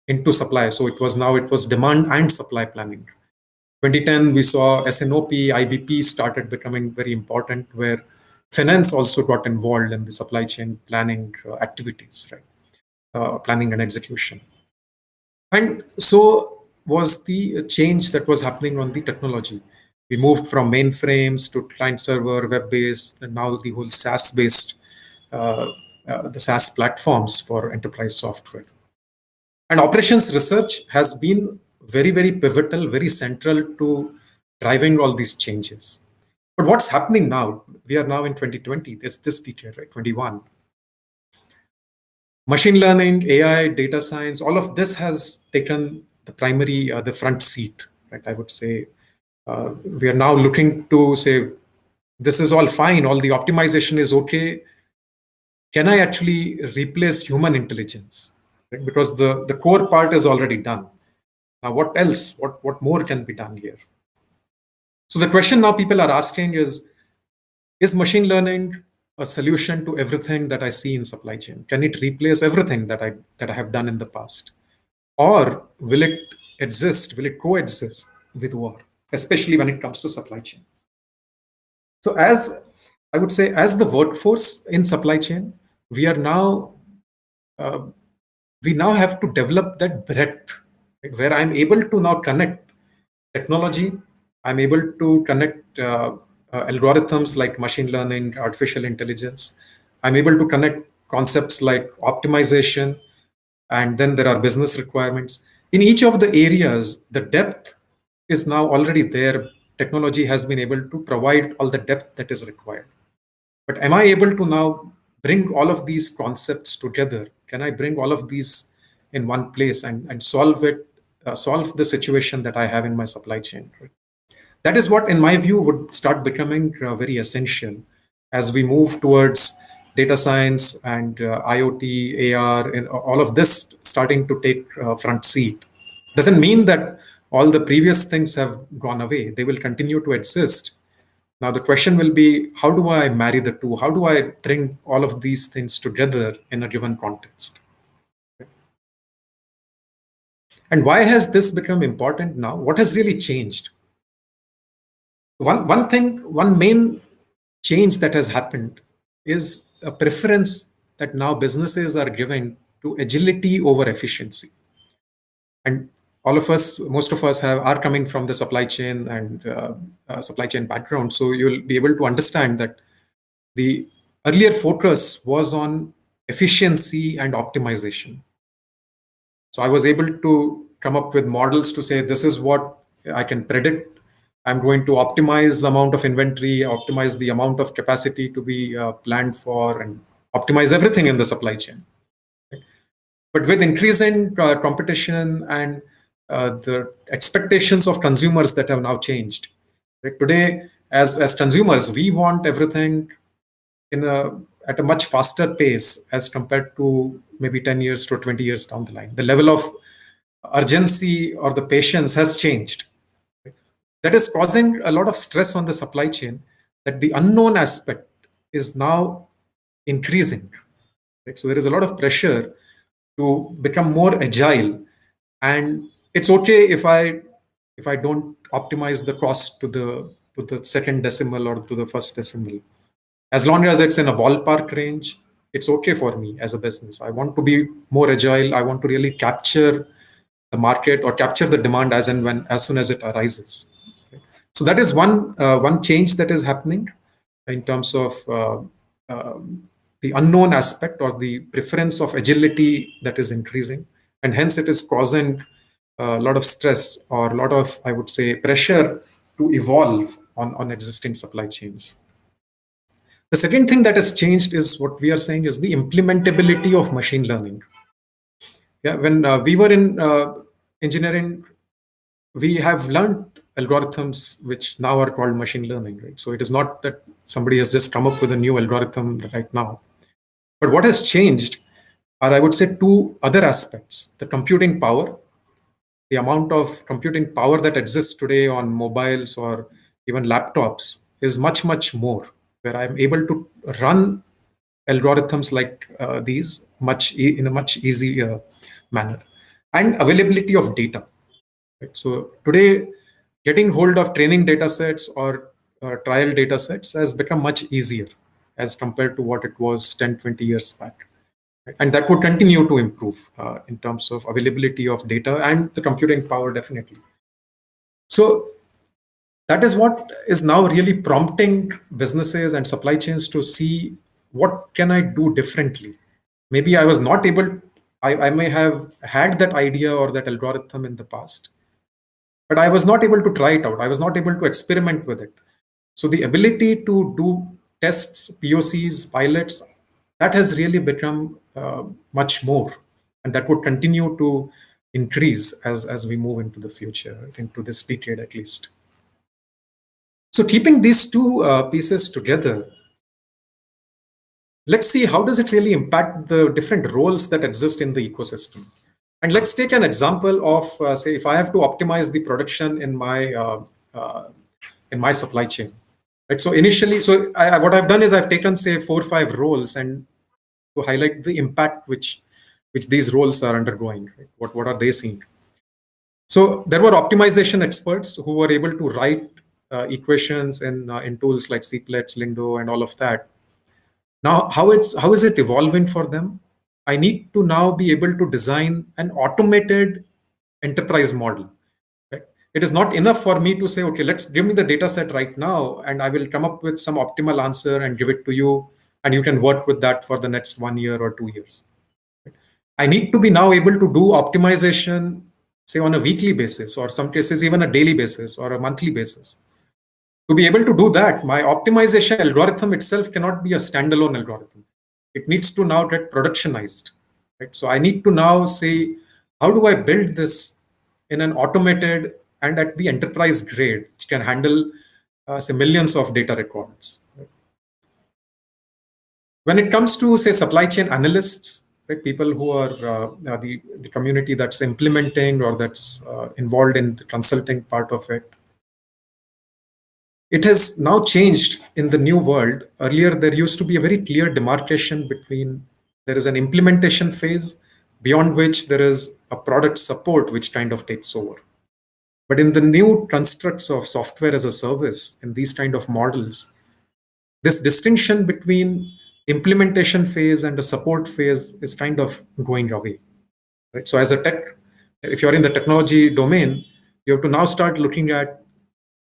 into supply. So it was demand and supply planning. 2010, we saw SNOP, IBP started becoming very important, where finance also got involved in the supply chain planning activities, right? Planning and execution. And so was the change that was happening on the technology. We moved from mainframes to client server, web-based, and now the whole SaaS-based, the SaaS platforms for enterprise software. And operations research has been very, very pivotal, very central to driving all these changes. But what's happening now? We are now in 2020, this decade, right? 21. Machine learning, AI, data science, all of this has taken the primary, the front seat, right? I would say we are now looking to say, this is all fine, all the optimization is okay. Can I actually replace human intelligence? Right? Because the core part is already done. Now, what else? What more can be done here? So the question now people are asking is machine learning a solution to everything that I see in supply chain? Can it replace everything that I have done in the past? Or will it exist? Will it coexist with war, especially when it comes to supply chain? So as I would say, as the workforce in supply chain, we are now we now have to develop that breadth, right, where I'm able to now connect technology. I'm able to connect algorithms like machine learning, artificial intelligence. I'm able to connect concepts like optimization, and then there are business requirements. In each of the areas, the depth is now already there. Technology has been able to provide all the depth that is required. But am I able to now bring all of these concepts together? Can I bring all of these in one place and solve the situation that I have in my supply chain? Right? That is what, in my view, would start becoming very essential as we move towards data science and IoT, AR, and all of this starting to take front seat. Doesn't mean that all the previous things have gone away. They will continue to exist. Now, the question will be, how do I marry the two? How do I bring all of these things together in a given context? And why has this become important now? What has really changed? One main change that has happened is a preference that now businesses are giving to agility over efficiency. And all of us, most of us are coming from the supply chain and supply chain background. So you'll be able to understand that the earlier focus was on efficiency and optimization. So I was able to come up with models to say, this is what I can predict. I'm going to optimize the amount of inventory, optimize the amount of capacity to be planned for, and optimize everything in the supply chain. But with increasing competition and the expectations of consumers that have now changed. Right? Today, as consumers, we want everything at a much faster pace as compared to maybe 10 years to 20 years down the line. The level of urgency or the patience has changed. That is causing a lot of stress on the supply chain, that the unknown aspect is now increasing. Right? So there is a lot of pressure to become more agile, and it's okay if I don't optimize the cost to the second decimal or to the first decimal. As long as it's in a ballpark range, it's okay for me as a business. I want to be more agile. I want to really capture the market or capture the demand as soon as it arises. So that is one change that is happening in terms of the unknown aspect or the preference of agility that is increasing, and hence it is causing a lot of stress or a lot of, I would say, pressure to evolve on existing supply chains. The second thing that has changed is what we are saying is the implementability of machine learning. Yeah, when we were in engineering, we have learned algorithms which now are called machine learning, right? So it is not that somebody has just come up with a new algorithm right now. But what has changed are, I would say, two other aspects: the computing power. The amount of computing power that exists today on mobiles or even laptops is much, much more, where I'm able to run algorithms like these in a much easier manner. And availability of data. Right? So today, getting hold of training data sets or trial data sets has become much easier as compared to what it was 10, 20 years back. And that would continue to improve in terms of availability of data and the computing power, definitely. So that is what is now really prompting businesses and supply chains to see, what can I do differently? Maybe I was not able, I may have had that idea or that algorithm in the past, but I was not able to try it out. I was not able to experiment with it. So the ability to do tests, POCs, pilots, that has really become much more. And that would continue to increase as we move into the future, into this decade at least. So keeping these two pieces together, let's see how does it really impact the different roles that exist in the ecosystem. And let's take an example of, say, if I have to optimize the production in my supply chain. Right. So initially, what I've done is I've taken, say, 4 or 5 roles and to highlight the impact which these roles are undergoing. Right? What are they seeing? So there were optimization experts who were able to write equations in tools like Cplex, Lindo, and all of that. Now, how is it evolving for them? I need to now be able to design an automated enterprise model. Right? It is not enough for me to say, okay, let's give me the data set right now, and I will come up with some optimal answer and give it to you, and you can work with that for the next 1 year or 2 years. Right? I need to be now able to do optimization, say, on a weekly basis, or some cases even a daily basis or a monthly basis. To be able to do that, my optimization algorithm itself cannot be a standalone algorithm. It needs to now get productionized. Right? So I need to now say, how do I build this in an automated and at the enterprise grade, which can handle, say, millions of data records. Right? When it comes to, say, supply chain analysts, right, people who are the community that's implementing or that's involved in the consulting part of it, it has now changed in the new world. Earlier, there used to be a very clear demarcation between, there is an implementation phase, beyond which there is a product support, which kind of takes over. But in the new constructs of software as a service, in these kind of models, this distinction between implementation phase and the support phase is kind of going away. Right? So as a tech, if you're in the technology domain, you have to now start looking at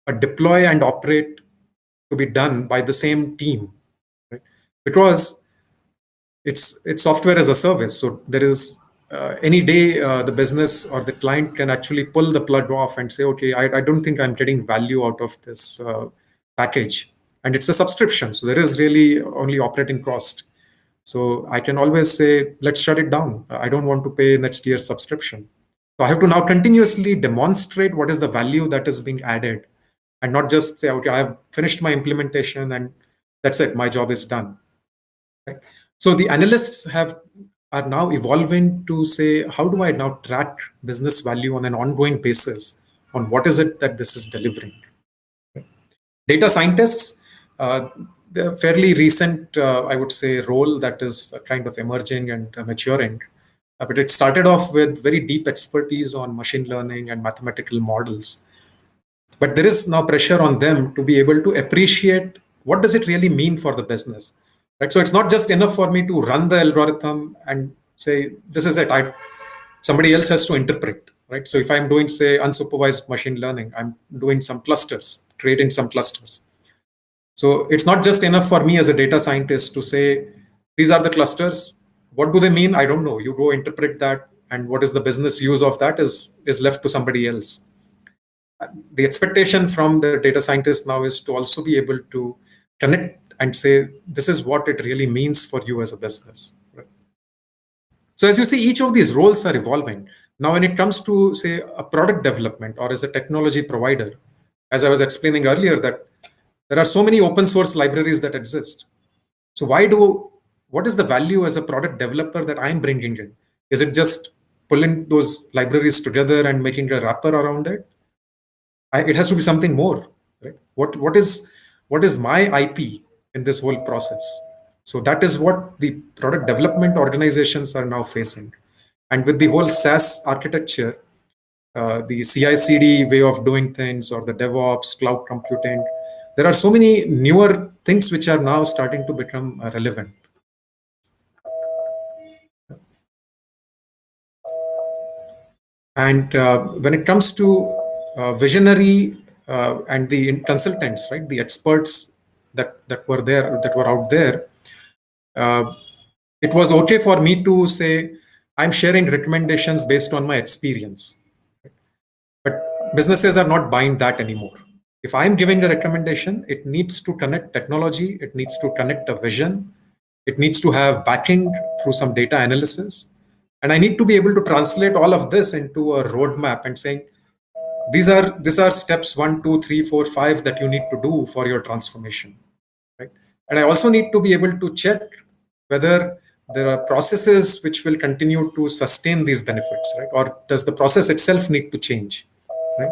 a deploy and operate to be done by the same team, right? Because it's software as a service. So there is any day the business or the client can actually pull the plug off and say, okay, I don't think I'm getting value out of this package. And it's a subscription. So there is really only operating cost. So I can always say, let's shut it down. I don't want to pay next year's subscription. So I have to now continuously demonstrate what is the value that is being added, and not just say, okay, I've finished my implementation and that's it, my job is done. Right? So the analysts are now evolving to say, how do I now track business value on an ongoing basis on what is it that this is delivering? Right? Data scientists, the fairly recent, I would say, role that is kind of emerging and maturing. But it started off with very deep expertise on machine learning and mathematical models. But there is now pressure on them to be able to appreciate what does it really mean for the business. Right? So it's not just enough for me to run the algorithm and say, this is it. Somebody else has to interpret. Right? So if I'm doing, say, unsupervised machine learning, I'm doing some clusters, creating some clusters. So it's not just enough for me as a data scientist to say, these are the clusters. What do they mean? I don't know. You go interpret that, and what is the business use of that is left to somebody else. The expectation from the data scientist now is to also be able to connect and say, this is what it really means for you as a business. Right? So as you see, each of these roles are evolving. Now, when it comes to, say, a product development or as a technology provider, as I was explaining earlier, that there are so many open source libraries that exist. So what is the value as a product developer that I'm bringing in? Is it just pulling those libraries together and making a wrapper around it? It has to be something more, right? What is my IP in this whole process? So that is what the product development organizations are now facing. And with the whole SaaS architecture, the CI/CD way of doing things, or the DevOps, cloud computing, there are so many newer things which are now starting to become relevant. And when it comes to visionary and the consultants, right, the experts that were out there, it was okay for me to say I'm sharing recommendations based on my experience. But businesses are not buying that anymore. If I'm giving a recommendation, it needs to connect technology, it needs to connect a vision, it needs to have backing through some data analysis. And I need to be able to translate all of this into a roadmap and saying, these are steps 1, 2, 3, 4, 5 that you need to do for your transformation. Right? And I also need to be able to check whether there are processes which will continue to sustain these benefits, right? Or does the process itself need to change, right?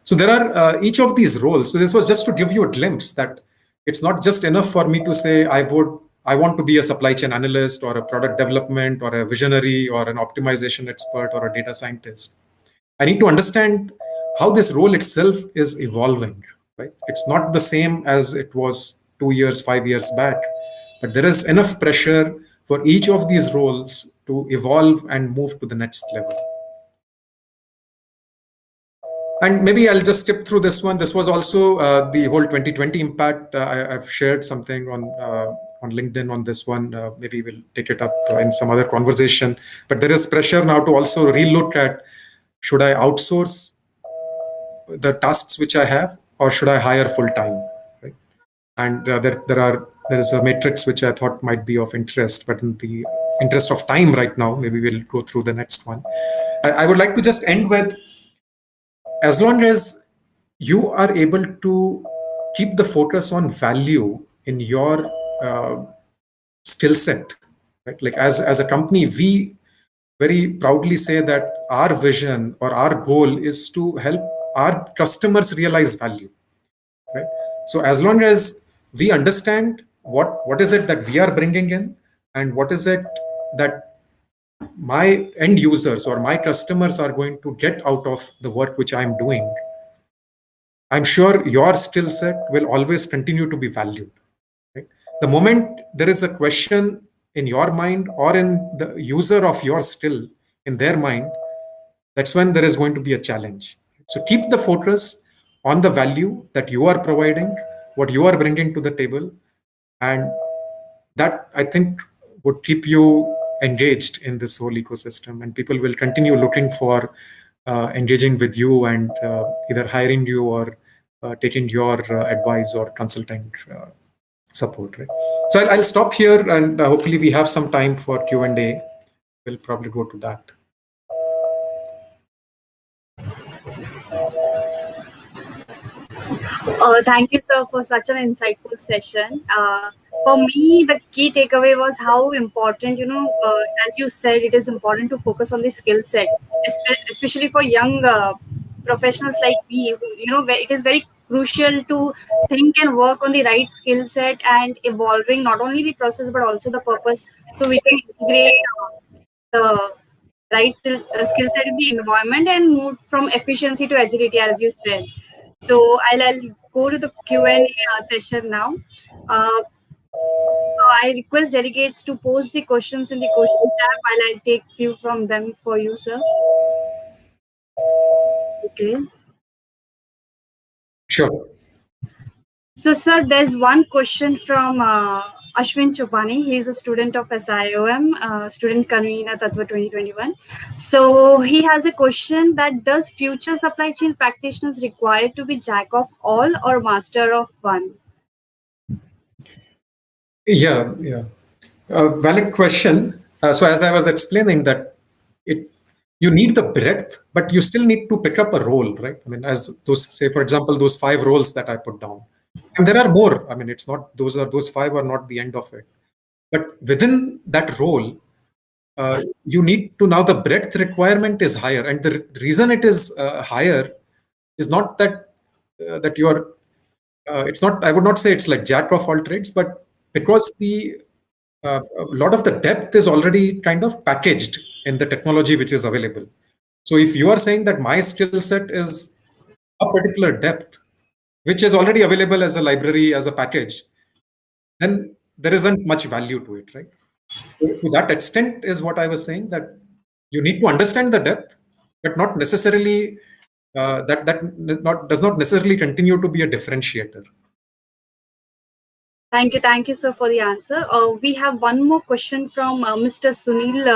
So there are each of these roles. So this was just to give you a glimpse that it's not just enough for me to say I want to be a supply chain analyst or a product development or a visionary or an optimization expert or a data scientist. I need to understand how this role itself is evolving, right? It's not the same as it was 2 years, 5 years back, but there is enough pressure for each of these roles to evolve and move to the next level. And maybe I'll just skip through this one. This was also the whole 2020 impact. I've shared something on LinkedIn on this one. Maybe we'll take it up in some other conversation. But there is pressure now to also relook at, should I outsource the tasks which I have, or should I hire full time? Right? And there is a matrix which I thought might be of interest, but in the interest of time right now, maybe we'll go through the next one. I would like to just end with, as long as you are able to keep the focus on value in your skill set, right? Like as a company, we very proudly say that our vision or our goal is to help our customers realize value, right? So as long as we understand what is it that we are bringing in, and what is it that my end users or my customers are going to get out of the work which I'm doing, I'm sure your skill set will always continue to be valued. Right? The moment there is a question in your mind or in the user of your skill in their mind, that's when there is going to be a challenge. So keep the focus on the value that you are providing, what you are bringing to the table, and that, I think, would keep you engaged in this whole ecosystem, and people will continue looking for engaging with you and either hiring you or taking your advice or consulting support. Right? So I'll stop here, and hopefully we have some time for Q&A. We'll probably go to that. Thank you, sir, for such an insightful session. For me, the key takeaway was how important, as you said, it is important to focus on the skill set, especially for young professionals like me. It is very crucial to think and work on the right skill set and evolving not only the process but also the purpose, so we can integrate the right skill set in the environment and move from efficiency to agility, as you said. So I'll go to the Q&A session now. I request delegates to post the questions in the question tab while I'll take few from them for you, sir. Okay. Sure. So, sir, there's one question from Ashwin Chopani. He is a student of SIOM, student convener Tattv '21. So he has a question that, does future supply chain practitioners require to be jack of all or master of one? Yeah. Valid question. So as I was explaining that you need the breadth, but you still need to pick up a role, right? I mean, as those, say, for example, those 5 roles that I put down. And there are more. I mean, it's not, those 5 are not the end of it. But within that role, you need to, now the breadth requirement is higher. And the reason it is higher is not that that you are, it's not, I would not say it's like jack of all trades, but because a lot of the depth is already kind of packaged in the technology which is available. So if you are saying that my skill set is a particular depth, which is already available as a library, as a package, then there isn't much value to it, right? To that extent is what I was saying, that you need to understand the depth, but not necessarily does not necessarily continue to be a differentiator. Thank you, sir, for the answer. We have one more question from Mr. Sunil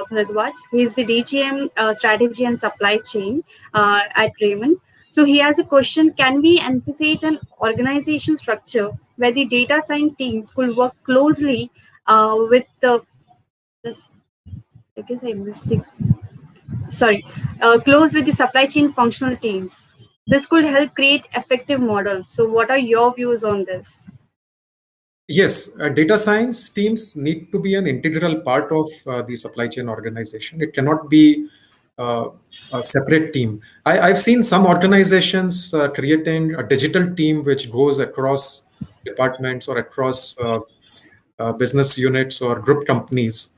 Bharadwaj. He is the DGM Strategy and Supply Chain at Raymond. So he has a question: can we envisage an organization structure where the data science teams could work closely with the? I guess I missed the. Sorry, close with the supply chain functional teams. This could help create effective models. So, what are your views on this? Yes, data science teams need to be an integral part of the supply chain organization. It cannot be a separate team. I've seen some organizations creating a digital team which goes across departments or across business units or group companies.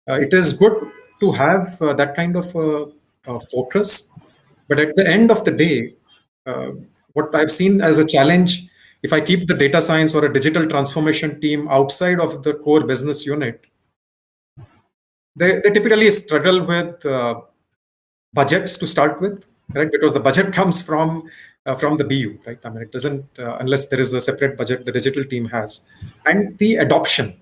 It is good to have that kind of focus, but at the end of the day, what I've seen as a challenge, if I keep the data science or a digital transformation team outside of the core business unit, they typically struggle with budgets to start with, right? Because the budget comes from the BU, right? I mean, it doesn't, unless there is a separate budget the digital team has. And the adoption.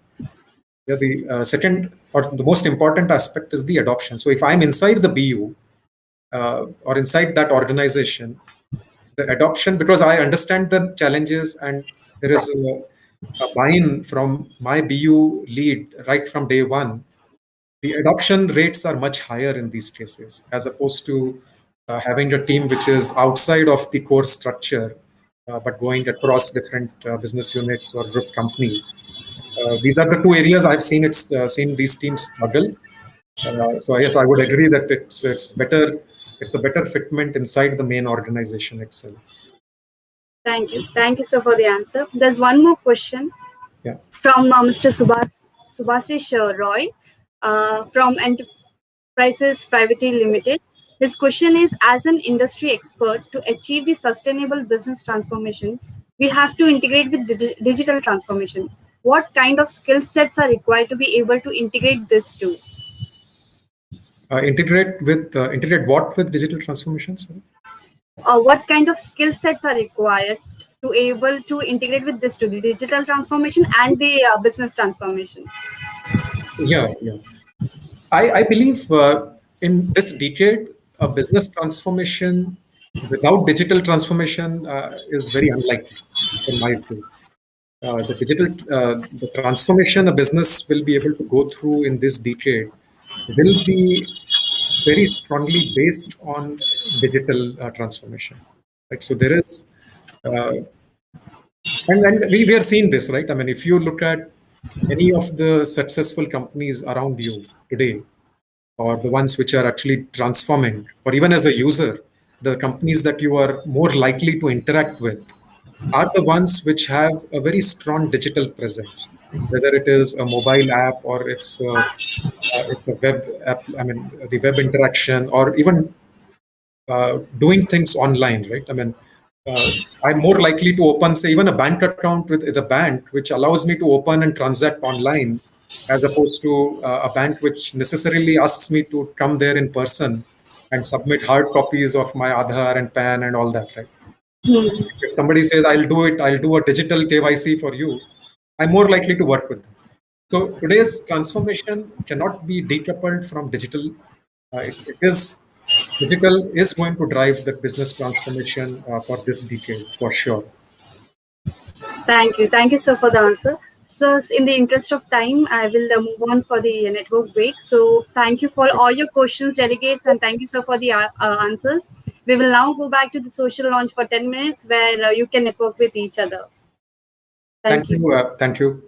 Yeah, the second or the most important aspect is the adoption. So if I'm inside the BU or inside that organization, the adoption, because I understand the challenges and there is a buy-in from my BU lead right from day one, the adoption rates are much higher in these cases, as opposed to having a team which is outside of the core structure, but going across different business units or group companies. These are the two areas I've seen seen these teams struggle. So yes, I would agree that it's better. It's a better fitment inside the main organization itself. Thank you, sir, for the answer. There's one more question from Mr. Subhasish Roy from Enterprises Private Limited. His question is: as an industry expert, to achieve the sustainable business transformation, we have to integrate with digital transformation. What kind of skill sets are required to be able to integrate this too? Integrate what with digital transformations? What kind of skill sets are required to able to integrate with this to the digital transformation and the business transformation? Yeah. I believe in this decade, a business transformation without digital transformation is very unlikely, in my view. The transformation a business will be able to go through in this decade will be very strongly based on digital transformation. Right? So there is, and we are seeing this, right? I mean, if you look at any of the successful companies around you today, or the ones which are actually transforming, or even as a user, the companies that you are more likely to interact with are the ones which have a very strong digital presence, whether it is a mobile app or it's a web app. I mean, the web interaction, or even doing things online, right? I mean, I'm more likely to open, say, even a bank account with the bank, which allows me to open and transact online, as opposed to a bank which necessarily asks me to come there in person and submit hard copies of my Aadhaar and PAN and all that, right? If somebody says, I'll do a digital KYC for you, I'm more likely to work with them. So today's transformation cannot be decoupled from digital. Digital is going to drive the business transformation for this decade, for sure. Thank you, sir, for the answer. So, in the interest of time, I will move on for the network break. So, thank you for all your questions, delegates, and thank you, sir, for the answers. We will now go back to the social launch for 10 minutes where you can network with each other. Thank you. Thank you.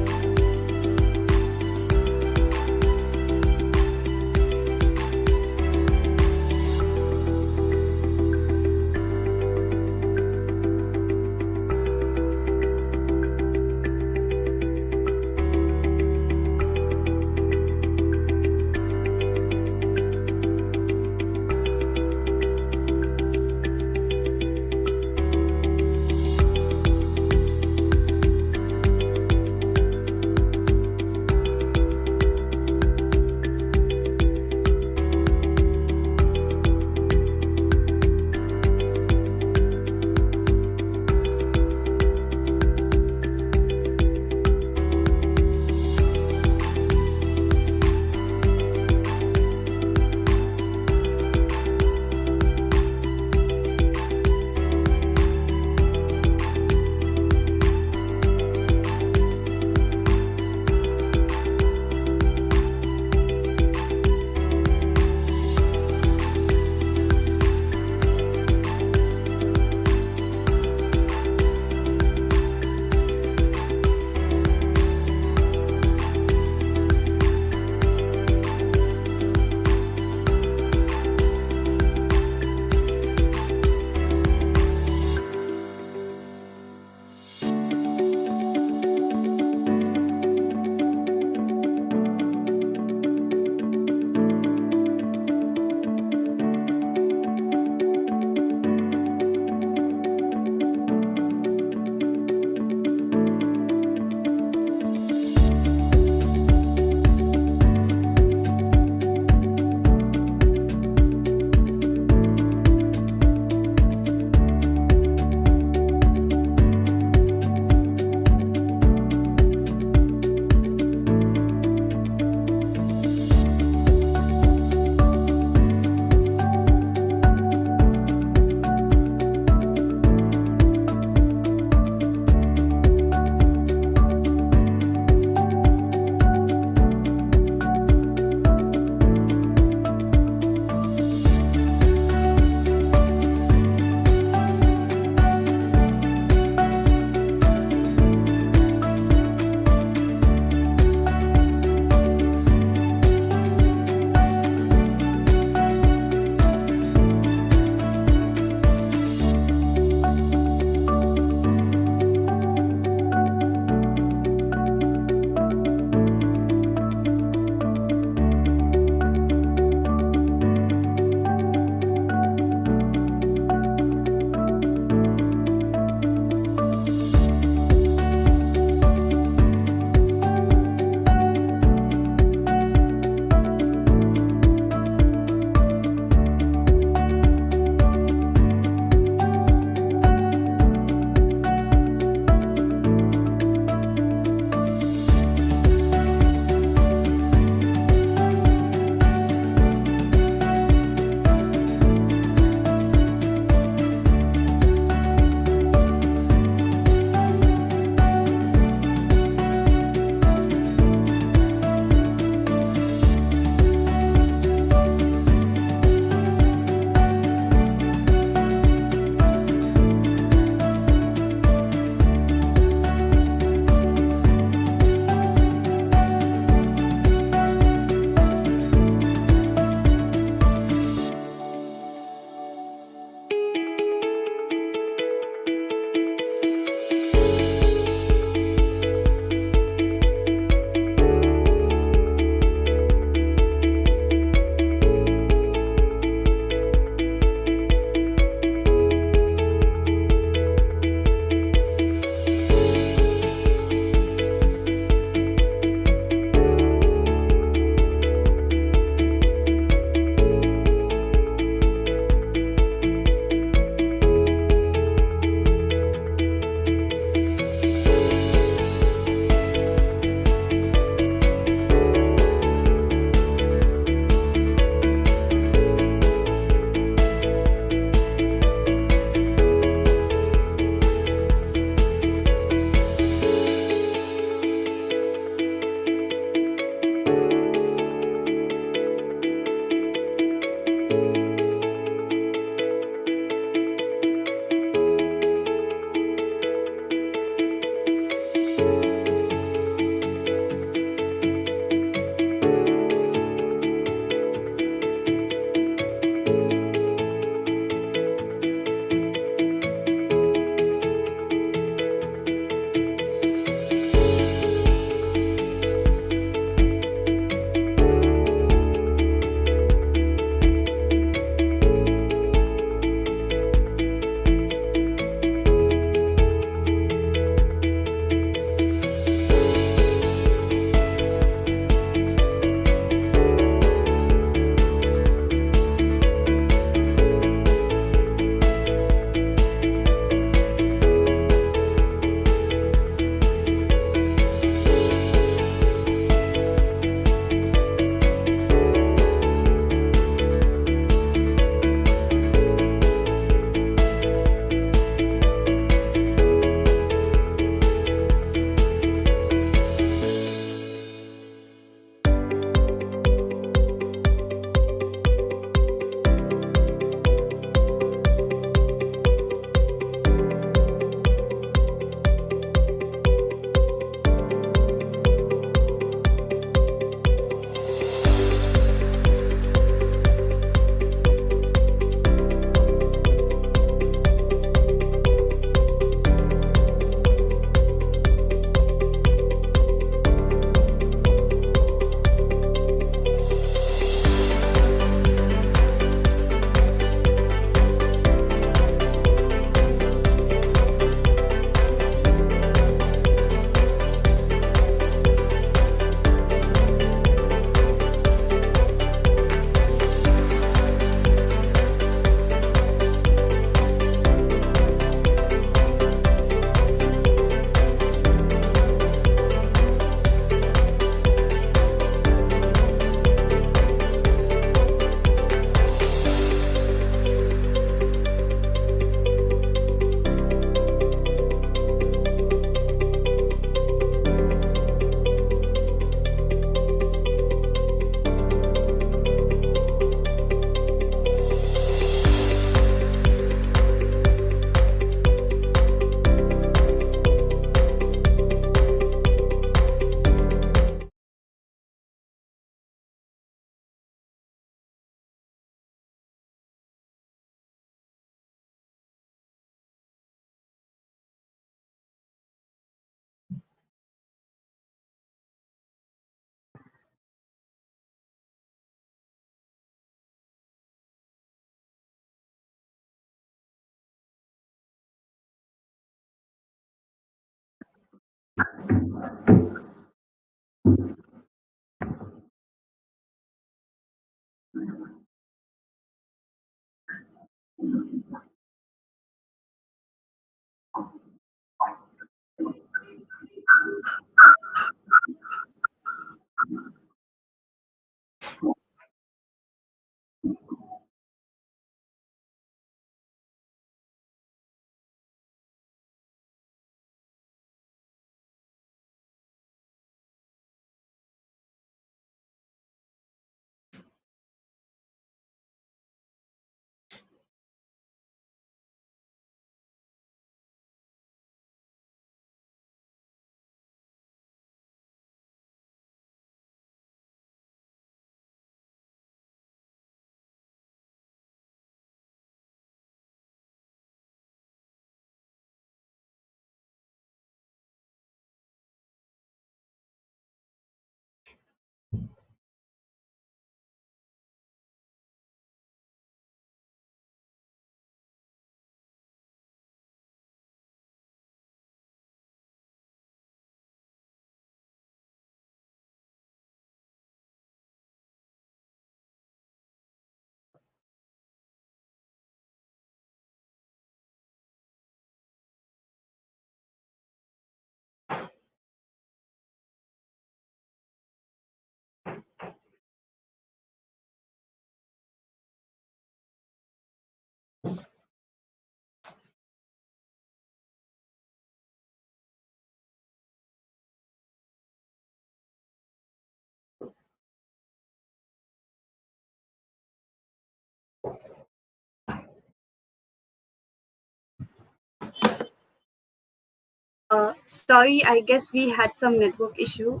Sorry, I guess we had some network issue.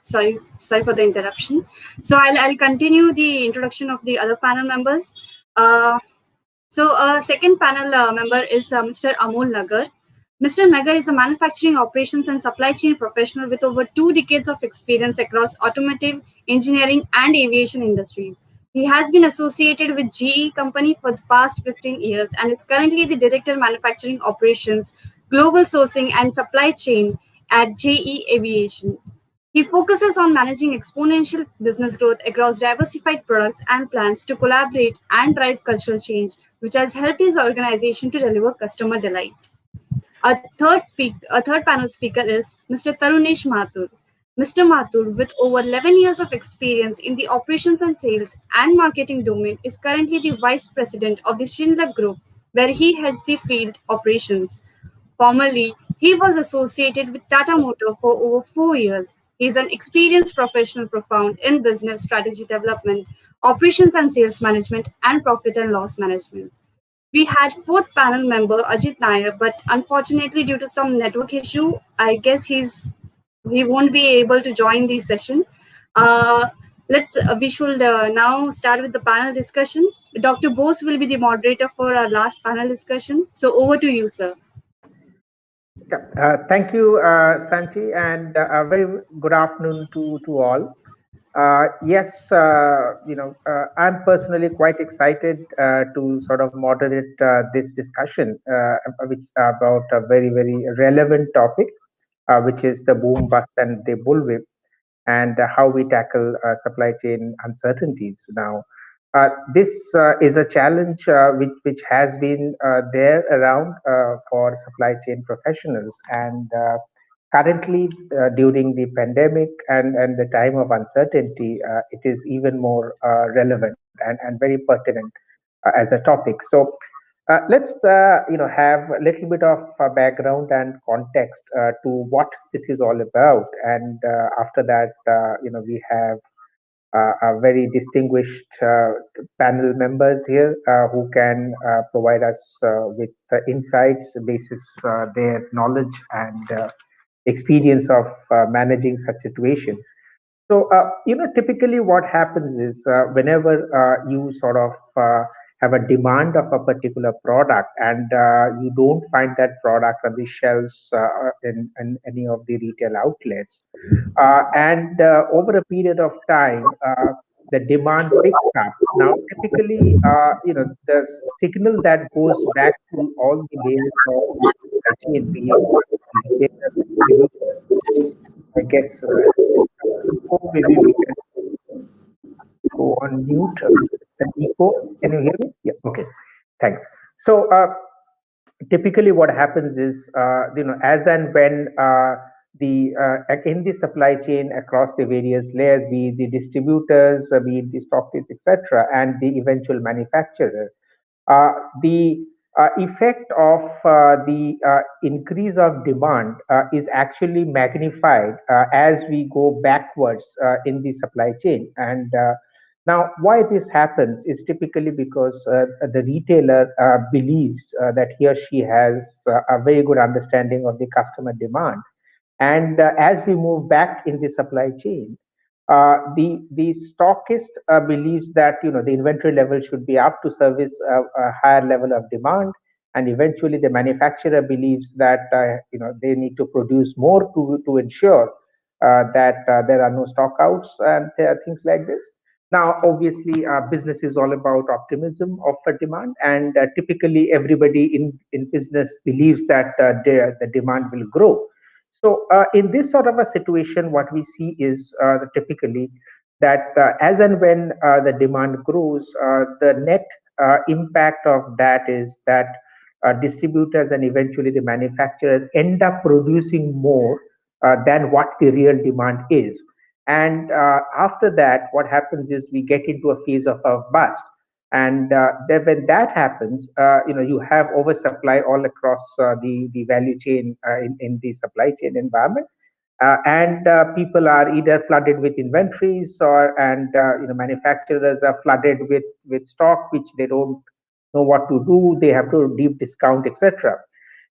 Sorry for the interruption. So I'll continue the introduction of the other panel members. Second panel member is Mr. Amol Nagar. Mr. Nagar is a manufacturing operations and supply chain professional with over 2 decades of experience across automotive, engineering, and aviation industries. He has been associated with GE company for the past 15 years and is currently the Director Manufacturing Operations, Global Sourcing and Supply Chain at GE Aviation. He focuses on managing exponential business growth across diversified products and plans to collaborate and drive cultural change, which has helped his organization to deliver customer delight. A third panel speaker is Mr. Tarunesh Mathur. Mr. Mathur, with over 11 years of experience in the operations and sales and marketing domain, is currently the Vice President of the Schindler Group, where he heads the field operations. Formerly, he was associated with Tata Motor for over 4 years. He is an experienced professional profound in business strategy development, operations and sales management, and profit and loss management. We had fourth panel member Ajit Nair, but unfortunately, due to some network issue, I guess he won't be able to join the session. We should now start with the panel discussion. Dr. Bose will be the moderator for our last panel discussion. So over to you, sir. Thank you, Sanchi, and a very good afternoon to all. Yes, I'm personally quite excited to sort of moderate this discussion, which about a very, very relevant topic, which is the boom, bust, and the bullwhip, and how we tackle supply chain uncertainties now. This is a challenge which has been there around for supply chain professionals, and currently during the pandemic and the time of uncertainty, it is even more relevant and very pertinent as a topic. So let's have a little bit of background and context to what this is all about, and after that, we have a very distinguished panel members here who can provide us with insights basis their knowledge and experience of managing such situations. So, typically what happens is whenever you sort of have a demand of a particular product and you don't find that product on the shelves in any of the retail outlets, and over a period of time, the demand picks up. Now, typically, the signal that goes back to all the layers of the chain, be it I guess maybe we can go on mute. Echo. Can you hear me? Yes. Okay. Thanks. So typically, what happens is, as and when in the supply chain across the various layers, be it the distributors, be it the stockists, etc., and the eventual manufacturer, the effect of the increase of demand is actually magnified as we go backwards in the supply chain. And now, why this happens is typically because the retailer believes that he or she has a very good understanding of the customer demand. And as we move back in the supply chain, the stockist believes that the inventory level should be up to service a higher level of demand, and eventually the manufacturer believes that they need to produce more to ensure that there are no stockouts and things like this. Now, obviously, business is all about optimism of demand, and typically everybody in business believes that the demand will grow. So, in this sort of a situation, what we see is typically that as and when the demand grows, the net impact of that is that distributors and eventually the manufacturers end up producing more than what the real demand is. And after that, what happens is we get into a phase of a bust. And then when that happens, you have oversupply all across the value chain in the supply chain environment. And people are either flooded with inventories and manufacturers are flooded with stock, which they don't know what to do. They have to deep discount, etc.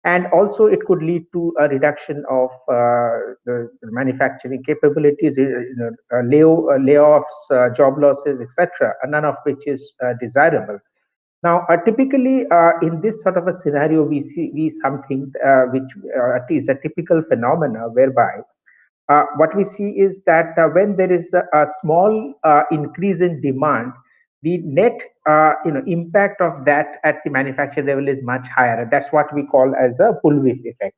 And also it could lead to a reduction of the manufacturing capabilities, layoffs, job losses, etc., none of which is desirable. Now, typically in this sort of a scenario, we see something which is a typical phenomena whereby what we see is that when there is a small increase in demand, the net impact of that at the manufacturer level is much higher. That's what we call as a bullwhip effect.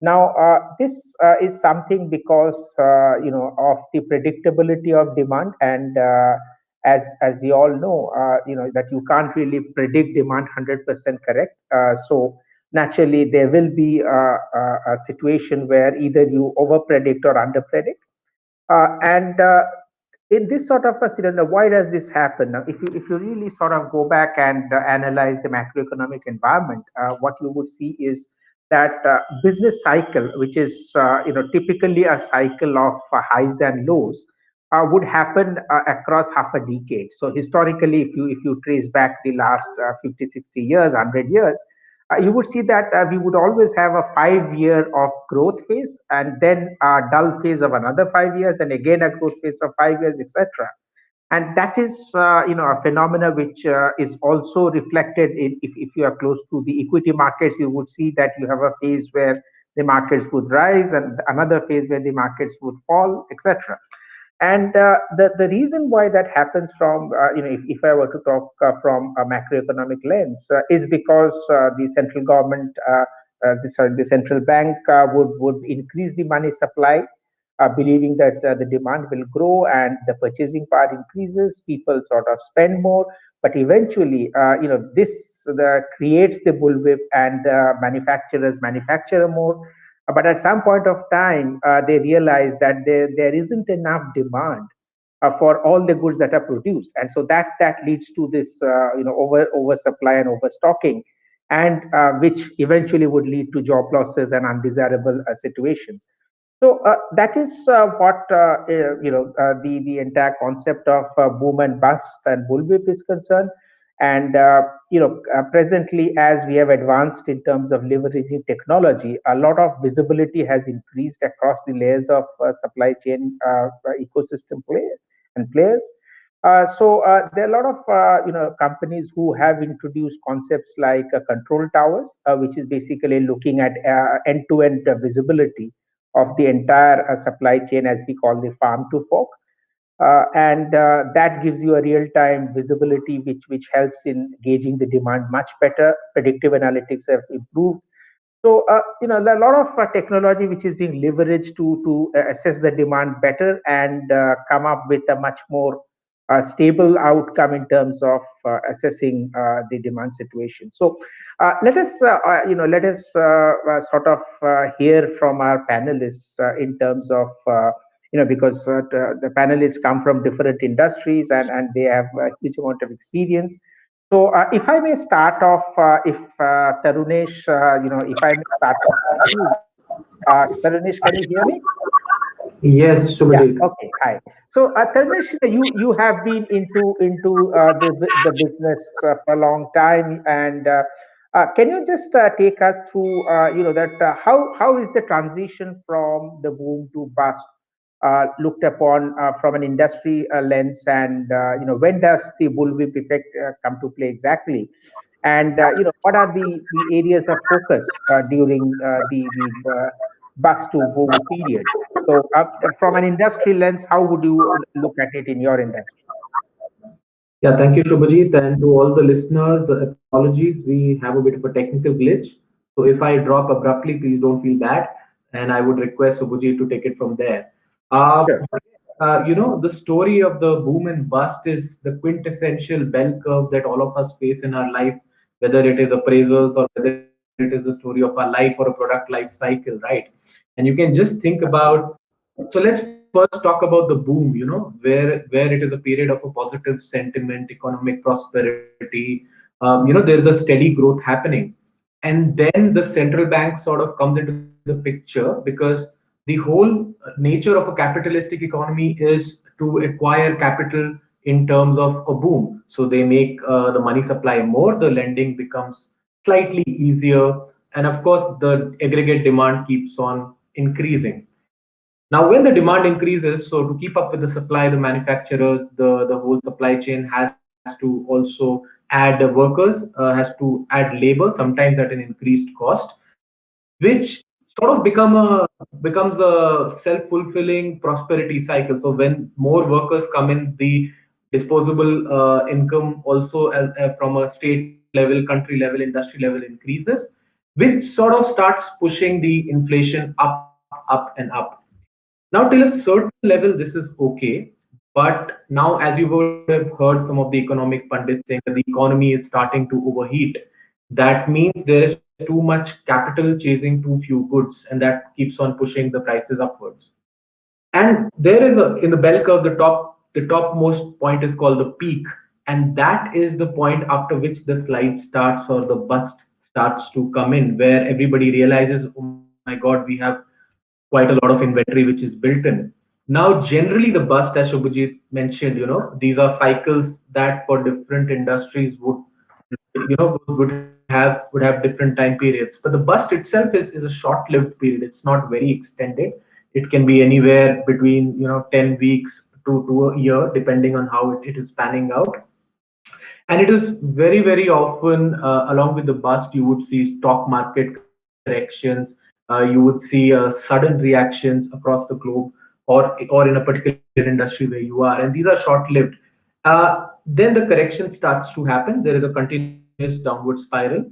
Now, this is something because of the predictability of demand, and as we all know, that you can't really predict demand 100% correct. So naturally, there will be a situation where either you over predict or under predict, and in this sort of a scenario, why does this happen? Now, if you really sort of go back and analyze the macroeconomic environment, what you would see is that business cycle, which is typically a cycle of highs and lows, would happen across half a decade. So historically, if you trace back the last 50, 60 years, 100 years, you would see that we would always have a 5 year of growth phase, and then a dull phase of another 5 years, and again a growth phase of 5 years, etc. And that is a phenomena which is also reflected in, if you are close to the equity markets, you would see that you have a phase where the markets would rise and another phase where the markets would fall, etc. And the reason why that happens from, if I were to talk from a macroeconomic lens, is because the central government, the central bank would increase the money supply, believing that the demand will grow and the purchasing power increases, people sort of spend more. But eventually, this creates the bullwhip, and manufacturers manufacture more. But at some point of time, they realize that there isn't enough demand for all the goods that are produced, and so that leads to this oversupply and overstocking, and which eventually would lead to job losses and undesirable situations. So that is what the entire concept of boom and bust and bullwhip is concerned. And presently, as we have advanced in terms of leveraging technology, a lot of visibility has increased across the layers of supply chain ecosystem players. So there are a lot of companies who have introduced concepts like control towers, which is basically looking at end-to-end visibility of the entire supply chain, as we call the farm to fork. And that gives you a real-time visibility, which helps in gauging the demand much better. Predictive analytics have improved. So, there are a lot of technology which is being leveraged to assess the demand better and come up with a much more stable outcome in terms of assessing the demand situation. So, let us sort of hear from our panelists in terms of because the panelists come from different industries and they have a huge amount of experience. So, if I may start off, if Tarunesh, if I may start off with you, Tarunesh, can you hear me? Yes, Yeah. Subhajit. Okay. Hi. So, Tarunesh, you have been into the business for a long time, and can you just take us through, that how is the transition from the boom to bust looked upon from an industry lens, and when does the bullwhip effect come to play exactly? And what are the areas of focus during the bust to boom period? So, from an industry lens, how would you look at it in your industry? Yeah, thank you, Shubhajit, and to all the listeners, apologies, we have a bit of a technical glitch. So if I drop abruptly, please don't feel bad, and I would request Shubhajit to take it from there. Uh, Sure. the story of the boom and bust is the quintessential bell curve that all of us face in our life, whether it is appraisals or whether it is the story of our life or a product life cycle, right? And you can just think about. So let's first talk about the boom, where it is a period of a positive sentiment, economic prosperity. There's a steady growth happening, and then the central bank sort of comes into the picture because the whole nature of a capitalistic economy is to acquire capital in terms of a boom. So they make the money supply more, the lending becomes slightly easier, and of course the aggregate demand keeps on increasing. Now, when the demand increases, so to keep up with the supply, the manufacturers, the whole supply chain has to also add workers, has to add labor, sometimes at an increased cost, which sort of becomes a self-fulfilling prosperity cycle. So when more workers come in, the disposable income also from a state level, country level, industry level increases, which sort of starts pushing the inflation up, and up. Now, till a certain level, this is okay. But now, as you would have heard some of the economic pundits saying that the economy is starting to overheat, that means there is too much capital chasing too few goods, and that keeps on pushing the prices upwards. And there is in the bell curve, the topmost point is called the peak, and that is the point after which the slide starts or the bust starts to come in, where everybody realizes, oh my God, we have quite a lot of inventory which is built in. Now, generally, the bust, as Shubhajit mentioned, these are cycles that for different industries would have different time periods. But the bust itself is a short-lived period. It's not very extended. It can be anywhere between 10 weeks to a year, depending on how it is panning out. And it is very, very often, along with the bust, you would see stock market corrections. You would see sudden reactions across the globe, or in a particular industry where you are, and these are short-lived. Then the correction starts to happen. There is a continuous downward spiral,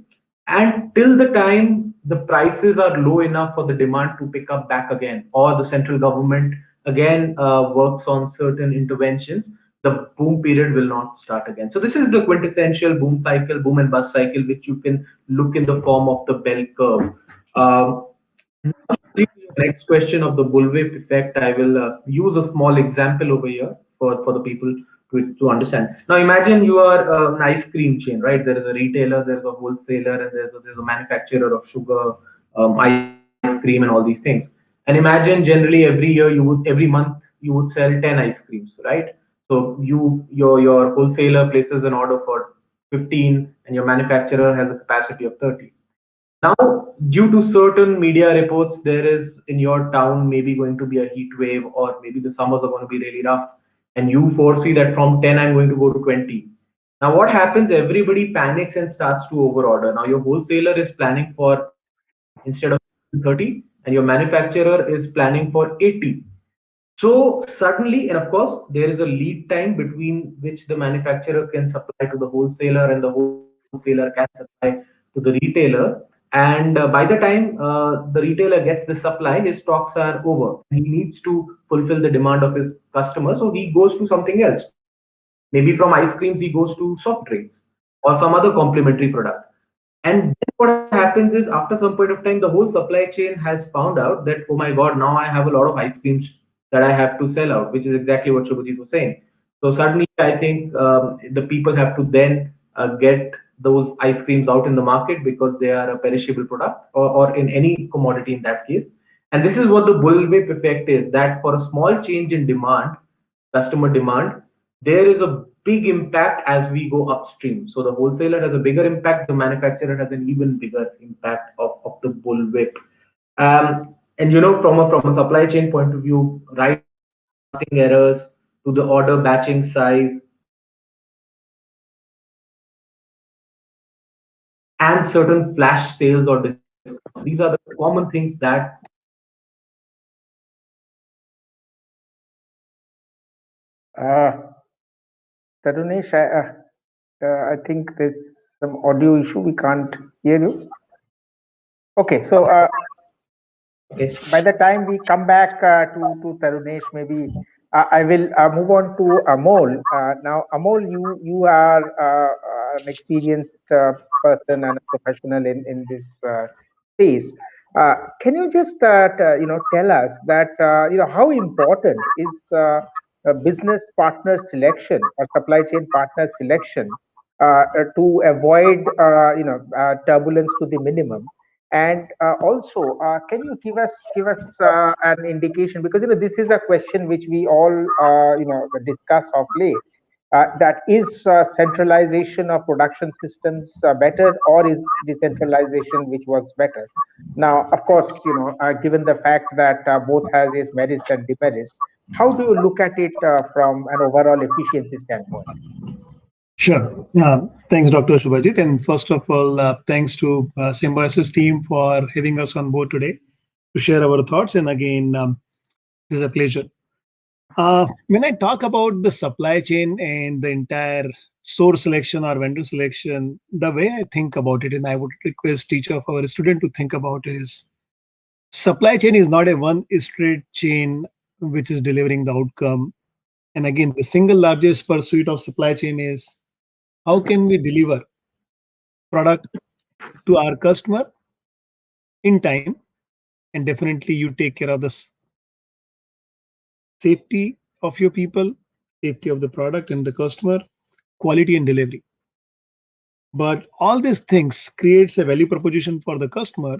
and till the time the prices are low enough for the demand to pick up back again, or the central government again works on certain interventions, the boom period will not start again. So this is the quintessential boom cycle, boom and bust cycle, which you can look in the form of the bell curve. Now, next question of the bullwhip effect, I will use a small example over here for the people to understand. Now, imagine you are an ice cream chain, right? There is a retailer, there's a wholesaler, and there's a manufacturer of sugar, ice cream, and all these things. And imagine generally every month you would sell 10 ice creams, right? So your wholesaler places an order for 15, and your manufacturer has a capacity of 30. Now, due to certain media reports, there is in your town maybe going to be a heat wave, or maybe the summers are going to be really rough, and you foresee that from 10 I'm going to go to 20. Now, what happens? Everybody panics and starts to overorder. Now, your wholesaler is planning for, instead of 30, and your manufacturer is planning for 80. So suddenly, and of course, there is a lead time between which the manufacturer can supply to the wholesaler and the wholesaler can supply to the retailer. And by the time the retailer gets the supply, his stocks are over. He needs to fulfill the demand of his customer, so he goes to something else. Maybe from ice creams, he goes to soft drinks or some other complementary product. And then what happens is, after some point of time, the whole supply chain has found out that, oh my God, now I have a lot of ice creams that I have to sell out, which is exactly what Shubhajit was saying. So suddenly, I think the people have to then get those ice creams out in the market because they are a perishable product, or in any commodity in that case. And this is what the bullwhip effect is, that for a small change in demand, customer demand, there is a big impact as we go upstream. So the wholesaler has a bigger impact, the manufacturer has an even bigger impact of the bullwhip. And from a supply chain point of view, right, errors to the order batching size and certain flash sales or discounts. These are the common things that Tarunesh, I think there's some audio issue. We can't hear you. Okay, so by the time we come back to Tarunesh, maybe I will move on to Amol. Now, Amol, you are an experienced person and a professional in this space. Can you just tell us that how important is business partner selection or supply chain partner selection to avoid turbulence to the minimum? And also, can you give us an indication, because this is a question which we all discuss of late. That is centralization of production systems better, or is decentralization which works better? Now, of course, given the fact that both has its merits and demerits, how do you look at it from an overall efficiency standpoint? Sure. Thanks, Dr. Shubhajit. And first of all, thanks to Symbiosis team for having us on board today to share our thoughts. And again, it is a pleasure. When I talk about the supply chain and the entire source selection or vendor selection, the way I think about it, and I would request each of our student to think about, is supply chain is not a one straight chain which is delivering the outcome. And again, the single largest pursuit of supply chain is how can we deliver product to our customer in time, and definitely you take care of the safety of your people, safety of the product and the customer, quality and delivery. But all these things creates a value proposition for the customer,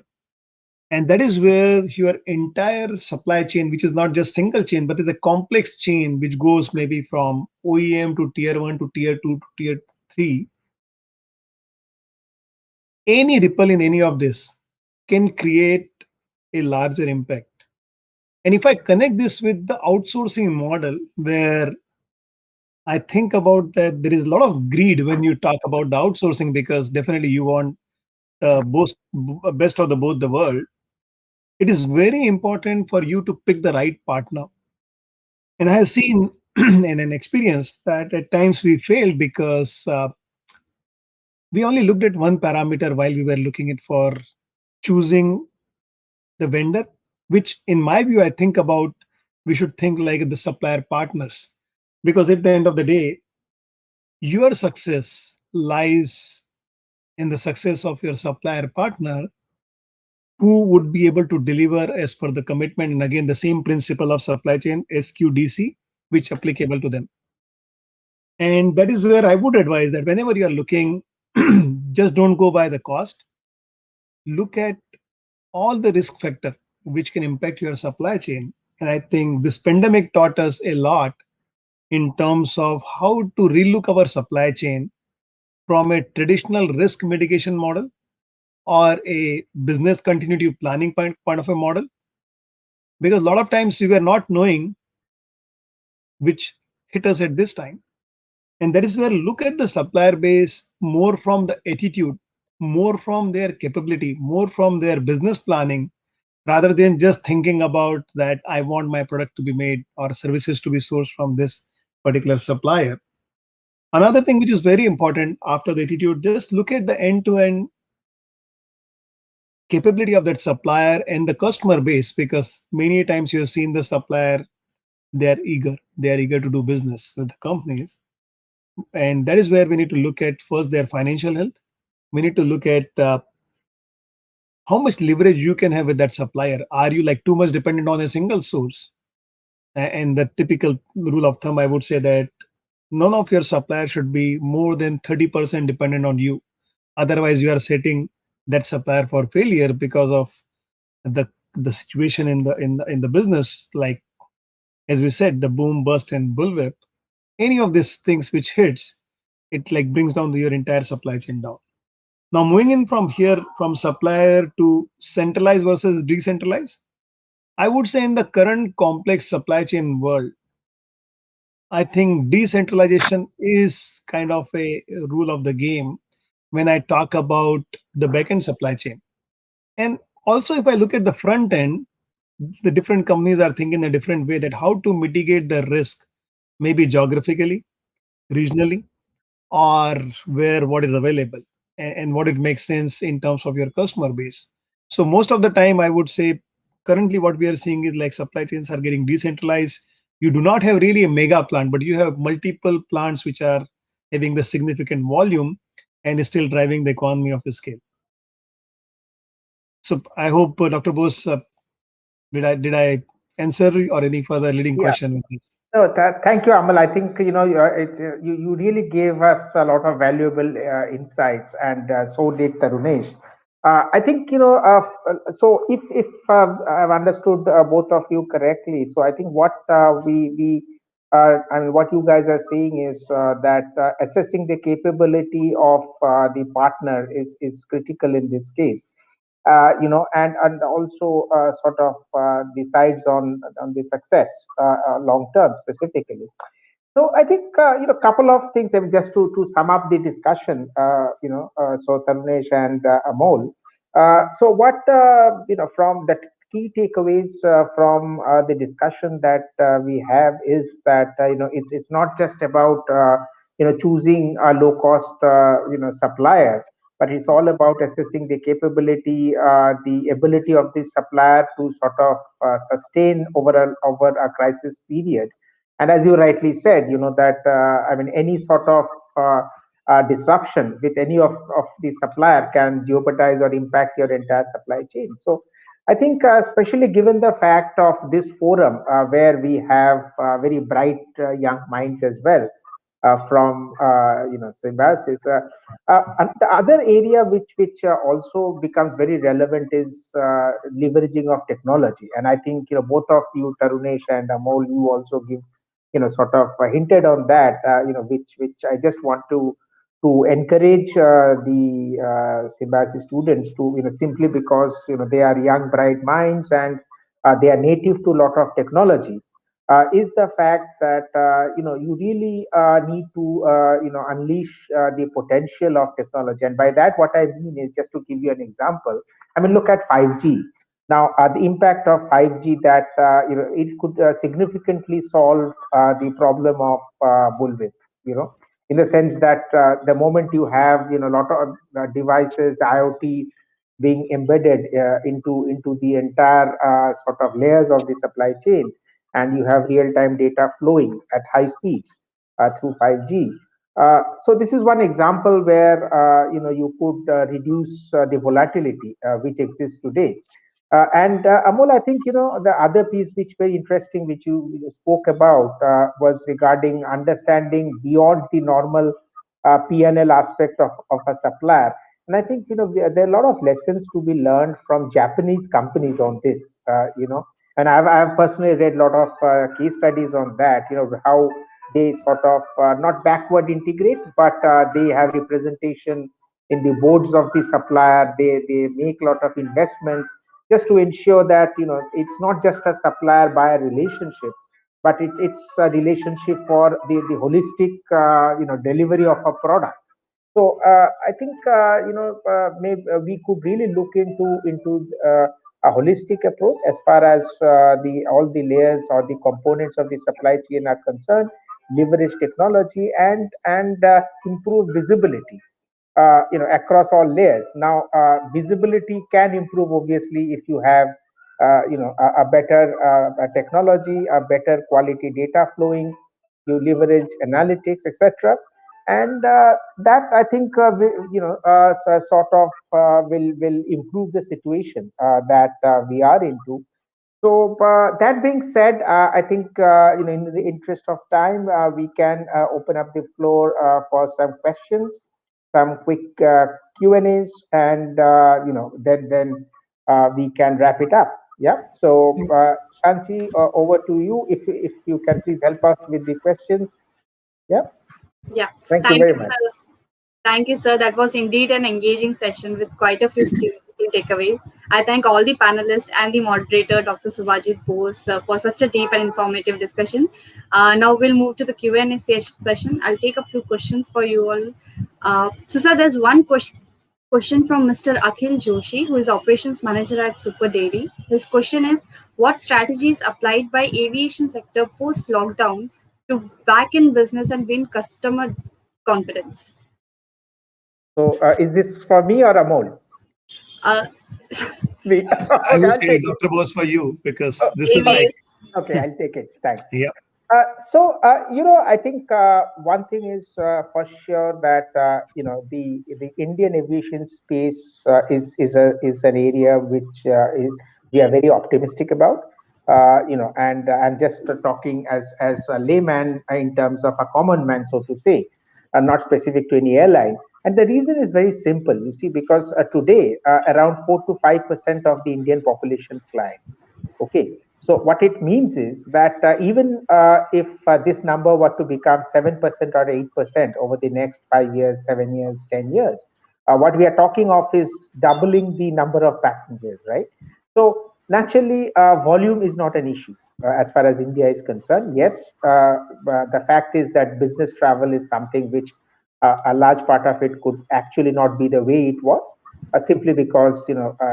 and that is where your entire supply chain, which is not just single chain but is a complex chain which goes maybe from OEM to tier 1 to tier 2 to tier 3, any ripple in any of this can create a larger impact. And if I connect this with the outsourcing model, where I think about that there is a lot of greed when you talk about the outsourcing, because definitely you want both best of the both the world. It is very important for you to pick the right partner. And I have seen in an experience that at times we failed because we only looked at one parameter while we were looking at for choosing the vendor, which in my view, I think about, we should think like the supplier partners, because at the end of the day, your success lies in the success of your supplier partner, who would be able to deliver as per the commitment. And again, the same principle of supply chain, SQDC, which applicable to them. And that is where I would advise that whenever you are looking, just don't go by the cost. Look at all the risk factor which can impact your supply chain. And I think this pandemic taught us a lot in terms of how to relook our supply chain from a traditional risk mitigation model or a business continuity planning point of a model. Because a lot of times we were not knowing which hit us at this time. And that is where look at the supplier base more from the attitude, more from their capability, more from their business planning, rather than just thinking about that I want my product to be made or services to be sourced from this particular supplier. Another thing which is very important after the attitude, just look at the end-to-end capability of that supplier and the customer base, because many times you have seen the supplier, they are eager to do business with the companies. And that is where we need to look at first their financial health. We need to look at how much leverage you can have with that supplier. Are you like too much dependent on a single source? And the typical rule of thumb, I would say that none of your suppliers should be more than 30% dependent on you. Otherwise, you are setting that supplier for failure because of the situation in the business. Like as we said, the boom, bust, and bullwhip. Any of these things which hits, it like brings down your entire supply chain down. Now, moving in from here, from supplier to centralized versus decentralized, I would say in the current complex supply chain world, I think decentralization is kind of a rule of the game when I talk about the backend supply chain. And also, if I look at the front end, the different companies are thinking a different way that how to mitigate the risk, maybe geographically, regionally, or where what is available and what it makes sense in terms of your customer base. So most of the time, I would say currently what we are seeing is like supply chains are getting decentralized. You do not have really a mega plant, but you have multiple plants which are having the significant volume and is still driving the economy of the scale. So I hope Dr. Bose, did I answer or any further leading Yeah. question with this? No, thank you, Amal. I think you really gave us a lot of valuable insights, and so did Tarunesh. I think so. If I've understood both of you correctly, so I think what we I mean, what you guys are saying is that assessing the capability of the partner is critical in this case. And also sort of decides on the success long term specifically. So I think couple of things, I mean, just to sum up the discussion. So Tarunesh and Amol. So what from the key takeaways from the discussion that we have is that it's not just about choosing a low cost supplier, but it's all about assessing the capability, the ability of the supplier to sort of sustain over a crisis period. And as you rightly said, that I mean, any sort of disruption with any of the supplier can jeopardize or impact your entire supply chain. So I think, especially given the fact of this forum, where we have very bright young minds as well, from Symbiosis. And the other area which also becomes very relevant is leveraging of technology. And I think both of you, Tarunesh and Amol, you also give sort of hinted on that. Which I just want to encourage the Symbiosis students to simply because they are young bright minds and they are native to a lot of technology. Is the fact that you really need to unleash the potential of technology. And by that, what I mean is, just to give you an example, I mean, look at 5G. Now, the impact of 5G, that it could significantly solve the problem of bullwhip. In the sense that the moment you have a lot of devices, the IoTs being embedded into the entire sort of layers of the supply chain, and you have real-time data flowing at high speeds through 5G. So this is one example where you could reduce the volatility which exists today. And Amol, I think the other piece which very interesting, which you spoke about, was regarding understanding beyond the normal P&L aspect of a supplier. And I think there are a lot of lessons to be learned from Japanese companies on this. And I've personally read a lot of case studies on that. How they sort of not backward integrate, but they have representation in the boards of the supplier. They make a lot of investments just to ensure that it's not just a supplier buyer relationship, but it's a relationship for the holistic delivery of a product. So I think maybe we could really look into a holistic approach as far as the all the layers or the components of the supply chain are concerned, leverage technology and improve visibility. across all layers. Now, visibility can improve obviously if you have a better technology, a better quality data flowing, you leverage analytics, etc. And that I think sort of will improve the situation that we are into. So that being said, I think in the interest of time, we can open up the floor for some questions, some quick Q and A's, and then we can wrap it up. Yeah. So Shanti, over to you. If you can please help us with the questions. Yeah. Yeah. Thank you very much. Sir. Thank you, sir. That was indeed an engaging session with quite a few significant takeaways. I thank all the panelists and the moderator, Dr. Subhajit Bose, for such a deep and informative discussion. Now we'll move to the Q&A session. I'll take a few questions for you all. So, sir, there's one question from Mr. Akhil Joshi, who is Operations Manager at Super Dairy. His question is, what strategies applied by aviation sector post-lockdown to back in business and win customer confidence? So is this for me or Amol? Me. I would say Dr. Bose for you, because this is like... Okay, I'll take it. Thanks. Yeah. I think one thing is for sure that the Indian aviation space is an area which we are very optimistic about. And I'm just talking as a layman in terms of a common man, so to say, not specific to any airline. And the reason is very simple, you see, because today around 4 to 5% of the Indian population flies. Okay, so what it means is that even if this number were to become 7% or 8% over the next 5 years, 7 years, 10 years, what we are talking of is doubling the number of passengers, right? So naturally, volume is not an issue as far as India is concerned. Yes, the fact is that business travel is something which a large part of it could actually not be the way it was, simply because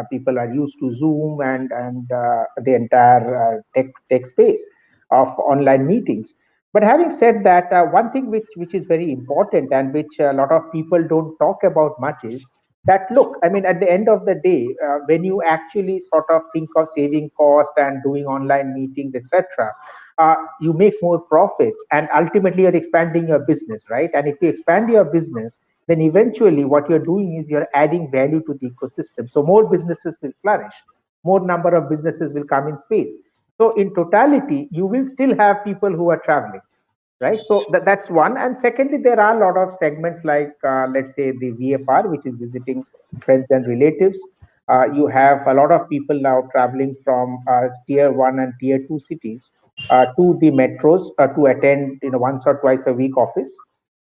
people are used to Zoom and the entire tech space of online meetings. But having said that, one thing which is very important and which a lot of people don't talk about much is that, look, I mean, at the end of the day, when you actually sort of think of saving cost and doing online meetings, etc., you make more profits, and ultimately you're expanding your business, right? And if you expand your business, then eventually what you're doing is you're adding value to the ecosystem. So more businesses will flourish, more number of businesses will come in space. So in totality, you will still have people who are traveling, right? So that's one. And secondly, there are a lot of segments like, let's say, the VFR, which is visiting friends and relatives. You have a lot of people now traveling from tier 1 and tier 2 cities to the metros to attend once or twice a week office.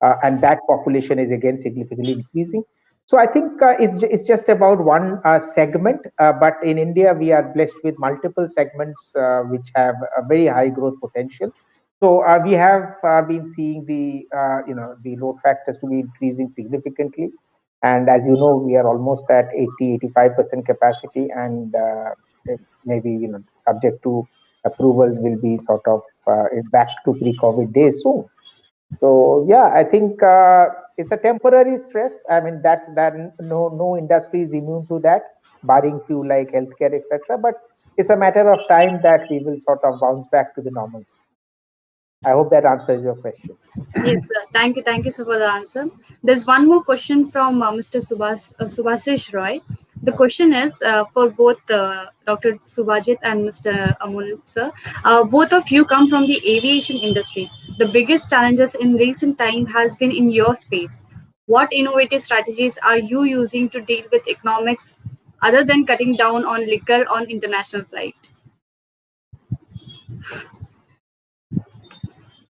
And that population is again significantly increasing. So I think it's just about one segment, but in India, we are blessed with multiple segments which have a very high growth potential. So we have been seeing the load factors to be increasing significantly. And as you know, we are almost at 80-85% capacity, and maybe subject to approvals will be sort of back to pre-COVID days soon. So yeah, I think it's a temporary stress. I mean, that no industry is immune to that, barring few like healthcare, etc. But it's a matter of time that we will sort of bounce back to the normalcy. I hope that answers your question. Yes, sir. Thank you, sir, for the answer. There's one more question from Mr. Subhasish Roy. The question is for both Dr. Subhajit and Mr. Amol, sir. Both of you come from the aviation industry. The biggest challenges in recent time has been in your space. What innovative strategies are you using to deal with economics other than cutting down on liquor on international flight?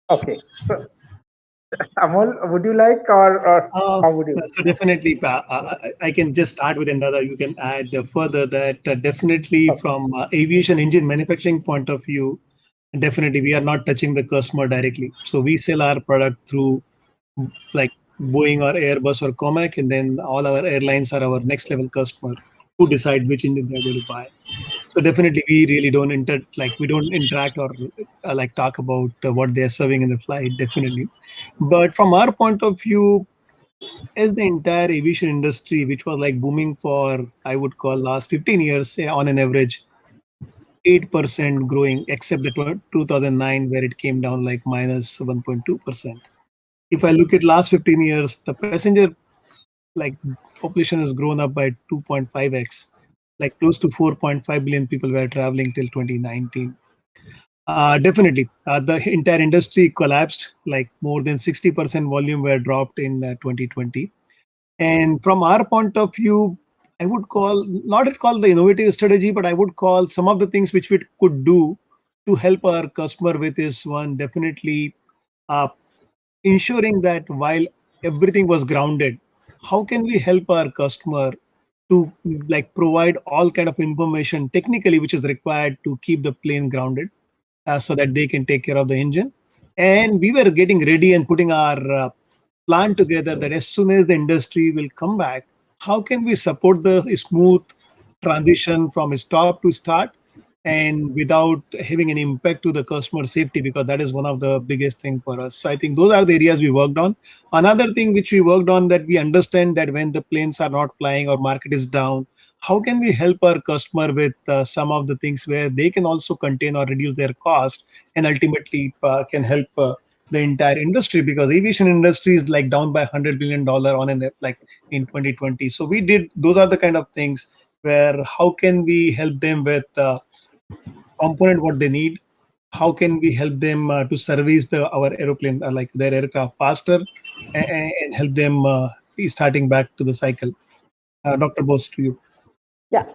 Okay. So, Amol, would you like, or how would you? So definitely, I can just start with another. You can add further that definitely from aviation engine manufacturing point of view, definitely we are not touching the customer directly. So we sell our product through like Boeing or Airbus or Comac, and then all our airlines are our next level customer who decide which engine they're going to buy. So definitely we really don't interact or like talk about what they're serving in the flight, definitely. But from our point of view, as the entire aviation industry, which was like booming for, I would call last 15 years, say on an average, 8% growing, except the 2009 where it came down like minus 1.2%. If I look at last 15 years, the passenger like population has grown up by 2.5x, like close to 4.5 billion people were traveling till 2019. Definitely, the entire industry collapsed. Like more than 60% volume were dropped in 2020. And from our point of view, I would call the innovative strategy, but I would call some of the things which we could do to help our customer with is one, definitely uh, ensuring that while everything was grounded, how can we help our customer to like provide all kind of information technically which is required to keep the plane grounded, so that they can take care of the engine. And we were getting ready and putting our plan together that as soon as the industry will come back, how can we support the smooth transition from stop to start and without having any impact to the customer safety, because that is one of the biggest thing for us. So I think those are the areas we worked on. Another thing which we worked on, that we understand that when the planes are not flying or market is down, how can we help our customer with some of the things where they can also contain or reduce their cost, and ultimately can help the entire industry, because aviation industry is like down by $100 billion on an like in 2020. So we did, those are the kind of things where how can we help them with component what they need, how can we help them to service our aeroplane like their aircraft faster, and help them starting back to the cycle. Dr. Bose, to you. Yeah,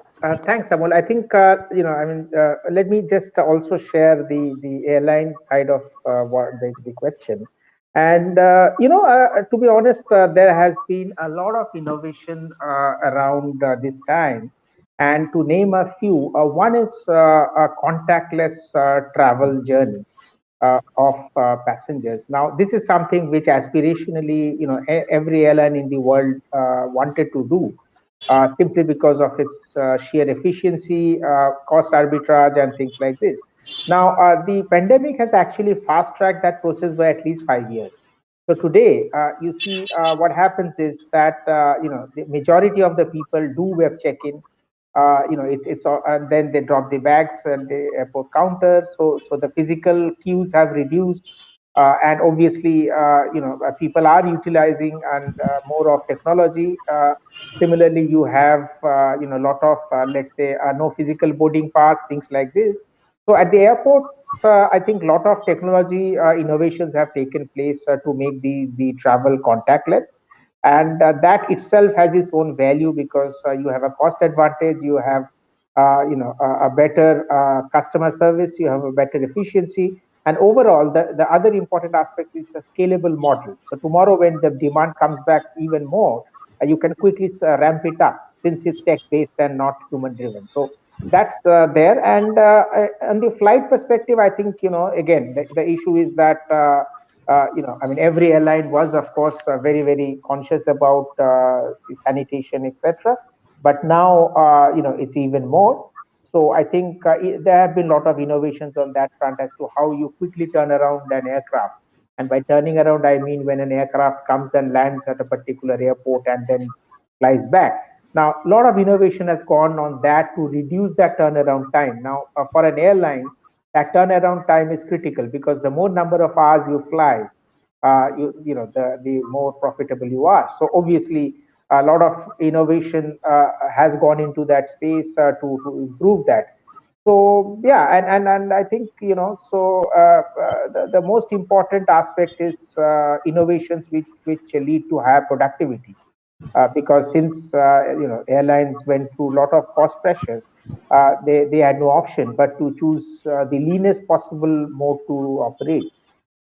thanks, Amol. I think let me just also share the airline side of what the question. And to be honest, there has been a lot of innovation around this time. And to name a few, one is a contactless travel journey of passengers. Now, this is something which aspirationally, every airline in the world wanted to do, simply because of its sheer efficiency, cost arbitrage, and things like this. Now, the pandemic has actually fast-tracked that process by at least 5 years. So today, you see, what happens is that the majority of the people do web check-in. And then they drop the bags at the airport counter. So the physical queues have reduced, and obviously, people are utilizing and more of technology. Similarly, you have a lot of let's say no physical boarding pass, things like this. So at the airport, I think a lot of technology innovations have taken place to make the travel contactless, and that itself has its own value, because you have a cost advantage, you have a better customer service, you have a better efficiency, and overall the other important aspect is a scalable model. So tomorrow when the demand comes back even more, you can quickly ramp it up, since it's tech based and not human driven. So that's there. And on the flight perspective, I think, again, the issue is that every airline was, of course, very, very conscious about the sanitation, etc. But now, it's even more. So I think there have been a lot of innovations on that front as to how you quickly turn around an aircraft. And by turning around, I mean when an aircraft comes and lands at a particular airport and then flies back. Now, a lot of innovation has gone on that to reduce that turnaround time. Now, for an airline, that turnaround time is critical, because the more number of hours you fly, the more profitable you are. So obviously, a lot of innovation has gone into that space to improve that. So yeah, and I think, the most important aspect is innovations which lead to higher productivity, because since airlines went through a lot of cost pressures, they had no option but to choose the leanest possible mode to operate.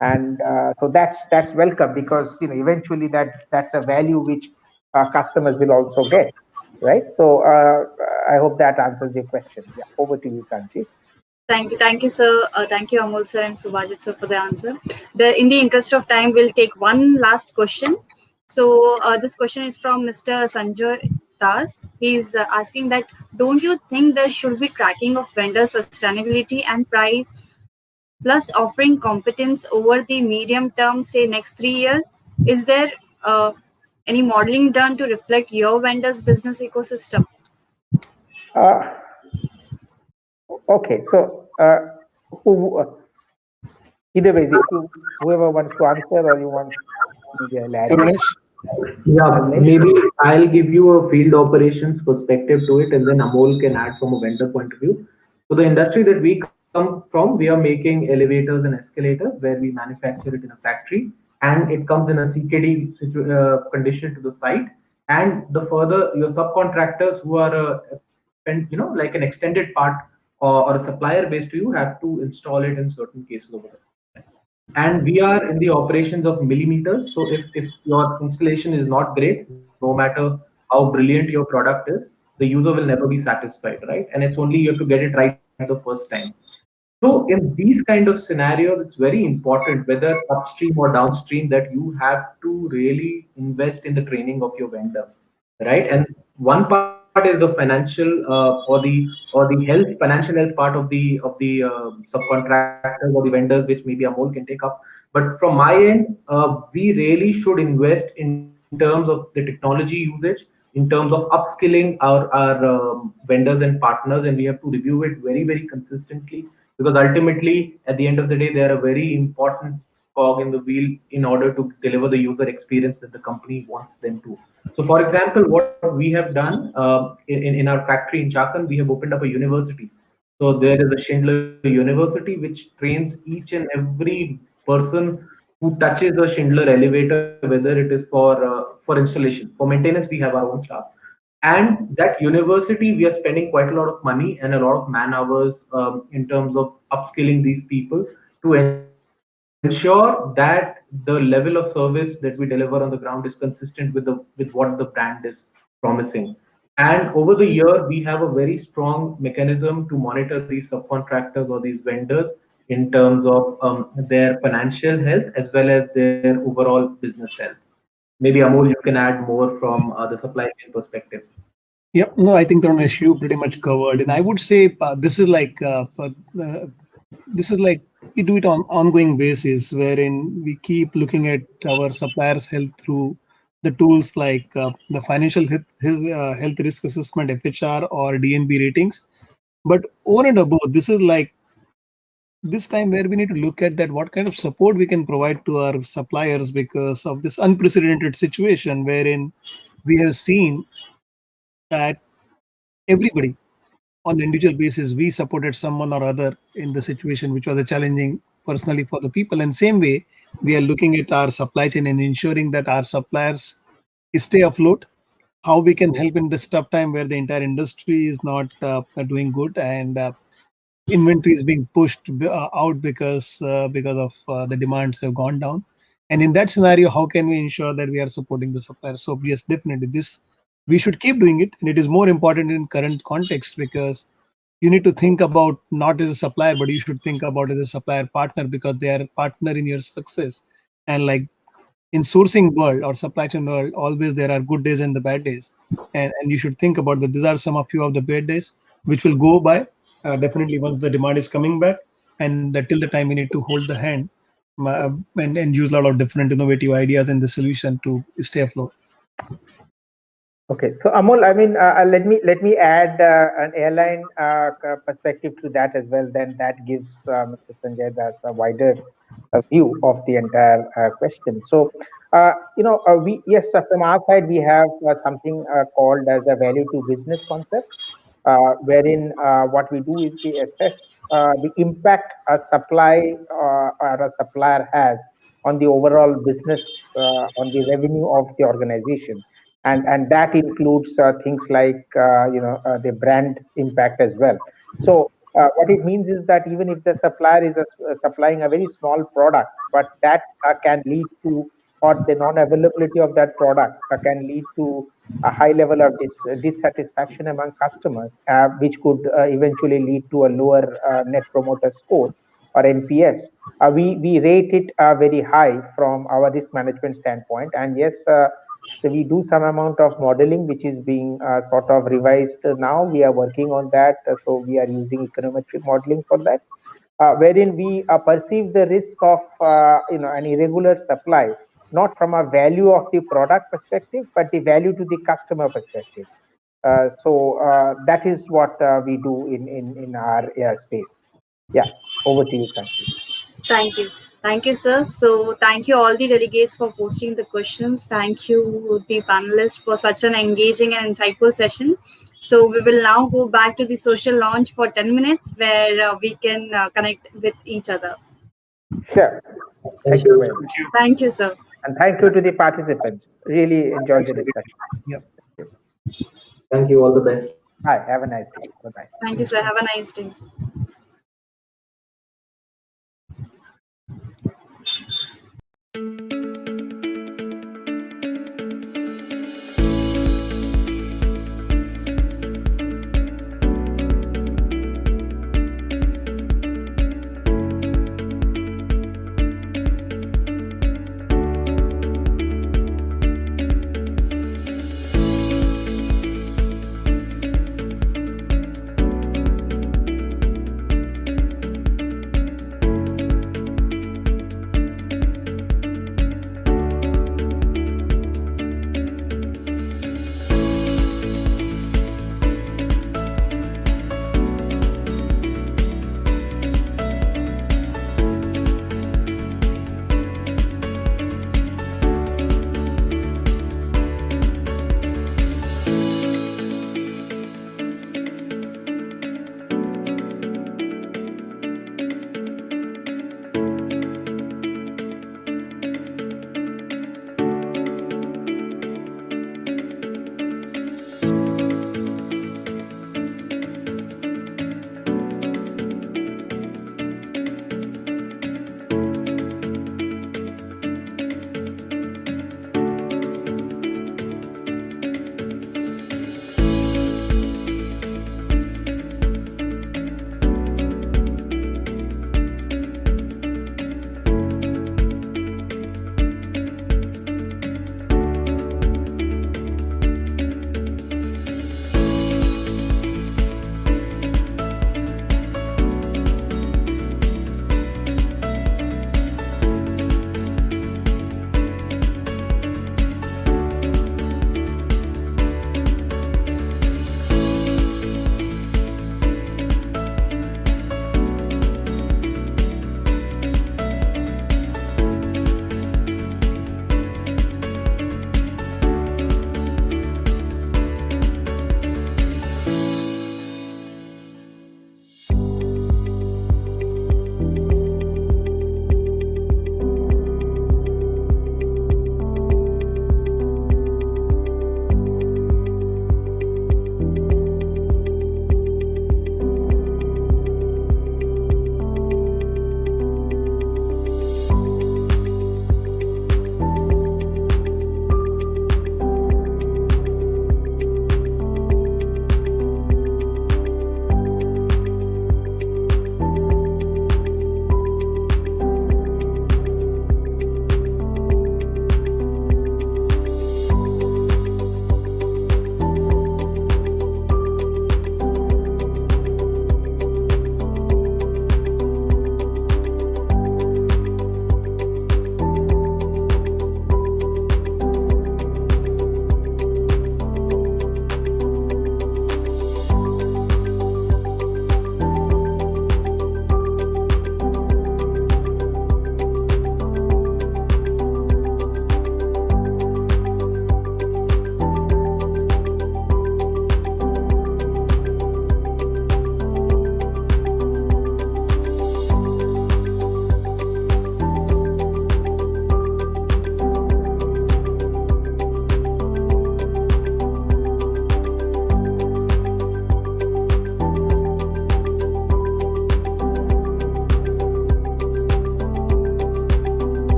And so that's welcome, because eventually that's a value which customers will also get, right? So I hope that answers your question. Yeah, over to you, Sanchi. Thank you, sir. Thank you, Amol sir and Subhajit sir, for the answer. In the interest of time, we'll take one last question. So this question is from Mr. Sanjay Das. He's asking that, don't you think there should be tracking of vendor sustainability and price, plus offering competence over the medium term, say next 3 years? Is there Any modeling done to reflect your vendor's business ecosystem? Okay, so either way, whoever wants to answer, or you want maybe I'll add. Yeah, maybe I'll give you a field operations perspective to it, and then Amol can add from a vendor point of view. So the industry that we come from, we are making elevators and escalators where we manufacture it in a factory, and it comes in a CKD condition to the site. And the further your subcontractors who are like an extended part or a supplier base to you have to install it in certain cases over there. And we are in the operations of millimeters. So if your installation is not great, no matter how brilliant your product is, the user will never be satisfied, right? And it's only you have to get it right the first time. So in these kind of scenarios, it's very important, whether upstream or downstream, that you have to really invest in the training of your vendor, right? And one part is the financial or the financial health part of the subcontractors or the vendors, which maybe Amol can take up. But from my end, we really should invest in terms of the technology usage, in terms of upskilling our vendors and partners, and we have to review it very consistently, because ultimately at the end of the day they are a very important cog in the wheel in order to deliver the user experience that the company wants them to. So for example, what we have done in our factory in Chakan, we have opened up a university. So there is a Schindler University which trains each and every person who touches a Schindler elevator, whether it is for installation. For maintenance, we have our own staff. And that university, we are spending quite a lot of money and a lot of man hours in terms of upskilling these people to ensure that the level of service that we deliver on the ground is consistent with what the brand is promising. And over the year, we have a very strong mechanism to monitor these subcontractors or these vendors in terms of their financial health as well as their overall business health. Maybe Amol, you can add more from the supply chain perspective. Yep. No, I think Ramesh, you pretty much covered, and I would say this is like we do it on ongoing basis, wherein we keep looking at our suppliers' health through the tools like the financial health risk assessment (FHR) or DNB ratings. But over and above, this is like this time where we need to look at that what kind of support we can provide to our suppliers because of this unprecedented situation wherein we have seen that everybody on the individual basis we supported someone or other in the situation which was a challenging personally for the people, and same way we are looking at our supply chain and ensuring that our suppliers stay afloat, how we can help in this tough time where the entire industry is not doing good and inventory is being pushed out because of the demands have gone down. And in that scenario, how can we ensure that we are supporting the suppliers? So yes, definitely this we should keep doing it, and it is more important in current context because you need to think about not as a supplier, but you should think about as a supplier partner because they are a partner in your success. And like in sourcing world or supply chain world, always there are good days and the bad days, and you should think about that these are some of few of the bad days which will go by definitely once the demand is coming back, and that till the time we need to hold the hand and use a lot of different innovative ideas in the solution to stay afloat. Okay, so Amol, I mean, let me add an airline perspective to that as well. Then that gives Mr. Sanjay Das a wider view of the entire question. So, we yes, from our side we have something called as a value to business concept, wherein what we do is we assess the impact a supply or a supplier has on the overall business, on the revenue of the organization, and that includes things like the brand impact as well. So what it means is that even if the supplier is supplying a very small product, but that can lead to, or the non-availability of that product can lead to a high level of dissatisfaction among customers, which could eventually lead to a lower net promoter score or NPS. We rate it very high from our risk management standpoint, and yes, so we do some amount of modeling, which is being sort of revised now. We are working on that, so we are using econometric modeling for that, wherein we perceive the risk of an irregular supply not from a value of the product perspective, but the value to the customer perspective. So that is what we do in our space. Yeah, over to you, Sanchi. Thank you. Thank you, sir. So thank you all the delegates for posting the questions. Thank you, the panelists, for such an engaging and insightful session. So we will now go back to the social launch for 10 minutes where we can connect with each other. Sure. Thank you very much. Thank you, sir. And thank you to the participants. Really enjoyed the discussion. Yep. Thank you. All the best. Bye. Have a nice day. Bye-bye. Thank you, sir. Have a nice day.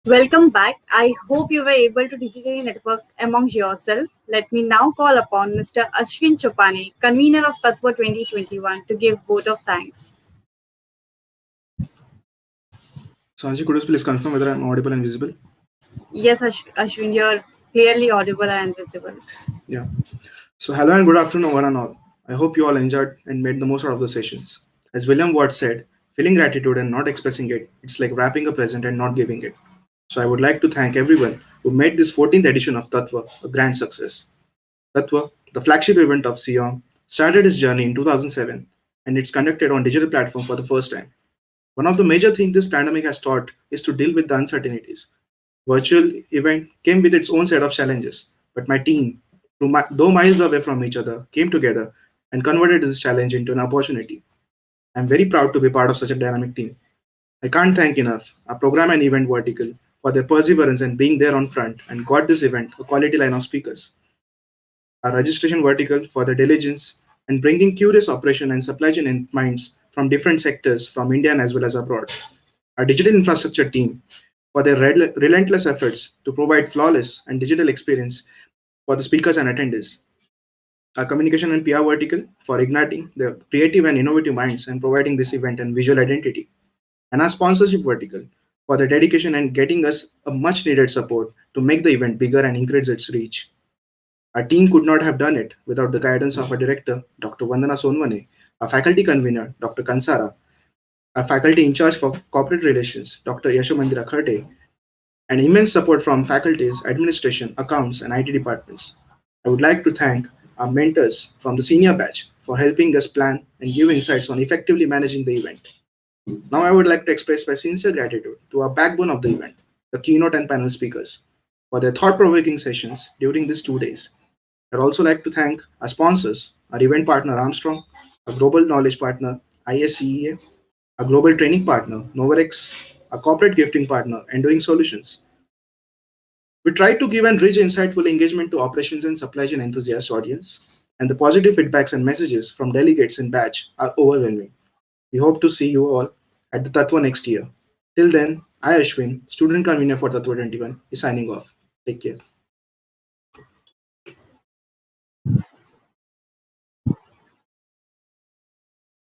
Welcome back. I hope you were able to digitally network among yourself. Let me now call upon Mr. Ashwin Chopani, convener of Tattv 2021, to give vote of thanks. Sanji, could you please confirm whether I'm audible and visible? Yes, Ashwin, you're clearly audible and visible. Yeah. So, hello and good afternoon, one and all. I hope you all enjoyed and made the most out of the sessions. As William Watt said, feeling gratitude and not expressing it, it's like wrapping a present and not giving it. So, I would like to thank everyone who made this 14th edition of Tattva a grand success. Tattva, the flagship event of SIOM, started its journey in 2007 and it's conducted on digital platform for the first time. One of the major things this pandemic has taught is to deal with the uncertainties. Virtual event came with its own set of challenges, but my team, though miles away from each other, came together and converted this challenge into an opportunity. I'm very proud to be part of such a dynamic team. I can't thank enough our program and event vertical for their perseverance and being there on front and got this event a quality line of speakers. Our registration vertical for their diligence and bringing curious operation and supply chain minds from different sectors from India and as well as abroad. Our digital infrastructure team for their relentless efforts to provide flawless and digital experience for the speakers and attendees. Our communication and PR vertical for igniting the creative and innovative minds and providing this event and visual identity. And our sponsorship vertical for the dedication and getting us a much needed support to make the event bigger and increase its reach. Our team could not have done it without the guidance of our director, Dr. Vandana Sonwane, our faculty convener, Dr. Kansara, our faculty in charge for corporate relations, Dr. Yashomandira Kharte, and immense support from faculties, administration, accounts, and IT departments. I would like to thank our mentors from the senior batch for helping us plan and give insights on effectively managing the event. Now, I would like to express my sincere gratitude to our backbone of the event, the keynote and panel speakers, for their thought provoking sessions during these 2 days. I'd also like to thank our sponsors, our event partner Armstrong, our global knowledge partner ISCEA, our global training partner Novarex, our corporate gifting partner Enduring Solutions. We tried to give and rich, insightful engagement to operations and supply chain enthusiast audience, and the positive feedbacks and messages from delegates in batch are overwhelming. We hope to see you all at the Tattva next year. Till then, I Ashwin, student convener for Tattva 21, is signing off. Take care.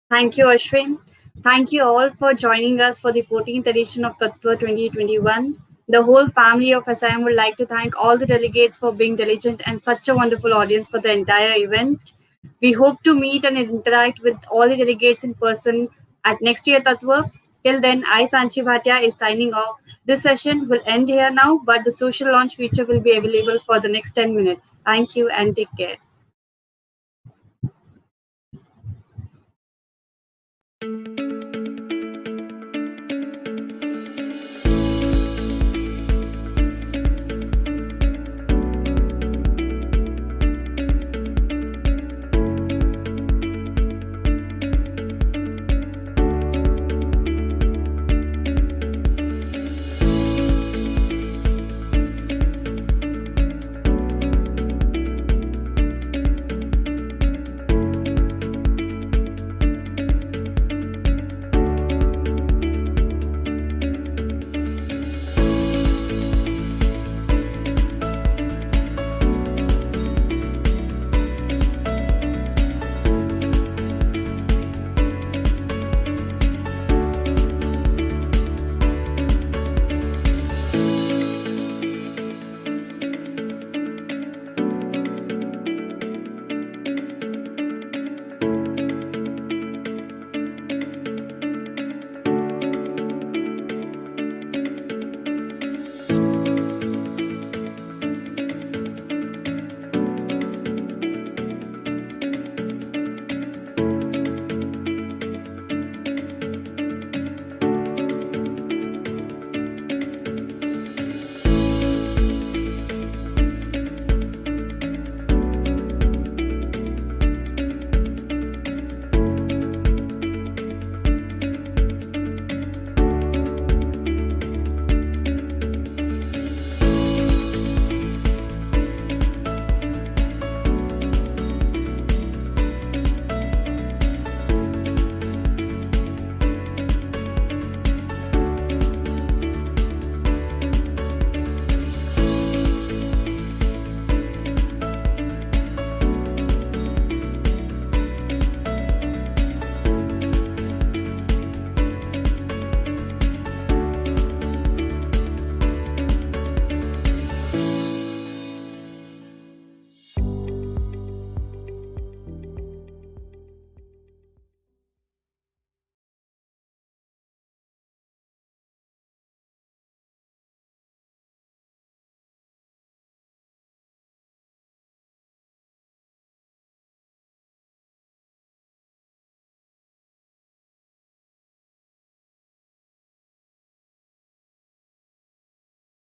Thank you, Ashwin. Thank you all for joining us for the 14th edition of Tattva 2021. The whole family of SIOM would like to thank all the delegates for being diligent and such a wonderful audience for the entire event. We hope to meet and interact with all the delegates in person at next year Tattva. Till then, I, Sanchi Bhatia, is signing off. This session will end here now, but the social launch feature will be available for the next 10 minutes. Thank you and take care.